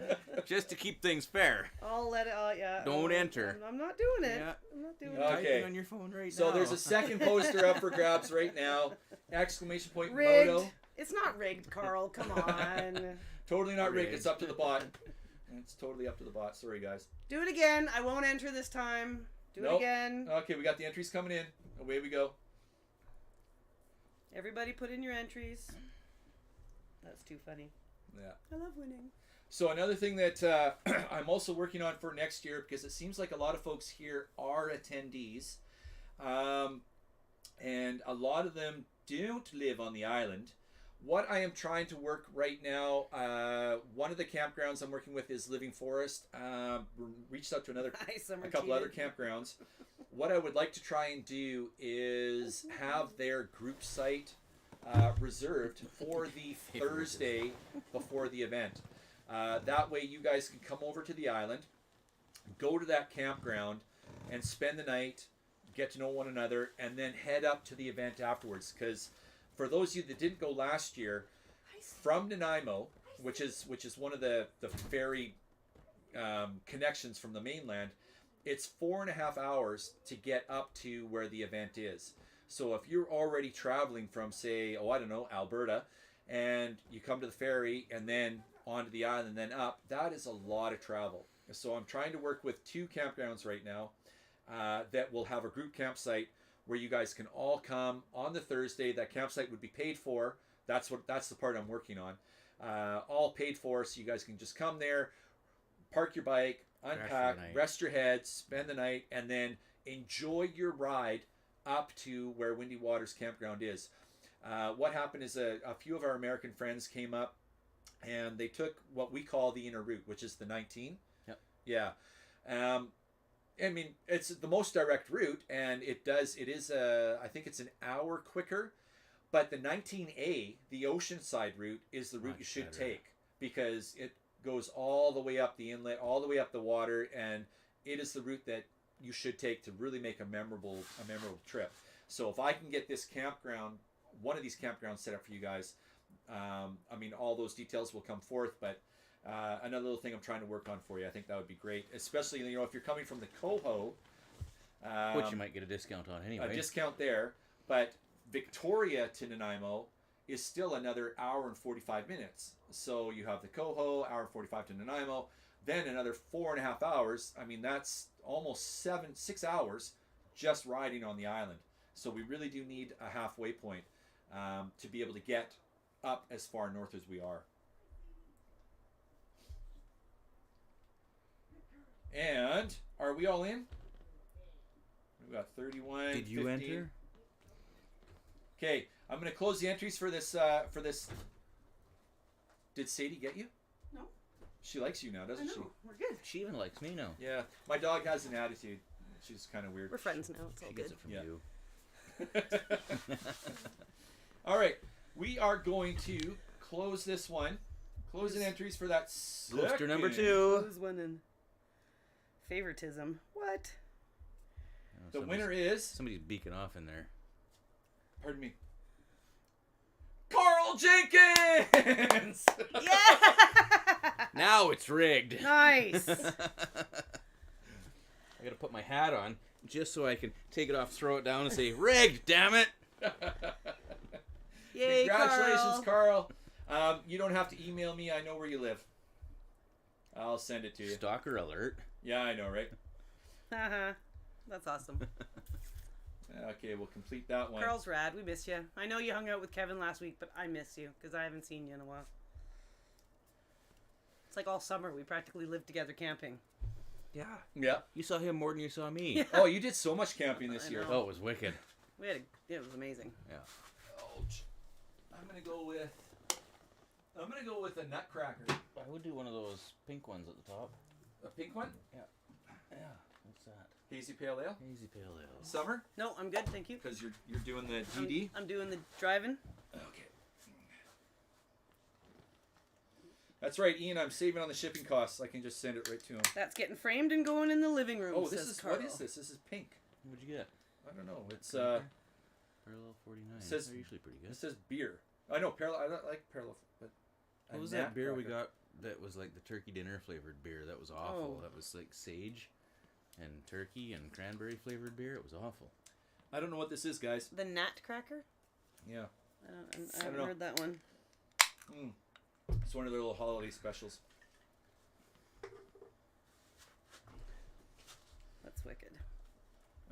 just to keep things fair. I'll let it. Yeah. Don't enter. I'm not doing it. Yeah. I'm not doing Okay. it. Typing on your phone right So now. there's a second poster up for grabs right now. Exclamation point Rigged. Moto. It's not rigged, Carl. Come on. Totally not rigged. Rigged. It's up to the bot. It's totally up to the bot. Sorry, guys. Do it again. I won't enter this time. Do it Nope. again. Okay, we got the entries coming in. Away we go. Everybody put in your entries. That's too funny. Yeah. I love winning. So another thing that I'm also working on for next year, because it seems like a lot of folks here are attendees, and a lot of them don't live on the island. What I am trying to work right now, one of the campgrounds I'm working with is Living Forest. Reached out to Nice, I'm a couple other cheated. campgrounds. What I would like to try and do is have their group site reserved for the Thursday before the event. That way you guys can come over to the island, go to that campground, and spend the night, get to know one another, and then head up to the event afterwards. Because for those of you that didn't go last year, from Nanaimo, which is one of the ferry connections from the mainland, it's 4.5 hours to get up to where the event is. So if you're already traveling from, say, Alberta, and you come to the ferry and then onto the island and then up, that is a lot of travel. So I'm trying to work with 2 campgrounds right now that will have a group campsite where you guys can all come on the Thursday. That campsite would be paid for. That's the part I'm working on. All paid for, so you guys can just come there, park your bike, unpack, rest your head, spend the night, and then enjoy your ride up to where Windy Waters Campground is. What happened is a few of our American friends came up, and they took what we call the inner route, which is the 19. Yep. Yeah. I mean, it's the most direct route, and I think it's an hour quicker, but the 19A, the Oceanside route, is the route you should take, because it goes all the way up the inlet, all the way up the water, and it is the route that you should take to really make a memorable trip. So if I can get this campground, one of these campgrounds set up for you guys, I mean, all those details will come forth, but another little thing I'm trying to work on for you, I think that would be great, especially, if you're coming from the Coho, which you might get a discount on anyway. a discount there, but Victoria to Nanaimo is still another hour and 45 minutes. So you have the Coho, hour and 45 to Nanaimo, then another 4.5 hours. I mean, that's almost 6 hours just riding on the island. So we really do need a halfway point to be able to get up as far north as we are. And are we all in? We got 31. Did you 15. enter? Okay, I'm going to close the entries for this. Did Sadie get you? No. She likes you now, doesn't she? We're good. She even likes me now. Yeah. My dog has an attitude. She's kind of weird. We're friends now. It's all She good. gets it from Yeah. you. All right, we are going to close this one. Closing entries for that Poster number second. 2. Who's winning? Favoritism. What? The winner is. Somebody's beaking off in there. Pardon me. Carl Jenkins. Yeah! Now it's rigged. Nice. I gotta put my hat on just so I can take it off, throw it down, and say rigged. Damn it! Yay, Congratulations, Carl. You don't have to email me. I know where you live. I'll send it to you. Stalker alert. Yeah, I know, right? Haha. That's awesome. Okay, we'll complete that one. Carl's rad. We miss you. I know you hung out with Kevin last week, but I miss you because I haven't seen you in a while. It's like all summer. We practically lived together camping. Yeah. Yeah. You saw him more than you saw me. Yeah. Oh, you did so much camping this I year. know. Oh, it was wicked. It was amazing. Yeah. Ouch. I'm gonna go with a nutcracker. I would do one of those pink ones at the top. A pink one? Yeah. What's that? Hazy pale ale. Hazy pale ale. Summer? No, I'm good. Thank you. Because you're doing the GD. I'm doing the driving. Okay. That's right, Ian. I'm saving on the shipping costs. I can just send it right to him. That's getting framed and going in the living room. Oh, this says is Carl. what is this? This is pink. What'd you get? I don't know. It's Parallel 49. says- They're usually pretty good. it says beer. I know parallel. I don't like parallel, but What was that beer we got that was like the turkey dinner flavored beer? That was awful. Oh. That was like sage and turkey and cranberry flavored beer. It was awful. I don't know what this is, guys. The Nat Cracker? Yeah. I I haven't don't know. heard that one. It's one of their little holiday specials. That's wicked.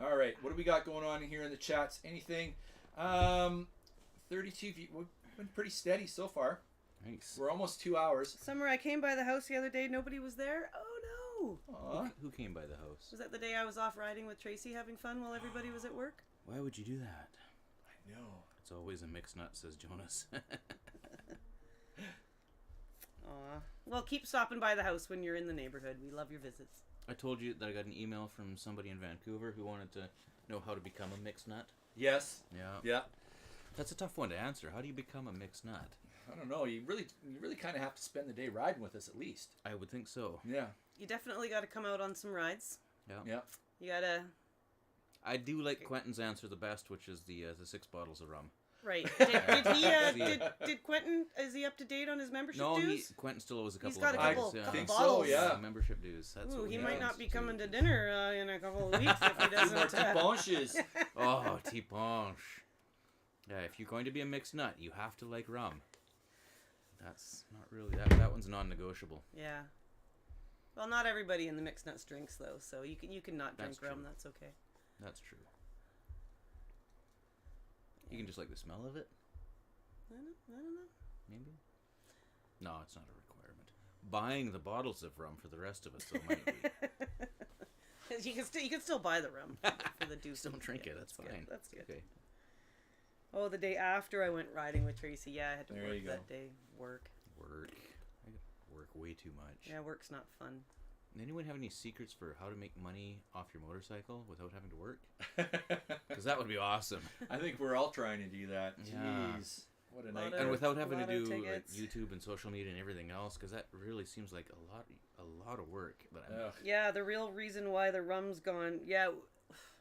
All right, what do we got going on here in the chats? Anything? 32 views. We've been pretty steady so far. Nice. We're almost 2 hours. Summer, I came by the house the other day. Nobody was there. Oh, no. Aw. Who came by the house? Was that the day I was off riding with Tracy having fun while everybody was at work? Why would you do that? I know. It's always a mixed nut, says Jonas. Aw. Well, keep stopping by the house when you're in the neighborhood. We love your visits. I told you that I got an email from somebody in Vancouver who wanted to know how to become a mixed nut. Yes. Yeah. Yeah. That's a tough one to answer. How do you become a mixed nut? I don't know. You really kind of have to spend the day riding with us at least. I would think so. Yeah. You definitely got to come out on some rides. Yeah. Yeah. You got to... I do like Quentin's answer the best, which is the 6 bottles of rum. Right. Did he, did Quentin, is he up to date on his membership No, dues? Quentin still owes a couple He's got of a couple, bottles, couple think so, bottles. yeah. Membership dues. That's Ooh, what he we might have not be to coming do. to dinner in a couple of weeks if he More doesn't. T-bunches. Oh, T-Ponche. Yeah, if you're going to be a mixed nut, you have to like rum. That's not really... That one's non-negotiable. Yeah. Well, not everybody in the mixed nuts drinks, though, so you can not drink That's rum. true. That's okay. That's true. You can just like the smell of it, I don't know. maybe? No, it's not a requirement. Buying the bottles of rum for the rest of us, though, might be. You can still buy the rum for the deuce. Just don't drink Yeah, it. That's good. fine. That's good. Okay. Oh, the day after I went riding with Tracy. Yeah, I had to There work you go. that day. Work. Work. I work way too much. Yeah, work's not fun. Anyone have any secrets for how to make money off your motorcycle without having to work? Because that would be awesome. I think we're all trying to do that. Yeah. Jeez. What a Lot nightmare. of- And without having to lotto do like, tickets. YouTube and social media and everything else, because that really seems like a lot of work. That I'm, Ugh. Yeah, the real reason why the rum's gone. Yeah,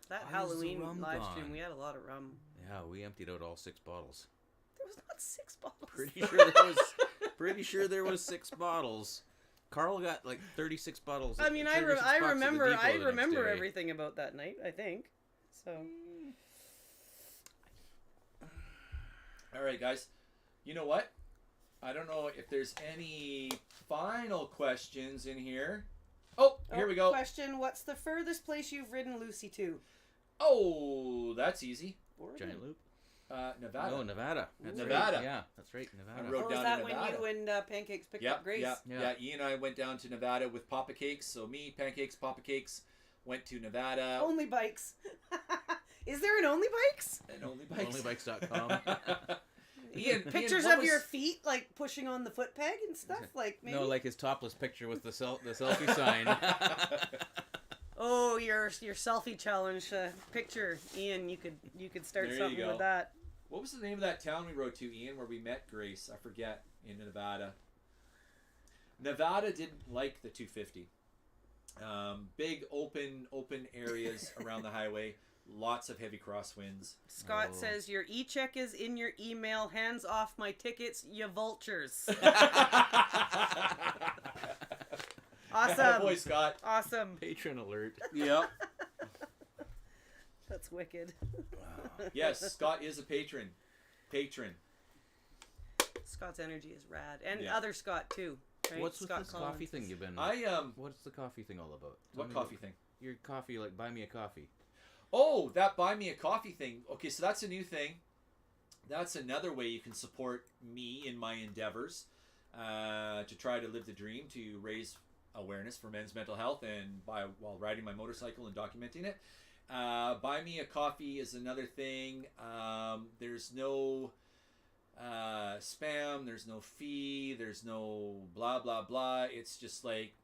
that Why is the Halloween rum live gone? stream, we had a lot of rum. yeah, we emptied out all 6 bottles. There was not 6 bottles. Pretty sure there was 6 bottles. Carl got like 36 bottles. I mean, I 36 bucks at the remember depot the next day. everything about that night. I think so. All right, guys. You know what? I don't know if there's any final questions in here. Oh, here we go. Question: what's the furthest place you've ridden Lucy to? Oh, that's easy. Oregon? Giant Loop? Nevada. No, Nevada. That's Nevada. Right. Yeah, that's right, Nevada. I rode Oh, down is that to when Nevada. you and Pancakes picked up Grace? Yeah. Ian and I went down to Nevada with Papa Cakes. So me, Pancakes, Papa Cakes went to Nevada. Only Bikes. Is there an Only Bikes? And Only Bikes. Onlybikes.com. Ian, Pictures what of was- your feet, like pushing on the foot peg and stuff, like maybe. No, like his topless picture with the selfie sign. Oh, your selfie challenge picture, Ian. You could start There you something go. with that. What was the name of that town we rode to, Ian, where we met Grace? I forget. In Nevada. Nevada didn't like the 250. Big open areas around the highway. Lots of heavy crosswinds. Scott Oh. says your e-check is in your email. Hands off my tickets, you vultures. Awesome. Boy, Scott. Awesome. Patron alert. Yep. That's wicked. Yes, Scott is a patron. Scott's energy is rad, and Yeah. other Scott too. Right? What's with Scott this Collins. coffee thing you've been... What's the coffee thing all about? Tell What me coffee about thing? Your coffee, like buy me a coffee. Oh, that buy me a coffee thing. Okay, so that's a new thing. That's another way you can support me in my endeavors to try to live the dream, to raise awareness for men's mental health and while riding my motorcycle and documenting it. Buy me a coffee is another thing. There's no spam, there's no fee, there's no blah blah blah. It's just like,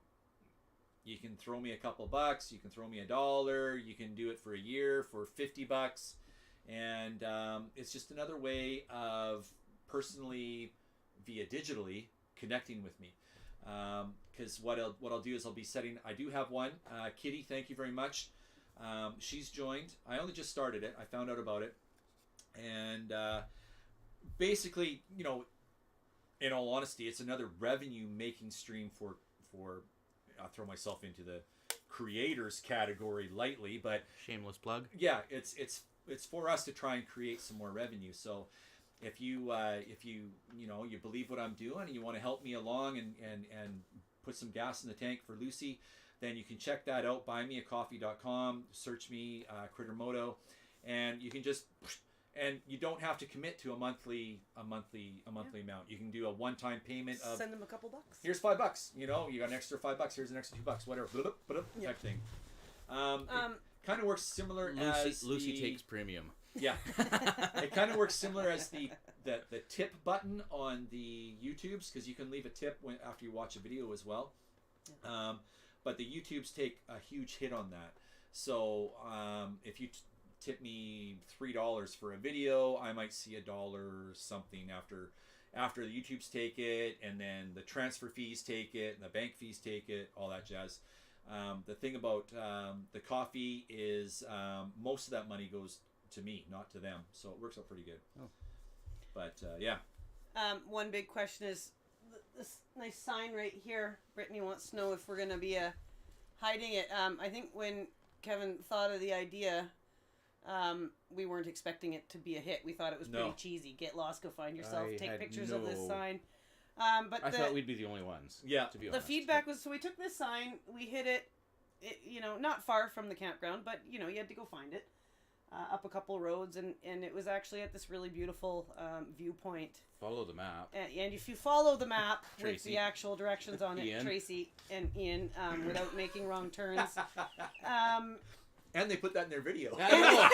you can throw me a couple bucks, you can throw me $1, you can do it for a year for $50, and it's just another way of personally, via digitally, connecting with me. Because what I'll do is I'll be setting. I do have one. Kitty, thank you very much. She's joined. I only just started it. I found out about it, and basically, in all honesty, it's another revenue making stream for. I'll throw myself into the creators category lightly, but Shameless plug. yeah, it's for us to try and create some more revenue. So if you believe what I'm doing and you want to help me along and put some gas in the tank for Lucy, then you can check that out. Buymeacoffee.com. Search me, Crittermoto, and you can just. And you don't have to commit to a monthly amount. You can do a one-time payment of. Send them a couple bucks. Here's $5. You got an extra $5. Here's an extra $2. Whatever. Type thing. Kind of works similar as Lucy takes premium. Yeah. It kind of works similar as the tip button on the YouTubes, because you can leave a tip after you watch a video as well. But the YouTubes take a huge hit on that. So if you tip me $3 for a video, I might see $1 something after the YouTubes take it, and then the transfer fees take it, and the bank fees take it, all that jazz. The thing about the coffee is most of that money goes to me, not to them, so it works out pretty good. Oh. But yeah. One big question is this nice sign right here. Brittany wants to know if we're going to be hiding it. I think when Kevin thought of the idea, we weren't expecting it to be a hit. We thought it was pretty cheesy. Get lost, go find yourself, I take had pictures of this sign. But I thought we'd be the only ones. Yeah. To be the honest. feedback was, so we took this sign, we hid it, not far from the campground, but you had to go find it up a couple roads, and it was actually at this really beautiful viewpoint. Follow the map. And if you follow the map with Tracy. the actual directions on it, Ian. Tracy and Ian, without making wrong turns. And they put that in their video. I know.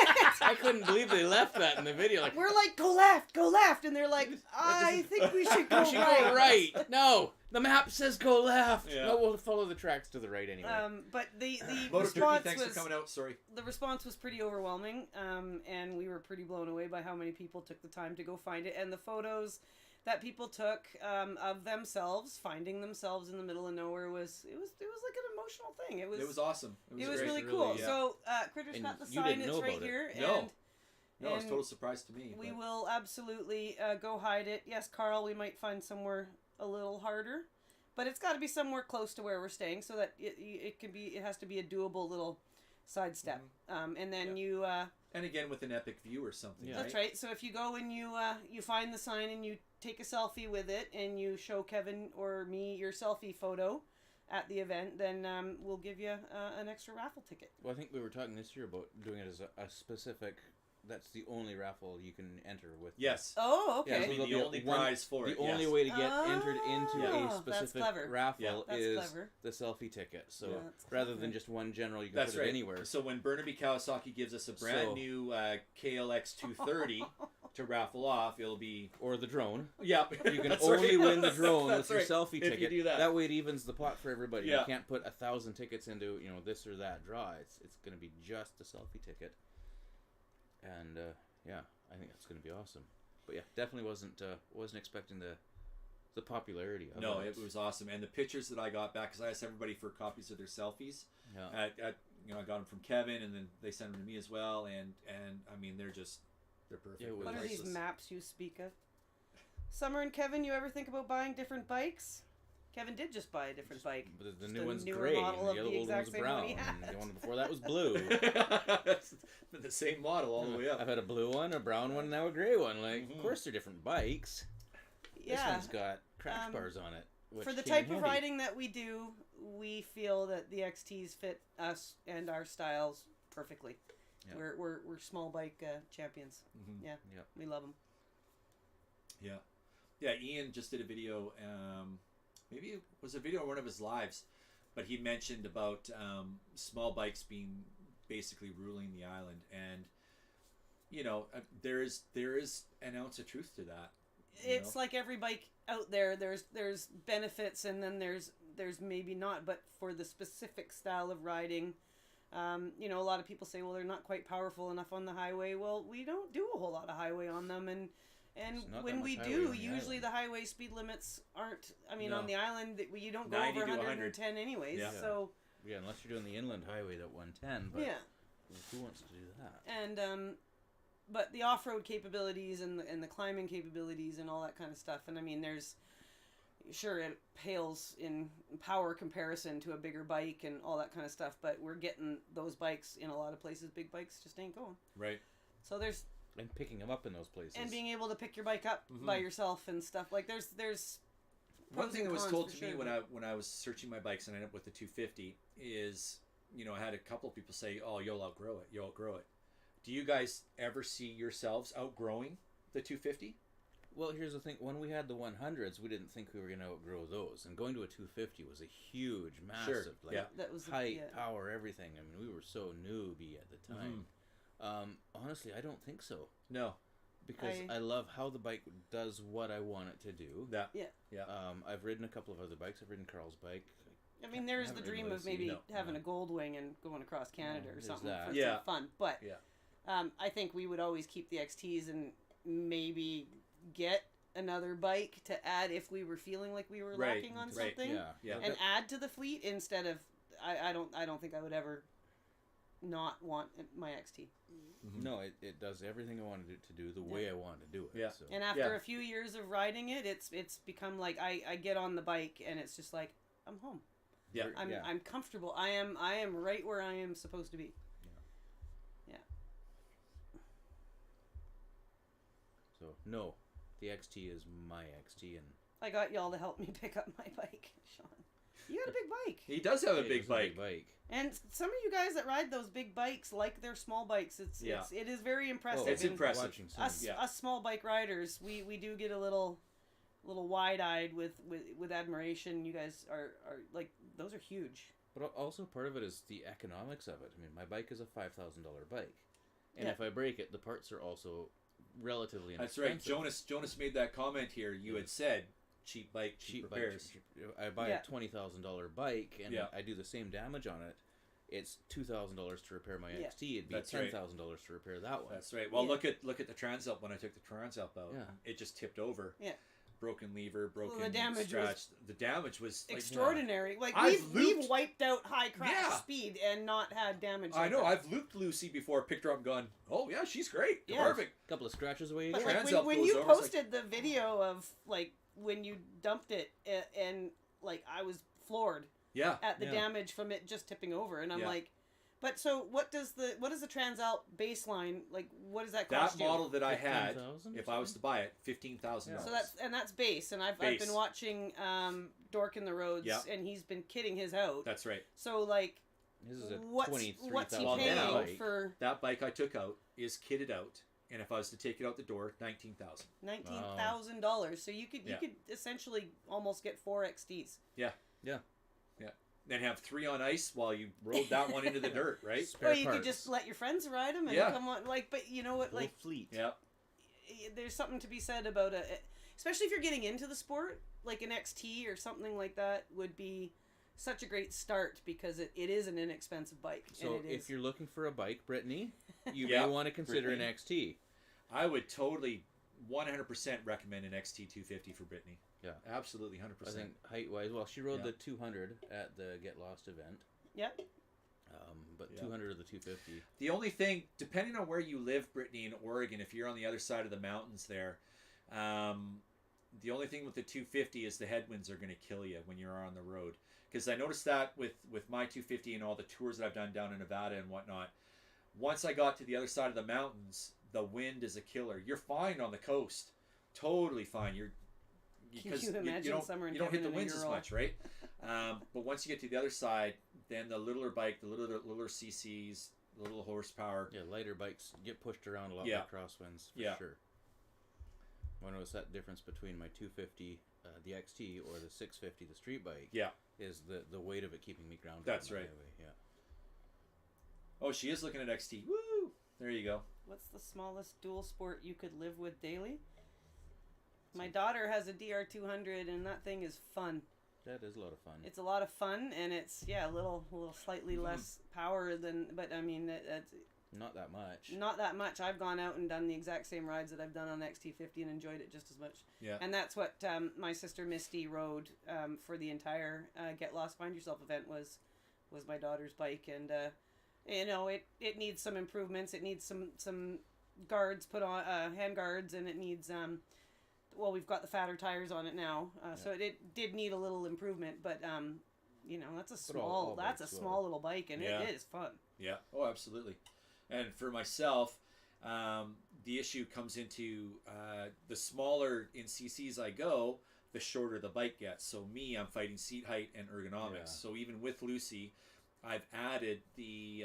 I couldn't believe they left that in the video. Like, We're like, go left, and they're like, I think we should go we should right. go right. No, the map says go left. Yeah. No, we'll follow the tracks to the right anyway. But the Motor Turkey, response thanks was for coming out. Sorry. the response was pretty overwhelming, and we were pretty blown away by how many people took the time to go find it, and the photos that people took of themselves finding themselves in the middle of nowhere was like an emotional thing. It was Awesome. It was great. really Really, cool. yeah. So Critter's And got the you sign. didn't It's know right about it. here, No. and No, it's a and total surprise to me. we but- will absolutely go hide it. Yes, Carl, we might find somewhere a little harder, but it's got to be somewhere close to where we're staying, so that it has to be a doable little sidestep. And then you. And again, with an epic view or something. Yeah. That's right. So if you go and you find the sign and you take a selfie with it and you show Kevin or me your selfie photo at the event, then we'll give you an extra raffle ticket. Well, I think we were talking this year about doing it as a specific that's the only raffle you can enter with. Yes. Oh, Yeah, okay. so It'll be the only prize for The it. only yes. way to get entered into Oh, a that's specific clever. raffle That's is clever. the selfie ticket. So Yeah, that's rather clever. than just one general, you can That's put right. it anywhere. So when Burnaby Kawasaki gives us a brand So- new KLX 230 to raffle off, it'll be Or the drone. yeah. You can That's only right. win the drone That's with your right. selfie If you ticket. do that. way it evens the pot for everybody. Yeah. You can't put 1,000 tickets into this or that draw. It's going to be just a selfie ticket. And yeah, I think that's going to be awesome. But yeah, definitely wasn't expecting the popularity of No, it. it was awesome, and the pictures that I got back, because I asked everybody for copies of their selfies. Yeah. I got them from Kevin, and then they sent them to me as well, and I mean they're perfect. Yeah, it was What are these priceless. maps you speak of? Summer and Kevin, you ever think about buying different bikes? Kevin did just buy a different bike. But the Just new a one's newer gray, and model of the the old one exact was same one brown, he and had. the one before that was blue. It's been the same model all the way up. I've had a blue one, a brown one, and now a gray one. Like, Mhm. of course, they're different bikes. This Yeah. one's got crash bars on it. Which For the came in type of handy. riding that we do, we feel that the XTs fit us and our styles perfectly. Yeah. We're small bike champions. Mhm. Yeah, Yep. we love them. Yeah, Ian just did a video. Maybe it was a video on one of his lives, but he mentioned about small bikes being basically ruling the island, and there is an ounce of truth to that. It's like every bike out there. There's benefits, and then there's maybe not. But for the specific style of riding, a lot of people say, well, they're not quite powerful enough on the highway. Well, we don't do a whole lot of highway on them, and There's not when that we much highway do, on the usually island. the highway speed limits aren't. I mean, No. on the island, you don't go 90 over to 100. 110 anyways. Yeah. So Yeah, unless you're doing the inland highway at 110. But yeah. who wants to do that? And but the off-road capabilities and the climbing capabilities and all that kind of stuff, and I mean there's sure it pales in power comparison to a bigger bike and all that kind of stuff, but we're getting those bikes in a lot of places. Big bikes just ain't going. Right. So there's And picking them up in those places. and being able to pick your bike up Mhm. by yourself and stuff like there's One pros thing that and was cons told for to me sure. when I was searching my bikes and I ended up with the 250 is, I had a couple of people say, "Oh, you'll outgrow it. You'll outgrow it." Do you guys ever see yourselves outgrowing the 250? Well, here's the thing. When we had the 100s, we didn't think we were going to outgrow those. And going to a 250 was a huge, massive, yeah. that was height, yeah. power, everything. I mean, we were so newbie at the time. Honestly, I don't think so. No. Because I love how the bike does what I want it to do. Yeah. I've ridden a couple of other bikes. I've ridden Carl's bike. I mean, there's the haven't dream really of maybe seen- having no. a gold wing and going across Canada or there's something that. for Yeah. some fun. But Yeah. I think we would always keep the XTs and maybe get another bike to add if we were feeling like we were Right, lacking on right, something, Yeah. and add to the fleet instead of I don't think I would ever not want my XT. Mhm. No, it does everything I wanted it to do the way I wanted to do it. Yeah. So. And after Yeah. a few years of riding it, it's become like I get on the bike and it's just like I'm home. Yeah. I'm comfortable. I am right where I am supposed to be. So, no, the XT is my XT. And I got y'all to help me pick up my bike, Sean. You got a big bike. He does have a it big is bike. And some of you guys that ride those big bikes like their small bikes. It is very impressive. It's And impressive. Watching some, Us small bike riders, we do get a little wide-eyed with admiration. You guys are like those are huge. But also part of it is the economics of it. I mean, my bike is a $5,000 bike. And Yeah. if I break it, the parts are also relatively That's inexpensive. right. Jonas made that comment here. You had said cheap bike, cheap repairs. I buy Yeah. a $20,000 bike and Yeah. I do the same damage on it. It's $2,000 to repair my Yeah. XT. It'd be That's right. $10,000 to repair that one. That's right. Well, Yeah. look at the Transalp. When I took the Transalp out, Yeah. it just tipped over. Yeah. Broken lever, broken the damage scratch. The damage was like, Extraordinary. Like I've we've looped- wiped out high crash Yeah. speed and not had damage. I like know. that. I've looped Lucy before, picked her up, and gone, oh yeah, she's great, Yeah. perfect. A couple of scratches away you But go. like Transalp when goes you over, it's posted the video of like when you dumped it and like I was floored Yeah. at the Yeah. damage from it just tipping over, and I'm Yeah. like, but so what does the Transalp baseline like? What does that That cost you? model that I had, 15,000 or if I was to buy it, $15,000. So that's base, and I've Base. been watching Dork in the Roads, Yeah. and he's been kitting his out. That's right. So like His is a what's he 23,000 paying bike. for That bike I took out is kitted out, and if I was to take it out the door, $19,000. $19,000? So you could essentially almost get 4 XTs. Yeah. Yeah. Yeah. Then have 3 on ice while you rode that one into the dirt, right? Spare Or you could parts. just let your friends ride them and Yeah. come on. Like, but you know what? Full Like, fleet. Yeah. there's something to be said about especially if you're getting into the sport, like an XT or something like that would be such a great start because it is an inexpensive bike. So and it if is. you're looking for a bike, Brittany, you Yeah, may want to consider Brittany. an XT. I would totally 100% recommend an XT 250 for Brittany. Yeah. Absolutely, 100%. I think height-wise, well, she rode Yeah. the 200 at the Get Lost event. Yep. But Yeah. 200 or the 250. The only thing, depending on where you live, Brittany, in Oregon, if you're on the other side of the mountains there, the only thing with the 250 is the headwinds are going to kill you when you're on the road. Because I noticed that with my 250 and all the tours that I've done down in Nevada and whatnot, once I got to the other side of the mountains, the wind is a killer. You're fine on the coast, totally fine. Because you imagine summer in you don't hit the Kevin in a winds as Ural? much, right? But once you get to the other side, then the littler bike, the littler CCs, the little horsepower. Yeah, lighter bikes get pushed around a lot Yeah. by crosswinds, for Yeah. sure. I notice that difference between my 250, the XT, or the 650, the street bike, Yeah. is the weight of it keeping me grounded. That's on the right. highway, yeah. Oh, she is looking at XT. Woo! There you go. What's the smallest dual sport you could live with daily? My daughter has a DR200, and that thing is fun. That is a lot of fun. It's a lot of fun, and it's a little slightly less power than, but I mean it's Not that much. not that much. I've gone out and done the exact same rides that I've done on XT50 and enjoyed it just as much. Yeah. And that's what my sister Misty rode for the entire Get Lost Find Yourself event was my daughter's bike, and it needs some improvements. It needs some guards put on, hand guards, and it needs we've got the fatter tires on it now, so it did need a little improvement, but that's a small bikes will. small little bike, and Yeah. it is fun. Yeah. Oh, absolutely. And for myself, the issue comes into the smaller in CCs I go, the shorter the bike gets. So me, I'm fighting seat height and ergonomics. Yeah. So even with Lucy, I've added the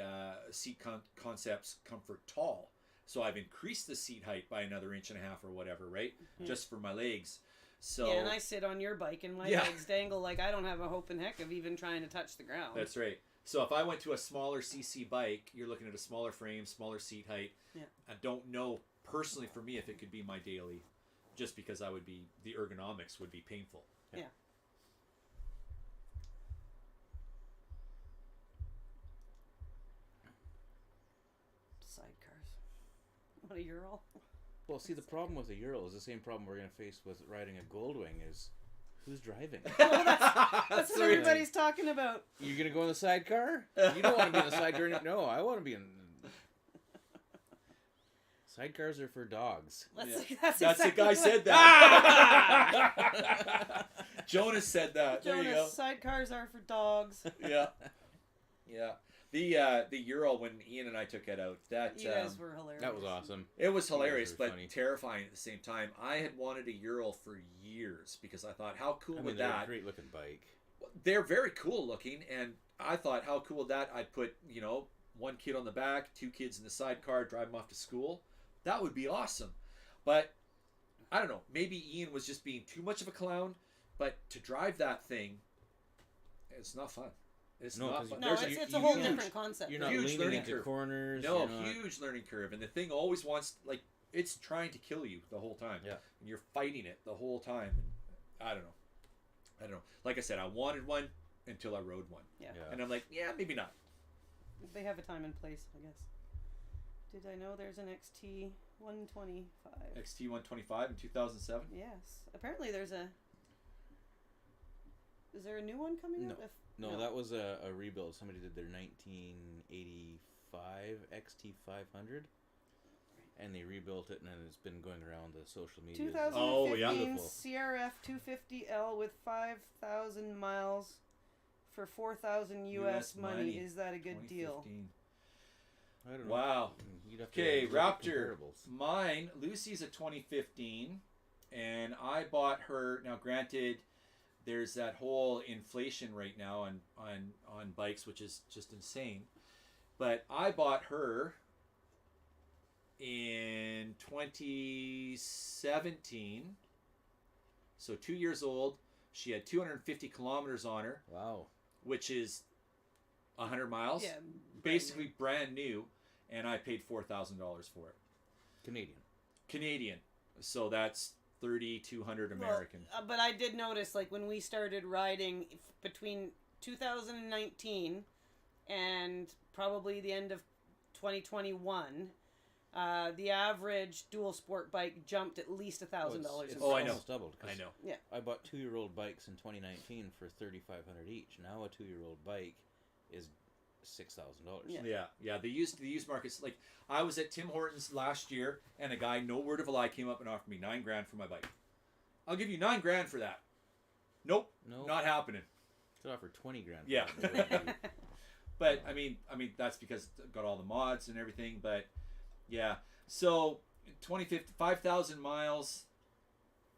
seat concepts comfort tall. So I've increased the seat height by another 1.5 inches or whatever, right? Mhm. Just for my legs. So Yeah, and I sit on your bike, and my Yeah. legs dangle like I don't have a hope in heck of even trying to touch the ground. that's right. So if I went to a smaller CC bike, you're looking at a smaller frame, smaller seat height. Yeah. I don't know personally for me if it could be my daily, just because the ergonomics would be painful. Yeah. Sidecars. What a Ural. Well, see, the problem with a Ural is the same problem we're going to face with riding a Goldwing is who's driving? That's what everybody's talking about. You're going to go in the sidecar? You don't want to be in the sidecar. No, I want to be in... Sidecars are for dogs. That's the exactly guy what- said that. Jonas said that. There you go. Jonas, sidecars are for dogs. Yeah. Yeah. The Ural, when Ian and I took it out, that You guys were hilarious. That was awesome. it was hilarious, Those are but funny. terrifying at the same time. I had wanted a Ural for years because I thought, how cool I mean, would they're that? a great looking bike. They're very cool looking, and I thought, how cool would that? I'd put, one kid on the back, 2 kids in the sidecar, drive them off to school. That would be awesome. But I don't know. Maybe Ian was just being too much of a clown. But to drive that thing, it's not fun. It's No, not 'cause fun. No, There's it's a a whole huge- different concept. You're not Huge leaning learning into curve. corners. No, you're not- huge learning curve, and the thing always wants it's trying to kill you the whole time. Yeah. And you're fighting it the whole time, and I don't know. Like I said, I wanted one until I rode one, Yeah. and I'm like, yeah, maybe not. They have a time and place, I guess. Did I know there's an XT 125? XT 125 in 2007. Yes. Apparently there's a... Is there a new one coming out? No, that was a rebuild. Somebody did their 1985 XT500, and they rebuilt it, and then it's been going around the social media. 2015 Oh, yeah. CRF 250L with 5,000 miles for 4,000 US money. Is that a good deal? 2015. I don't know. Wow. You'd have to Okay, look at Raptor. comparables. Mine, Lucy's a 2015, and I bought her. Now, granted, there's that whole inflation right now on bikes, which is just insane. But I bought her in 2017, so 2 years old. She had 250 kilometers on her. Wow. Which is 100 miles. Yeah, basically brand new, and I paid $4,000 for it. Canadian. So that's 3,200 American. Well, but I did notice, like, when we started riding between 2019 and probably the end of 2021, the average dual sport bike jumped at least $1,000. It's I know. almost doubled. I know. Yeah. I bought 2-year-old bikes in 2019 for $3,500 each. Now a 2-year-old bike is $6,000. Yeah. The used markets, like, I was at Tim Hortons last year, and a guy, no word of a lie, came up and offered me $9,000 for my bike. I'll give you $9,000 for that. Nope. Not happening. Could offer $20,000. Yeah. But I mean that's because it got all the mods and everything. But yeah, so 5,000 miles.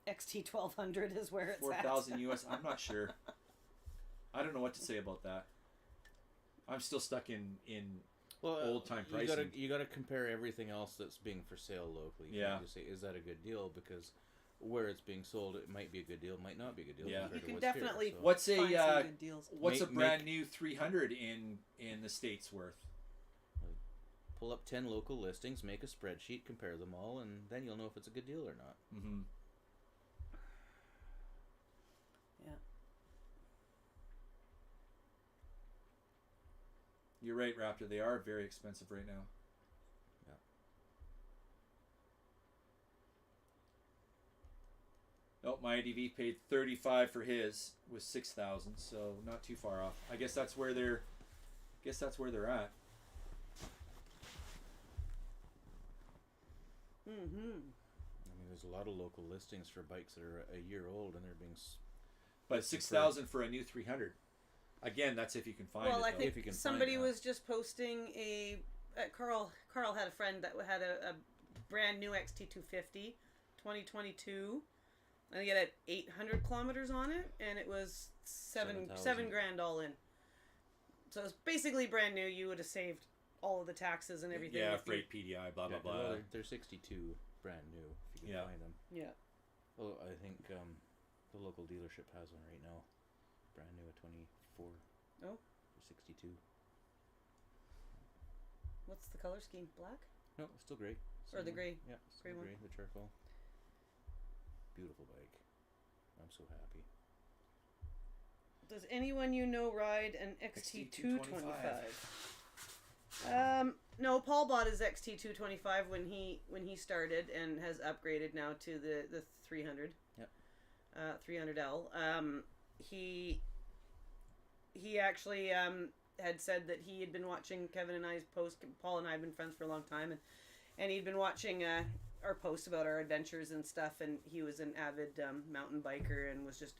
XT 1200 is where it's 4,000 US. I'm not sure. I don't know what to say about that. I'm still stuck in old time pricing. You gotta compare everything else that's being for sale locally. Yeah. To say, is that a good deal? Because where it's being sold, it might be a good deal, might not be a good deal. Yeah. You compared to can what's here, definitely so. What's find some a good deals. what's a Make- brand new 300 in the States worth? Pull up 10 local listings, make a spreadsheet, compare them all, and then you'll know if it's a good deal or not. Mm-hmm. Yeah. You're right, Raptor. They are very expensive right now. Oh, my ADV paid $35 for his with 6,000, so not too far off. I guess that's where they're at. Mm-hmm. I mean, there's a lot of local listings for bikes that are a year old, and they're being. But 6,000 for a new 300. Again, that's if you can find it. Well, I though. think If you can somebody find that. was just posting Carl had a friend that had a brand new XT250 2022. I think it had 800 kilometers on it, and it was $7,000 all in. So it's basically brand new. You would have saved all of the taxes and everything. Yeah, if you- freight PDI, blah blah Well, blah. they're 62 brand new if you can Yeah. find them. Yeah. Well, I think the local dealership has one right now, brand new at 24. Oh. For 62. What's the color scheme? Black? No, it's still gray. Or the Same gray? one. Yeah, still Gray one. gray, the charcoal. Beautiful bike. I'm so happy. Does anyone you know ride an XT225? No, Paul bought his XT225 when he started and has upgraded now to the 300. Yep. 300L. He actually had said that he had been watching Kevin and I's post. Paul and I have been friends for a long time, and he'd been watching our posts about our adventures and stuff. And he was an avid mountain biker and was just,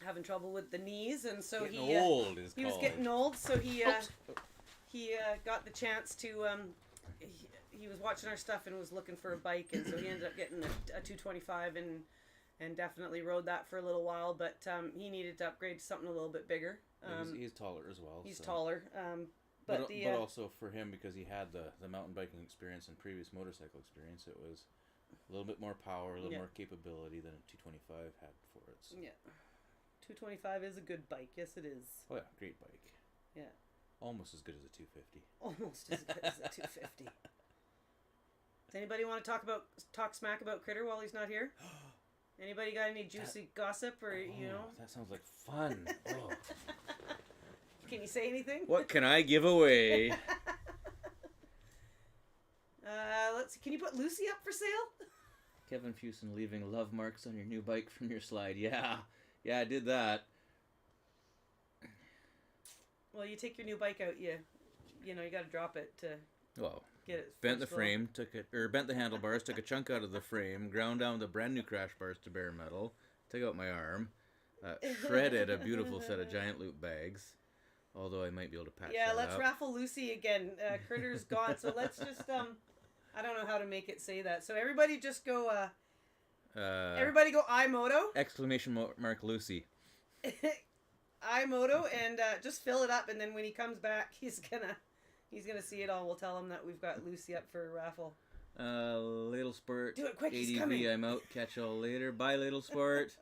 having trouble with the knees, and so Getting he old is he was called. getting old. So he got the chance to. He was watching our stuff and was looking for a bike, and so he ended up getting a 225 and definitely rode that for a little while. But he needed to upgrade to something a little bit bigger. He's taller as well. He's so. taller. But also for him, because he had the mountain biking experience and previous motorcycle experience, it was a little bit more power, a little more capability than a 225 had for it. So. Yeah, 225 is a good bike. Yes, it is. Oh yeah, great bike. Yeah. Almost as good as a 250. Almost as good as a 250. Does anybody want to talk smack about Critter while he's not here? Anybody got any juicy gossip or That sounds like fun. Oh. Can you say anything? What can I give away? Let's see. Can you put Lucy up for sale? Kevin Fusen leaving love marks on your new bike from your slide. Yeah, I did that. Well, you take your new bike out, you got to drop it to get it. Bent the first frame, bent the handlebars, took a chunk out of the frame, ground down the brand new crash bars to bare metal, took out my arm, shredded a beautiful set of giant loop bags. Although I might be able to patch that let's up. raffle Lucy again. Critter's gone, so let's just I don't know how to make it say that. So everybody just go Everybody go iMoto. Exclamation mark Lucy. iMoto, and just fill it up, and then when he comes back, he's gonna see it all. We'll tell him that we've got Lucy up for a raffle. Ladle Sport. Do it quick, he's ADV, coming. I'm out. Catch y'all later. Bye, Ladle Sport.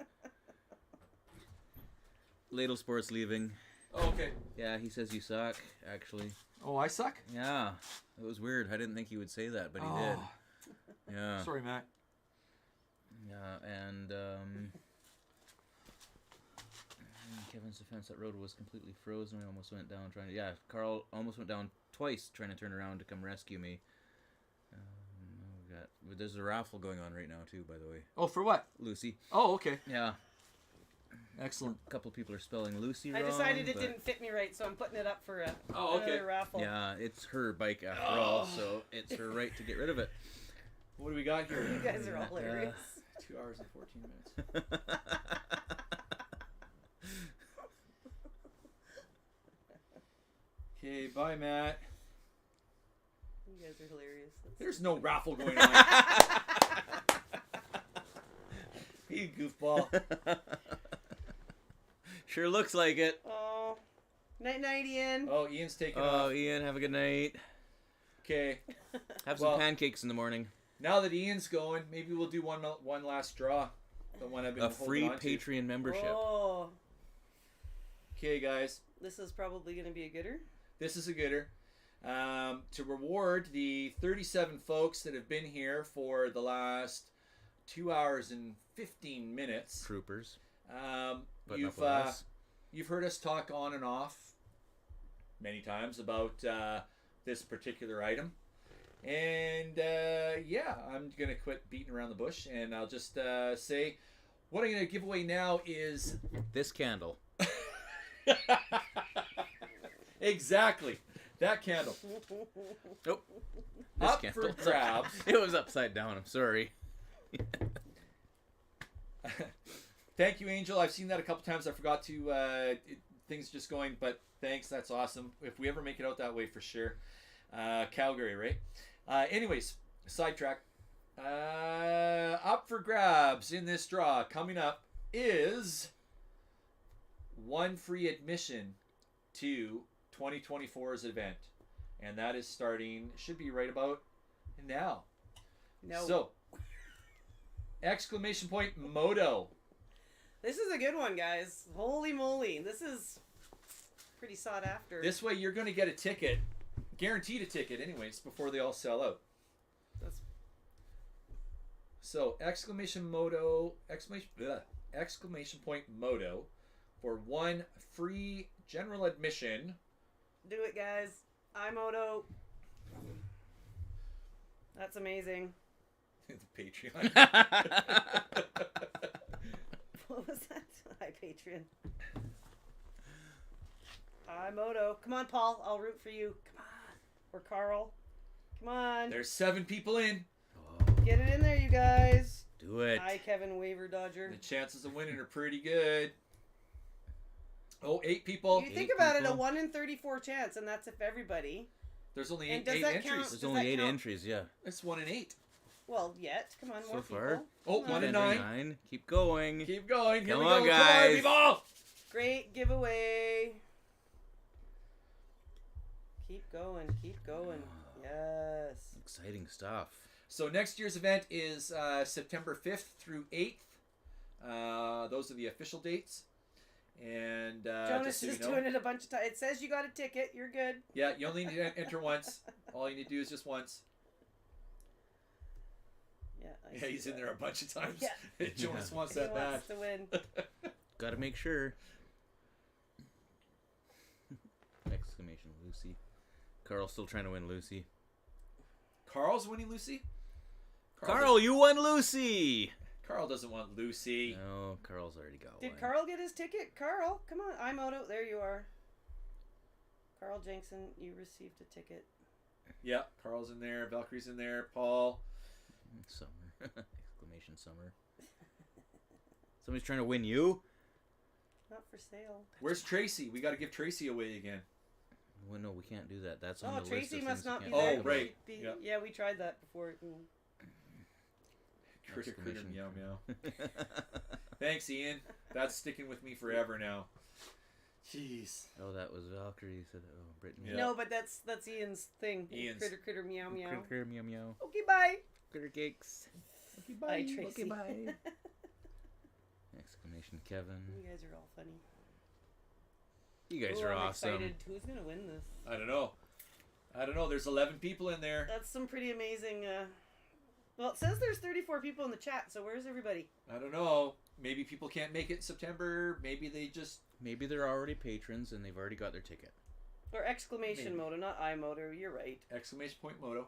Ladle Sport's leaving. Oh, okay. Yeah, he says you suck, actually. Oh, I suck? Yeah, it was weird. I didn't think he would say that, but he did. Yeah. Sorry, Matt. Yeah, and Kevin's defense, that road was completely frozen. We almost went down trying to... Yeah, Carl almost went down twice trying to turn around to come rescue me. There's a raffle going on right now, too, by the way. Oh, for what? Lucy. Oh, okay. Yeah. Excellent. A couple people are spelling Lucy wrong. I decided it didn't fit me right, so I'm putting it up for another raffle. Yeah, it's her bike after all, so it's her right to get rid of it. What do we got here? You guys are all hilarious. 2 hours and 14 minutes. Okay, bye, Matt. You guys are hilarious. There's no raffle going on. You goofball. Sure looks like it. Oh, night, Ian. Oh, Ian's taking off. Oh, Ian, have a good night. Okay. Have some pancakes in the morning. Now that Ian's going, maybe we'll do one last draw. The one I've been free holding on to. Patreon membership. Oh. Okay, guys. This is probably going to be a gooder. This is a gooder. To reward the 37 folks that have been here for the last 2 hours and 15 minutes. Troopers. But you've heard us talk on and off many times about this particular item. And yeah, I'm going to quit beating around the bush, and I'll just say what I'm going to give away now is this candle. Exactly. That candle. Nope. Up for grabs. It was upside down. I'm sorry. Thank you, Angel. I've seen that a couple times. I forgot to... things just going, but thanks. That's awesome. If we ever make it out that way, for sure. Calgary, right? Anyways, sidetrack. Up for grabs in this draw coming up is one free admission to 2024's event, and that is starting, should be right about now. No. So, exclamation point Moto. This is a good one, guys. Holy moly. This is pretty sought after. This way you're going to get a ticket, guaranteed a ticket anyways, before they all sell out. So, exclamation point Moto for one free general admission. Do it, guys. iMoto. That's amazing. The Patreon. What was that? Hi, Patreon. iMoto. Come on, Paul. I'll root for you. Come on. Or Carl. Come on. There's 7 people in. Get it in there, you guys. Do it. Hi, Kevin Waiver Dodger. The chances of winning are pretty good. Oh, 8 people. You think about it, a 1 in 34 chance, and that's if everybody. There's only And 8 does that entries. count? There's Does only that 8 count? entries, yeah. It's 1 in 8. Well, yet. Come on, more So far. people. Oh, Come 1 in on. 9. Keep going. Keep going. Here Come we on, go. guys. Come on, people. Great giveaway. Keep going. Keep going. Yes. Exciting stuff. So next year's event is September 5th through 8th. Those are the official dates. And Jonas is doing it a bunch of times. It says you got a ticket. You're good. Yeah, you only need to enter once. All you need to do is just once. Yeah, Yeah, he's in there a bunch of times. Yeah. Jonas wants He that bad. wants to win. Gotta make sure. Exclamation Lucy. Carl's still trying to win Lucy. Carl's winning Lucy? Carl, you won Lucy! Carl doesn't want Lucy. No, Carl's already got one. Did Carl get his ticket? Carl, come on. iMoto. There you are. Carl Jensen, you received a ticket. Yeah, Carl's in there. Valkyrie's in there. Paul. Summer. Exclamation Summer. Somebody's trying to win you? Not for sale. Where's Tracy? We got to give Tracy away again. Well, no, we can't do that. That's on Oh, the Tracy list of must things not be you can't there. do. Oh, right. Yeah, we tried that before. Critter critter Exclamation. meow meow. Thanks, Ian. That's sticking with me forever now. Jeez. Oh, that was Valkyrie. Said, oh, Brittany. Yeah. No, but that's Ian's thing. Ian's. Critter critter meow meow. Critter, critter, meow, meow. Okay, bye. Critter cakes. Okay, Bye, Tracy. Okay, bye. Exclamation Kevin. You guys are all funny. You guys Ooh, are I'm awesome. excited. Who's gonna win this? I don't know. There's 11 people in there. That's some pretty amazing. Well, it says there's 34 people in the chat. So where's everybody? I don't know. Maybe people can't make it in September. Maybe they just... Maybe they're already patrons and they've already got their ticket. Or exclamation Maybe. moto, not I moto. You're right. Exclamation point moto.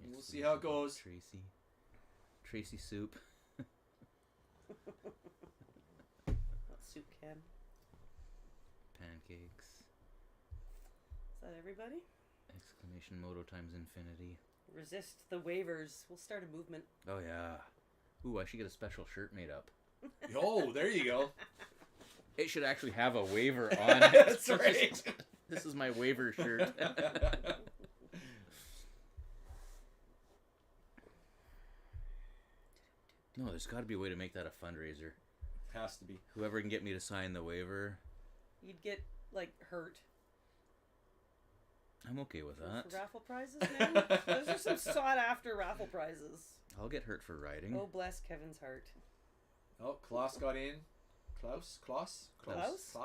We'll see how it goes. Tracy soup. What soup can? Pancakes. Is that everybody? Exclamation moto times infinity. Resist the waivers. We'll start a movement. Oh yeah. Ooh, I should get a special shirt made up. Oh, there you go. It should actually have a waiver on it. That's right. This is my waiver shirt. No, there's got to be a way to make that a fundraiser. Has to be. Whoever can get me to sign the waiver, You'd get like hurt. I'm okay with that. For raffle prizes, man. Those are some sought after raffle prizes. I'll get hurt for riding. Oh, bless Kevin's heart. Oh, Klaus got in. Klaus? Klaus? Klaus?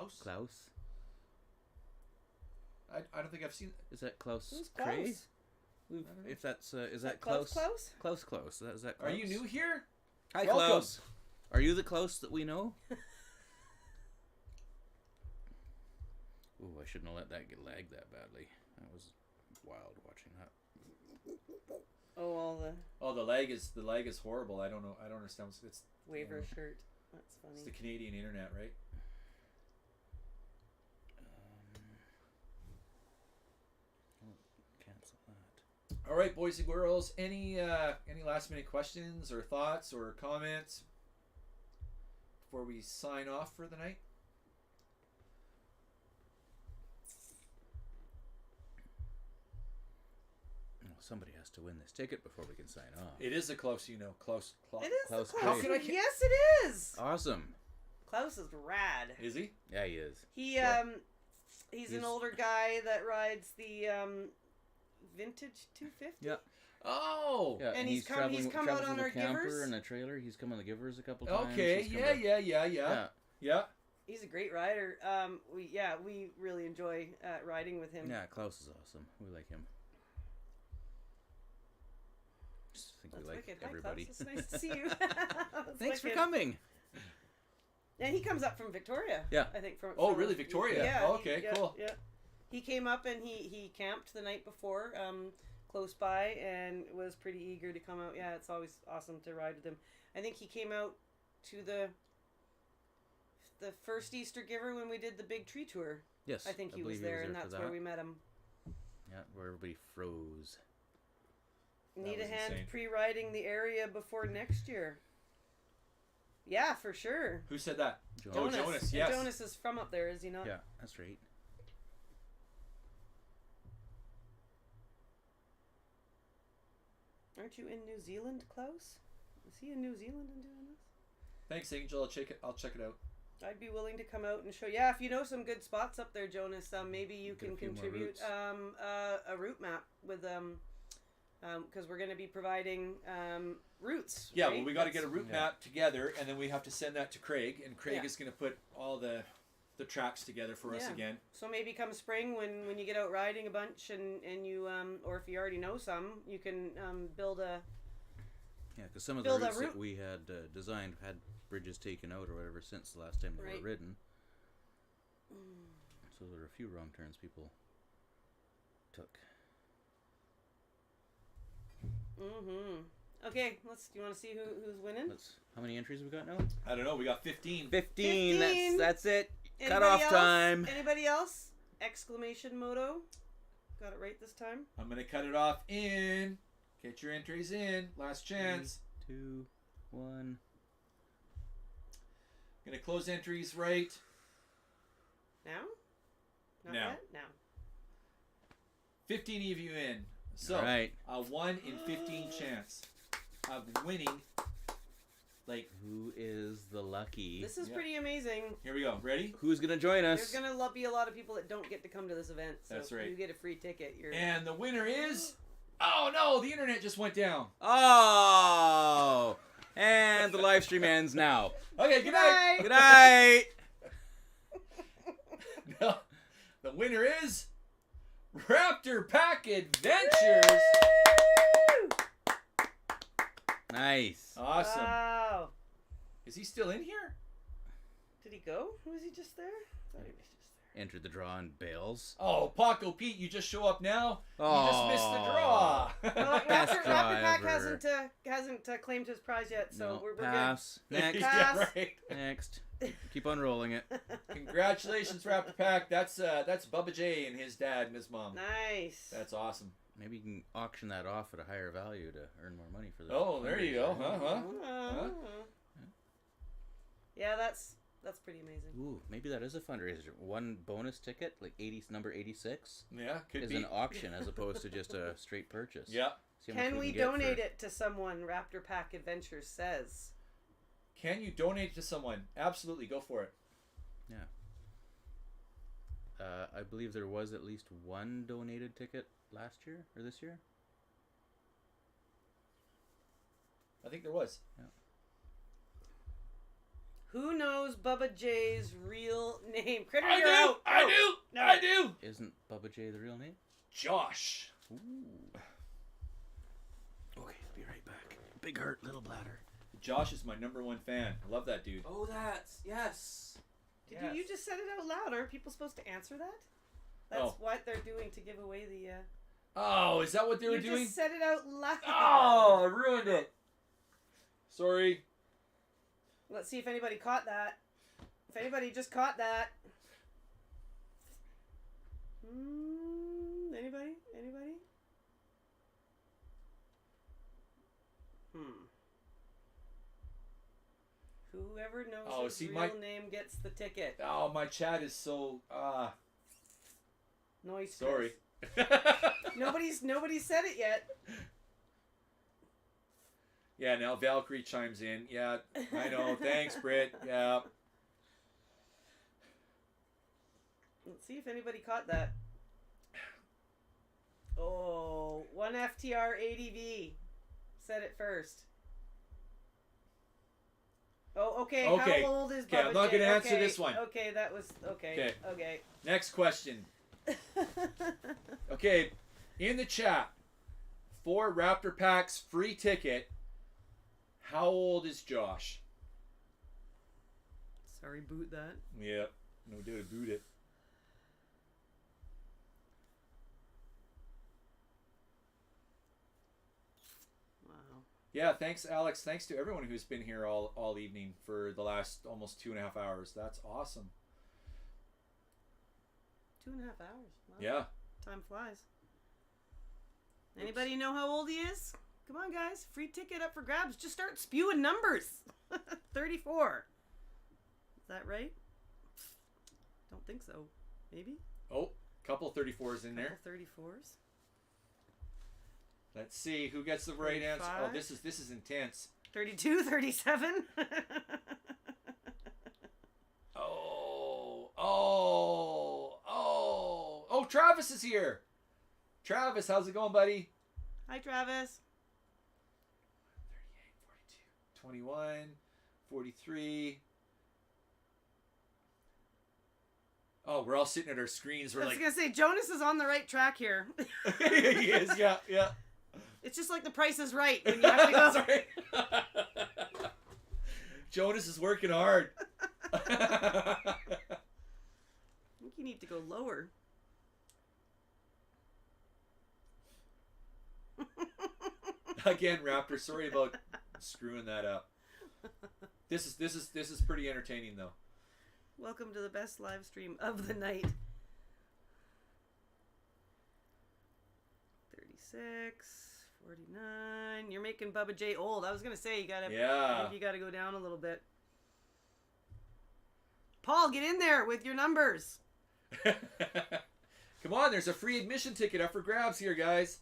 I don't think I've seen... Is that Klaus? Who's Cray? Klaus? If that's is that Klaus? Klaus? Klaus. Is that Klaus? Are you new here? Hi, Welcome. Klaus. Are you the Klaus that we know? Ooh, I shouldn't have let that get lagged that badly. That was wild watching that. Oh, all the Oh, the leg is horrible. I don't know. I don't understand. It's waiver shirt. That's funny. It's the Canadian internet, right? Cancel that. All right, boys and girls. Any last minute questions or thoughts or comments before we sign off for the night? Somebody has to win this ticket before we can sign off. It is a Klaus, Klaus. It is Klaus the Cray. Klaus. How can I- Yes, it is. Awesome. Klaus is rad. Is he? Yeah, he is. He he's an He's- older guy that rides the vintage 250. Yeah. Oh. Yeah, And he's come out travels on with our a camper Givers. and a trailer. He's come on the Givers a couple times. Okay. He's come Yeah. to- He's a great rider. We really enjoy riding with him. Yeah, Klaus is awesome. We like him. Just think That's we like wicked. everybody. Hi, Klaus. It's nice to see you. That's Thanks for wicked. coming. And he comes up from Victoria. Yeah. I think from. Oh, from- really? Victoria? Yeah. Oh, okay, cool. Yeah. He came up and he camped the night before, close by, and was pretty eager to come out. Yeah, it's always awesome to ride with him. I think he came out to the first Easter Giver when we did the big tree tour. Yes. I think he was believe there, and for that's that. where we met him. Yeah, where everybody froze. Need a was hand insane. pre-riding the area before next year. Yeah, for sure. Who said that? Jonas. Oh, Jonas, And yes. Jonas is from up there, is he not? Yeah, that's right. Aren't you in New Zealand, Klaus? Is he in New Zealand and doing this? Thanks, Angel. I'll check it out. I'd be willing to come out and show. Yeah, if you know some good spots up there, Jonas, maybe you Get a can few more contribute routes. a route map with because we're going to be providing routes. Yeah, right? well, we got to get a That's- route map together, and then we have to send that to Craig, and Craig Yeah. is going to put all the tracks together for us Yeah. again. So maybe come spring when you get out riding a bunch and you or if you already know some, you can build a. Yeah, because some of the Build a routes that route. we had designed had bridges taken out or whatever since the last time they Right. were ridden. So there were a few wrong turns people took. Okay, do you want to see who's winning? How many entries we got now? I don't know. We got 15. 15. 15. That's it. Anybody Cut off else? time. Anybody else? Exclamation moto. Got it right this time. I'm going to cut it off in. Get your entries in. Last chance. 3, 2, 1. Going to close entries right Now? Not Now. yet? Now. 15 of you in. So, All right. a 1 in 15 chance. of winning. Like, who is the lucky? This is pretty amazing. Here we go. Ready? Who's gonna join us? There's gonna be a lot of people that don't get to come to this event. So That's right. if you get a free ticket, you're. And the winner is. Oh no! The internet just went down. Oh, and the live stream ends now. Okay. Good night. Good night. No, the winner is Raptor Pack Adventures. Nice. Awesome. Wow. Is he still in here? Did he go? Was he just there? I thought he was just there. Entered the draw and bails. Oh, Paco Pete, you just show up now. Oh, You just missed the draw. Well, Best Raptor draw Pack ever. hasn't claimed his prize yet, so No, we're pass. Next. Pass. Yeah, right. Next. Keep on rolling it. good. Congratulations, Raptor Pack. That's Bubba J and his dad and his mom. Nice. That's awesome. Maybe you can auction that off at a higher value to earn more money for that. Oh, there you go. Huh? Uh, Yeah, that's pretty amazing. Ooh, maybe that is a fundraiser. One bonus ticket, like number 86, Yeah, could is be. an auction as opposed to just a straight purchase. Yeah. See how much Can we can get donate for- it to someone? Raptor Pack Adventures says. Can you donate to someone? Absolutely, go for it. I believe there was at least one donated ticket last year or this year. I think there was. Who knows Bubba J's real name? Critter, I you're do. out. I Go. do. No. I do. Isn't Bubba J the real name? Josh. Ooh. Okay, be right back. Big heart, little bladder. Josh is my #1 fan. I love that dude. Oh, that's yes. Did you just said it out loud? Aren't people supposed to answer that? That's Oh. what they're doing to give away the. Oh, is that what they were You doing? just said it out loud. Oh, I ruined it. Sorry. Let's see if anybody caught that. If anybody just caught that. Anybody? Anybody? Whoever knows his real name gets the ticket. Oh, my chat is so Noise. sorry. Nobody's said it yet. Yeah, now Valkyrie chimes in. Yeah, I know. Thanks, Britt. Yeah. Let's see if anybody caught that. Oh, one FTR ADV said it first. Oh, okay. Okay. How old is Bubba Okay, I'm not J? gonna answer this one. Okay, that was okay. Okay. Next question. Okay, in the chat, for Raptor Pack's free ticket, how old is Josh? Sorry, boot that. Yep. No doubt to boot it. Wow. Yeah, thanks, Alex. Thanks to everyone who's been here all evening for the last almost 2.5 hours. That's awesome. 2.5 hours. Wow. Yeah. Time flies. Anybody know how old he is? Come on, guys. Free ticket up for grabs. Just start spewing numbers. 34. Is that right? Don't think so. Maybe? Oh, couple 34s in there. Couple 34s. Let's see who gets the right answer. Oh, this is intense. 32, 37. Oh, Travis is here. Travis, how's it going, buddy? Hi, Travis. 38, 42, 21, 43. Oh, we're all sitting at our screens. We're I was like, going to say, Jonas is on the right track here. he is, yeah. It's just like the Price is Right when you have to go. Sorry. Jonas is working hard. I think you need to go lower. Again, Raptor, sorry about screwing that up. This is pretty entertaining though. Welcome to the best live stream of the night. 36, 49. You're making Bubba J old. I was gonna say I think you gotta go down a little bit. Paul, get in there with your numbers. Come on, there's a free admission ticket up for grabs here, guys.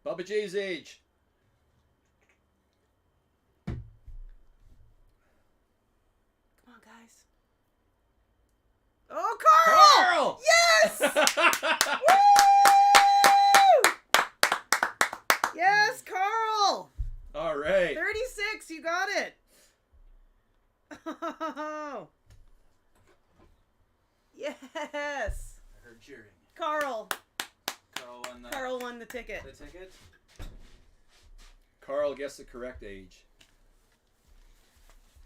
Bubba J's age. on, guys. Oh, Carl! Carl! Yes! Woo! Yes, Carl! All right. 36, you got it. Oh. Yes. I heard cheering. Carl Carl won the ticket. the ticket. Carl guessed the correct age.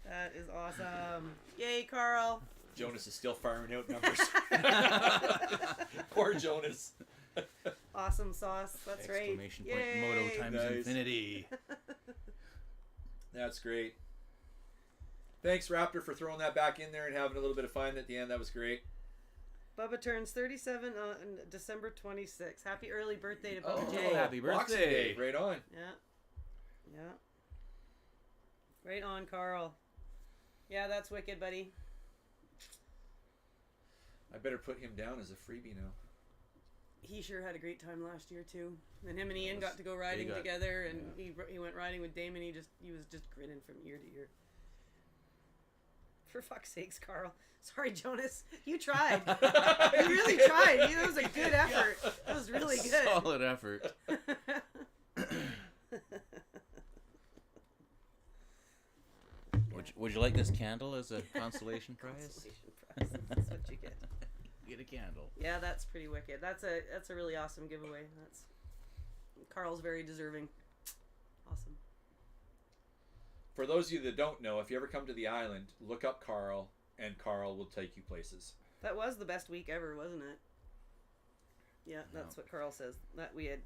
That is awesome. Yay, Carl. Jonas is still firing out numbers. Poor Jonas. Awesome sauce. That's right. Exclamation point Yay. moto times Nice. infinity. That's great. Thanks, Raptor, for throwing that back in there and having a little bit of fun at the end. That was great. Bubba turns 37 on December 26th. Happy early birthday to Bubba Oh, J. happy Boxing birthday. Day. Right on. Yeah. Yeah. Right on, Carl. Yeah, that's wicked, buddy. I better put him down as a freebie now. He sure had a great time last year too. And him and Ian got to go riding together, and he went riding with Damon. He was just grinning from ear to ear. For fuck's sakes, Carl. Sorry, Jonas. You tried. You really tried. It was a good effort. It was really good. Solid effort. Would you like this candle as a consolation prize? Consolation prize. That's what you get. Get a candle. Yeah, that's pretty wicked. That's a really awesome giveaway. That's Carl's very deserving. Awesome. For those of you that don't know, if you ever come to the island, look up Carl, and Carl will take you places. That was the best week ever, wasn't it? Yeah, that's what Carl says. That we had,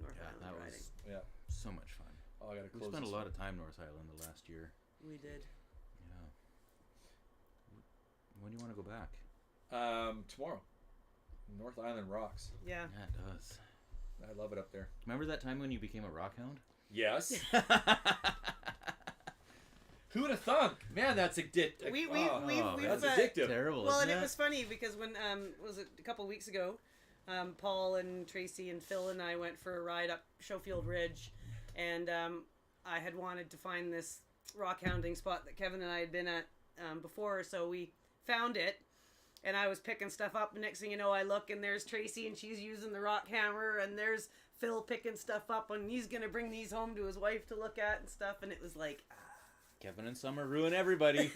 North Island that riding. Yeah. So much fun. Oh, I gotta We close spent a this lot one. of time North Island the last year. We did. Yeah. When do you want to go back? Tomorrow. North Island rocks. Yeah. Yeah, it does. I love it up there. Remember that time when you became a rock hound? Yes. Who would have thunk? Man, that's addictive. We've That's addictive. Terrible. Well, isn't and it was funny because when was it a couple weeks ago, Paul and Tracy and Phil and I went for a ride up Schofield Ridge, and I had wanted to find this rock hounding spot that Kevin and I had been at before, so we found it. And I was picking stuff up, and next thing you know, I look, and there's Tracy, and she's using the rock hammer, and there's Phil picking stuff up, and he's going to bring these home to his wife to look at and stuff, and it was like... Kevin and Summer ruin everybody.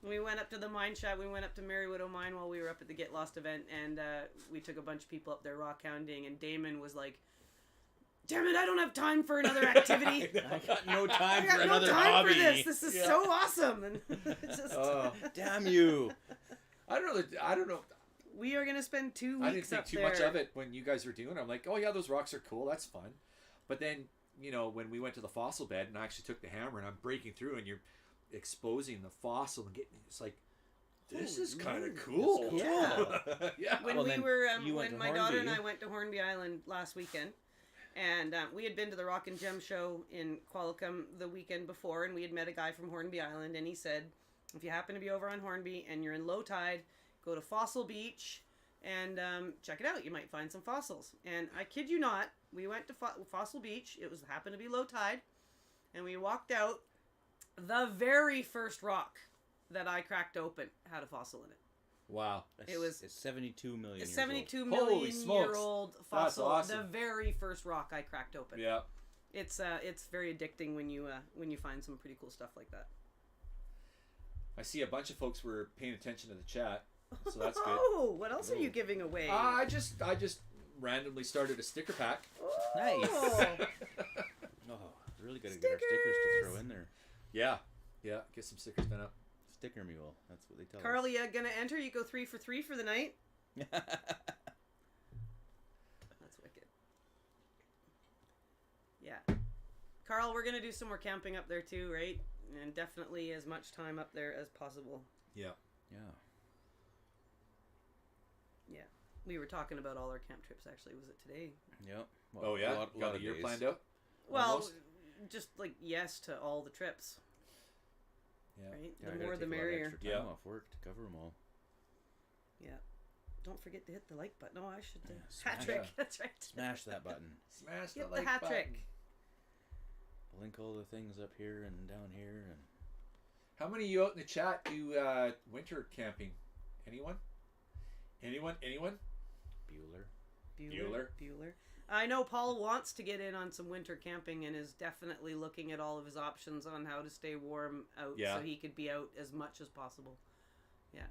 We went up to the mine shaft, we went up to Mary Widow Mine while we were up at the Get Lost event, and we took a bunch of people up there rock hounding, and Damon was like, damn it, I don't have time for another activity. I got no time I got for no another time hobby. for this. This is so awesome. And it's just, Damn you. I don't know. we are going to spend 2 weeks I didn't think up too there. much of it when you guys were doing it. I'm like, oh yeah, those rocks are cool. That's fun. But then, when we went to the fossil bed and I actually took the hammer and I'm breaking through and you're exposing the fossil and getting, it's like, this is kind of cool. Yeah. Yeah. When Well, we then were, you went when to my daughter and Hornby. I went to Hornby Island last weekend, and we had been to the Rock and Gem show in Qualicum the weekend before, and we had met a guy from Hornby Island, and he said, if you happen to be over on Hornby and you're in low tide, go to Fossil Beach and check it out. You might find some fossils. And I kid you not, we went to Fossil Beach. It happened to be low tide, and we walked out. The very first rock that I cracked open had a fossil in it. Wow. It's 72 million years 72 old. million Holy smokes. year old That's fossil. awesome. The very first rock I cracked open. Yeah. It's very addicting when you find some pretty cool stuff like that. I see a bunch of folks were paying attention to the chat, so that's good. Oh, what else are you giving away? I just randomly started a sticker pack. Nice. Oh. Oh, really got to get our stickers to throw in there. Yeah. Get some stickers done up. Sticker mule. That's what they tell Carl, us. you gonna enter? You go 3 for 3 for the night. That's wicked. Yeah, Carl, we're gonna do some more camping up there too, right? And definitely as much time up there as possible. Yeah. Yeah, we were talking about all our camp trips. Actually, was it today? Yep. Well, Oh yeah. lot Got a of year days. planned out. Well, Almost? just like yes to all the trips. Yeah. Right? Yeah, I The gotta more take the a lot of merrier. extra time Yeah. off work to cover them all. Yeah. Don't forget to hit the like button. Oh, I should. Yeah, Hat trick. yeah. That's right. Smash that button. Smash Get the the like hat button. trick. link all the things up here and down here. And How many of you out in the chat do winter camping? Anyone? Anyone? Bueller. I know Paul wants to get in on some winter camping and is definitely looking at all of his options on how to stay warm out so he could be out as much as possible. Yeah.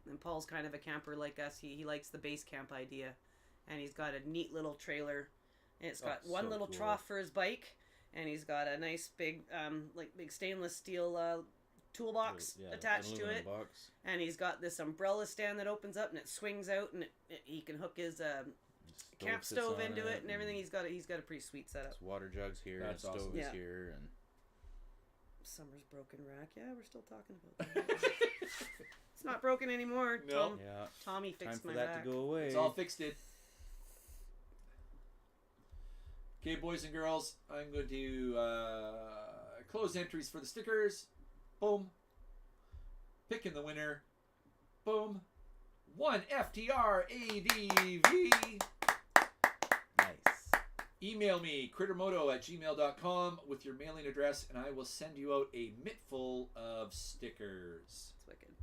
And Paul's kind of a camper like us. He likes the base camp idea. And he's got a neat little trailer. And it's got one little trough for his bike. And he's got a nice big big stainless steel toolbox attached to it. Box. And he's got this umbrella stand that opens up and it swings out, and he can hook his camp stove into it and everything. He's got a pretty sweet setup. It's water jugs here, That's and stove awesome. is here, and Summer's broken rack. Yeah, we're still talking about that. It's not broken anymore. No. Tommy time fixed for my that rack. to go away. It's all fixed it. Okay, boys and girls, I'm going to close entries for the stickers. Boom. Picking the winner. Boom. 1 FTR ADV. Nice. Email me, crittermoto@gmail.com with your mailing address, and I will send you out a mittful of stickers. It's wicked.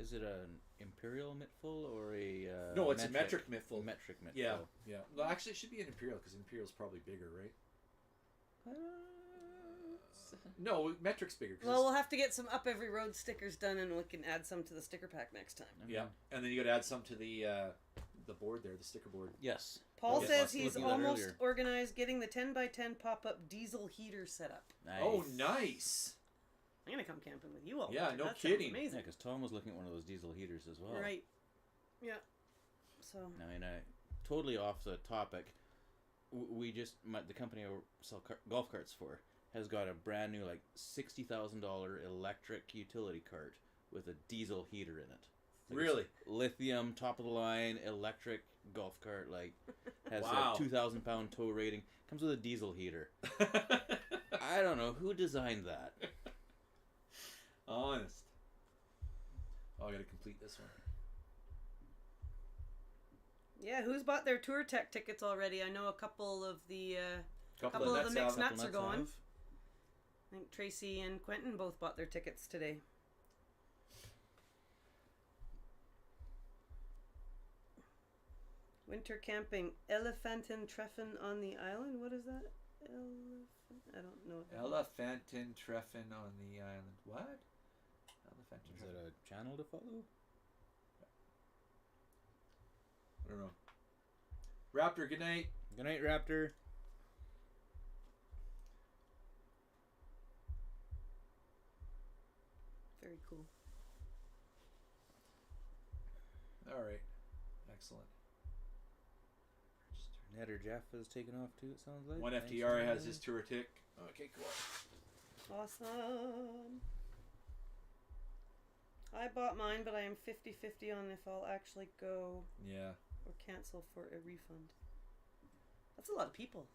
Is it an imperial mittful or a No, it's a metric mittful. Metric mittful. Yeah, yeah. Well, actually, it should be an imperial because imperial's probably bigger, right? No, metric's bigger. Well, we'll have to get some Up Every Road stickers done, and we can add some to the sticker pack next time. Yeah, and then you got to add some to the board there, the sticker board. Yes. Paul Yes, says looking he's at that almost earlier. organized getting the 10x10 pop-up diesel heater set up. Nice. Oh, nice. I'm gonna come camping with you all. Yeah, winter. no That sounds kidding. Yeah, Amazing. because Tom was looking at one of those diesel heaters as well. Right. Yeah. So. Now, and totally off the topic, the company I sell golf carts for has got a brand new $60,000 electric utility cart with a diesel heater in it. Really? Lithium, top of the line, electric golf cart, has Wow. a 2,000 pound tow rating. Comes with a diesel heater. I don't know who designed that. Honest. Oh, I got to complete this one. Yeah, who's bought their Tour Tech tickets already? I know a couple of the Couple of the mixed have. nuts are going. I think Tracy and Quentin both bought their tickets today. Winter camping, Elephantentreffen on the island. What is that? I don't know. Elephantentreffen on the island. What? Is that a channel to follow? I don't know. Raptor, good night. Good night, Raptor. Very cool. All right. Excellent. Netter Jeff has taken off too, it sounds like. One Thanks, FTR has man. his tour tick. Okay, cool. Awesome. I bought mine, but I am 50-50 on if I'll actually go Yeah. or cancel for a refund. That's a lot of people.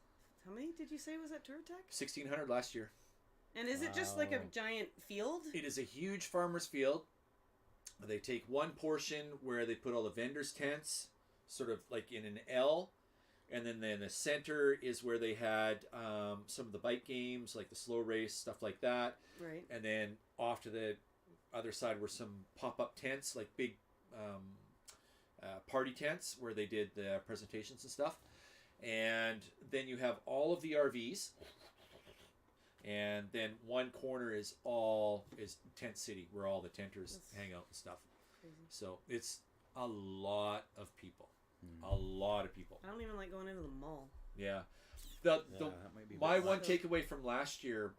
How many did you say was at Tour Tech? 1,600 last year. And is it just like a Wow. giant field? It is a huge farmer's field. They take one portion where they put all the vendors' tents, sort of like in an L. And then the center is where they had some of the bike games, like the slow race, stuff like that. Right. And then off to the other side were some pop-up tents, like big party tents where they did the presentations and stuff. And then you have all of the RVs. And then one corner is Tent City, where all the tenters hang out and stuff. Crazy. So it's a lot of people. A lot of people. I don't even like going into the mall. Yeah. That might be My bad. one takeaway from last year,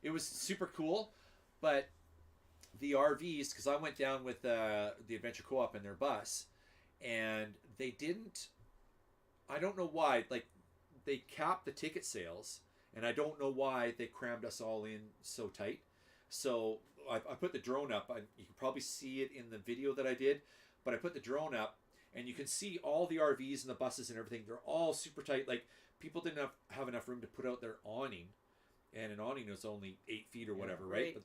it was super cool, but the RVs, because I went down with the Adventure Co-op in their bus, and they didn't, I don't know why, they capped the ticket sales, and I don't know why they crammed us all in so tight. So I put the drone up. You can probably see it in the video that I did, but I put the drone up, and you can see all the RVs and the buses and everything. They're all super tight. Like, people didn't have enough room to put out their awning, and an awning was only 8 feet or whatever, right?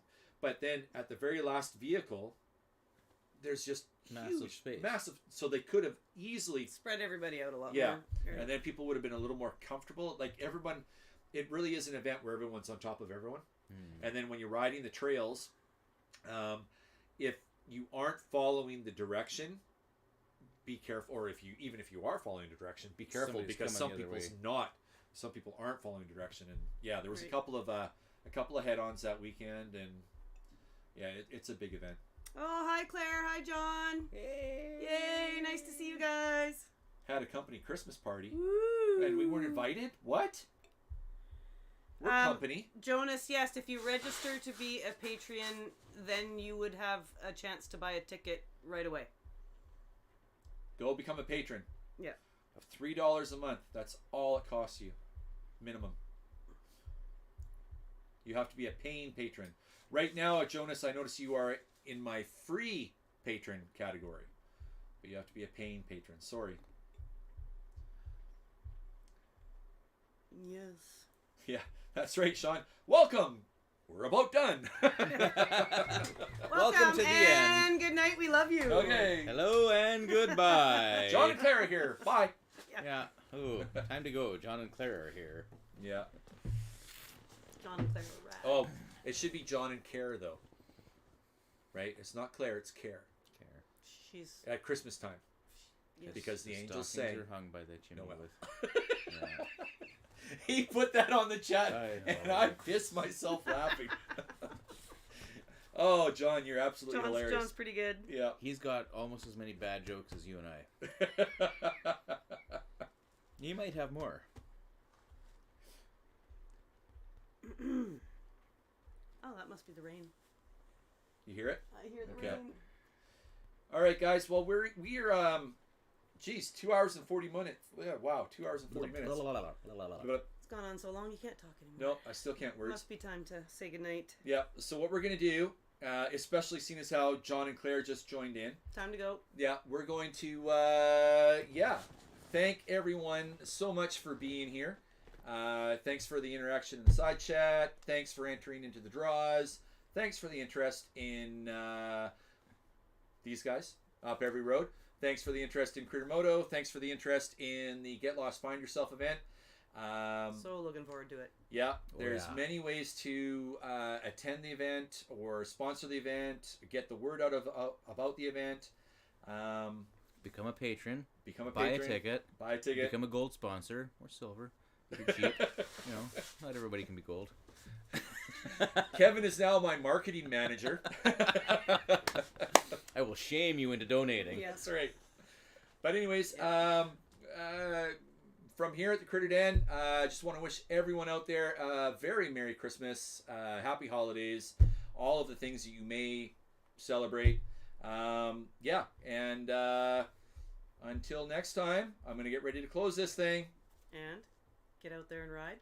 But then at the very last vehicle, there's just Massive huge, space. massive. So they could have easily Spread everybody out a lot Yeah. more. and then people would have been a little more comfortable. Like, everyone, it really is an event where everyone's on top of everyone. Mm. And then when you're riding the trails, if you aren't following the direction, be careful. Or if you are following the direction, be careful, Somebody's because coming the other some people aren't following direction. And yeah, there was Right. a couple of head-ons that weekend, and yeah, it's a big event. Oh, hi Claire, hi John. Yay, nice to see you guys. Had a company Christmas party, Woo. and we weren't invited. What? We're company. Jonas, yes, if you register to be a Patreon, then you would have a chance to buy a ticket right away. Go become a patron. Yeah. Of $3 a month. That's all it costs you, minimum. You have to be a paying patron. Right now, Jonas, I notice you are in my free patron category, but you have to be a paying patron. Sorry. Yes. Yeah, that's right, Sean. Welcome. We're about done. Welcome to the end. And good night. We love you. Okay. Hello and goodbye. John and Clara here. Bye. Yeah. Ooh, time to go. John and Claire are here. Yeah. John and Claire were rad. Oh, it should be John and Care, though. Right? It's not Claire, it's Care. She's. At Christmas time. Yes. Because the angels stockings say. are hung by the chimney Noel. with. Yeah. He put that on the chat, I know. and I pissed myself laughing. Oh, John, you're absolutely hilarious. John's pretty good. Yeah. He's got almost as many bad jokes as you and I. You might have more. Oh, that must be the rain. You hear it? I hear the Okay. rain. All right, guys. Well, we're 2 hours and 40 minutes. Yeah, wow, 2 hours and 40 minutes. But It's gone on so long you can't talk anymore. no, I still can't words. Must be time to say goodnight. Yeah. So what we're gonna do, especially seeing as how John and Claire just joined in, Time to go. yeah, we're going to thank everyone so much for being here. Thanks for the interaction in the side chat. Thanks for entering into the draws. Thanks for the interest in these guys up every road. Thanks for the interest in Career Moto. Thanks for the interest in the Get Lost Find Yourself event. So looking forward to it. Yeah, Oh, there's yeah. many ways to attend the event or sponsor the event, get the word out about the event. Become a patron. Become a Buy patron. a ticket. Buy a ticket. Become a gold sponsor or silver. If you're cheap. You know, not everybody can be gold. Kevin is now my marketing manager. I will shame you into donating. Yeah. That's right. But anyways, from here at the Critter Den, I just want to wish everyone out there a very Merry Christmas, Happy Holidays, all of the things that you may celebrate. Yeah, and until next time, I'm going to get ready to close this thing. And get out there and ride.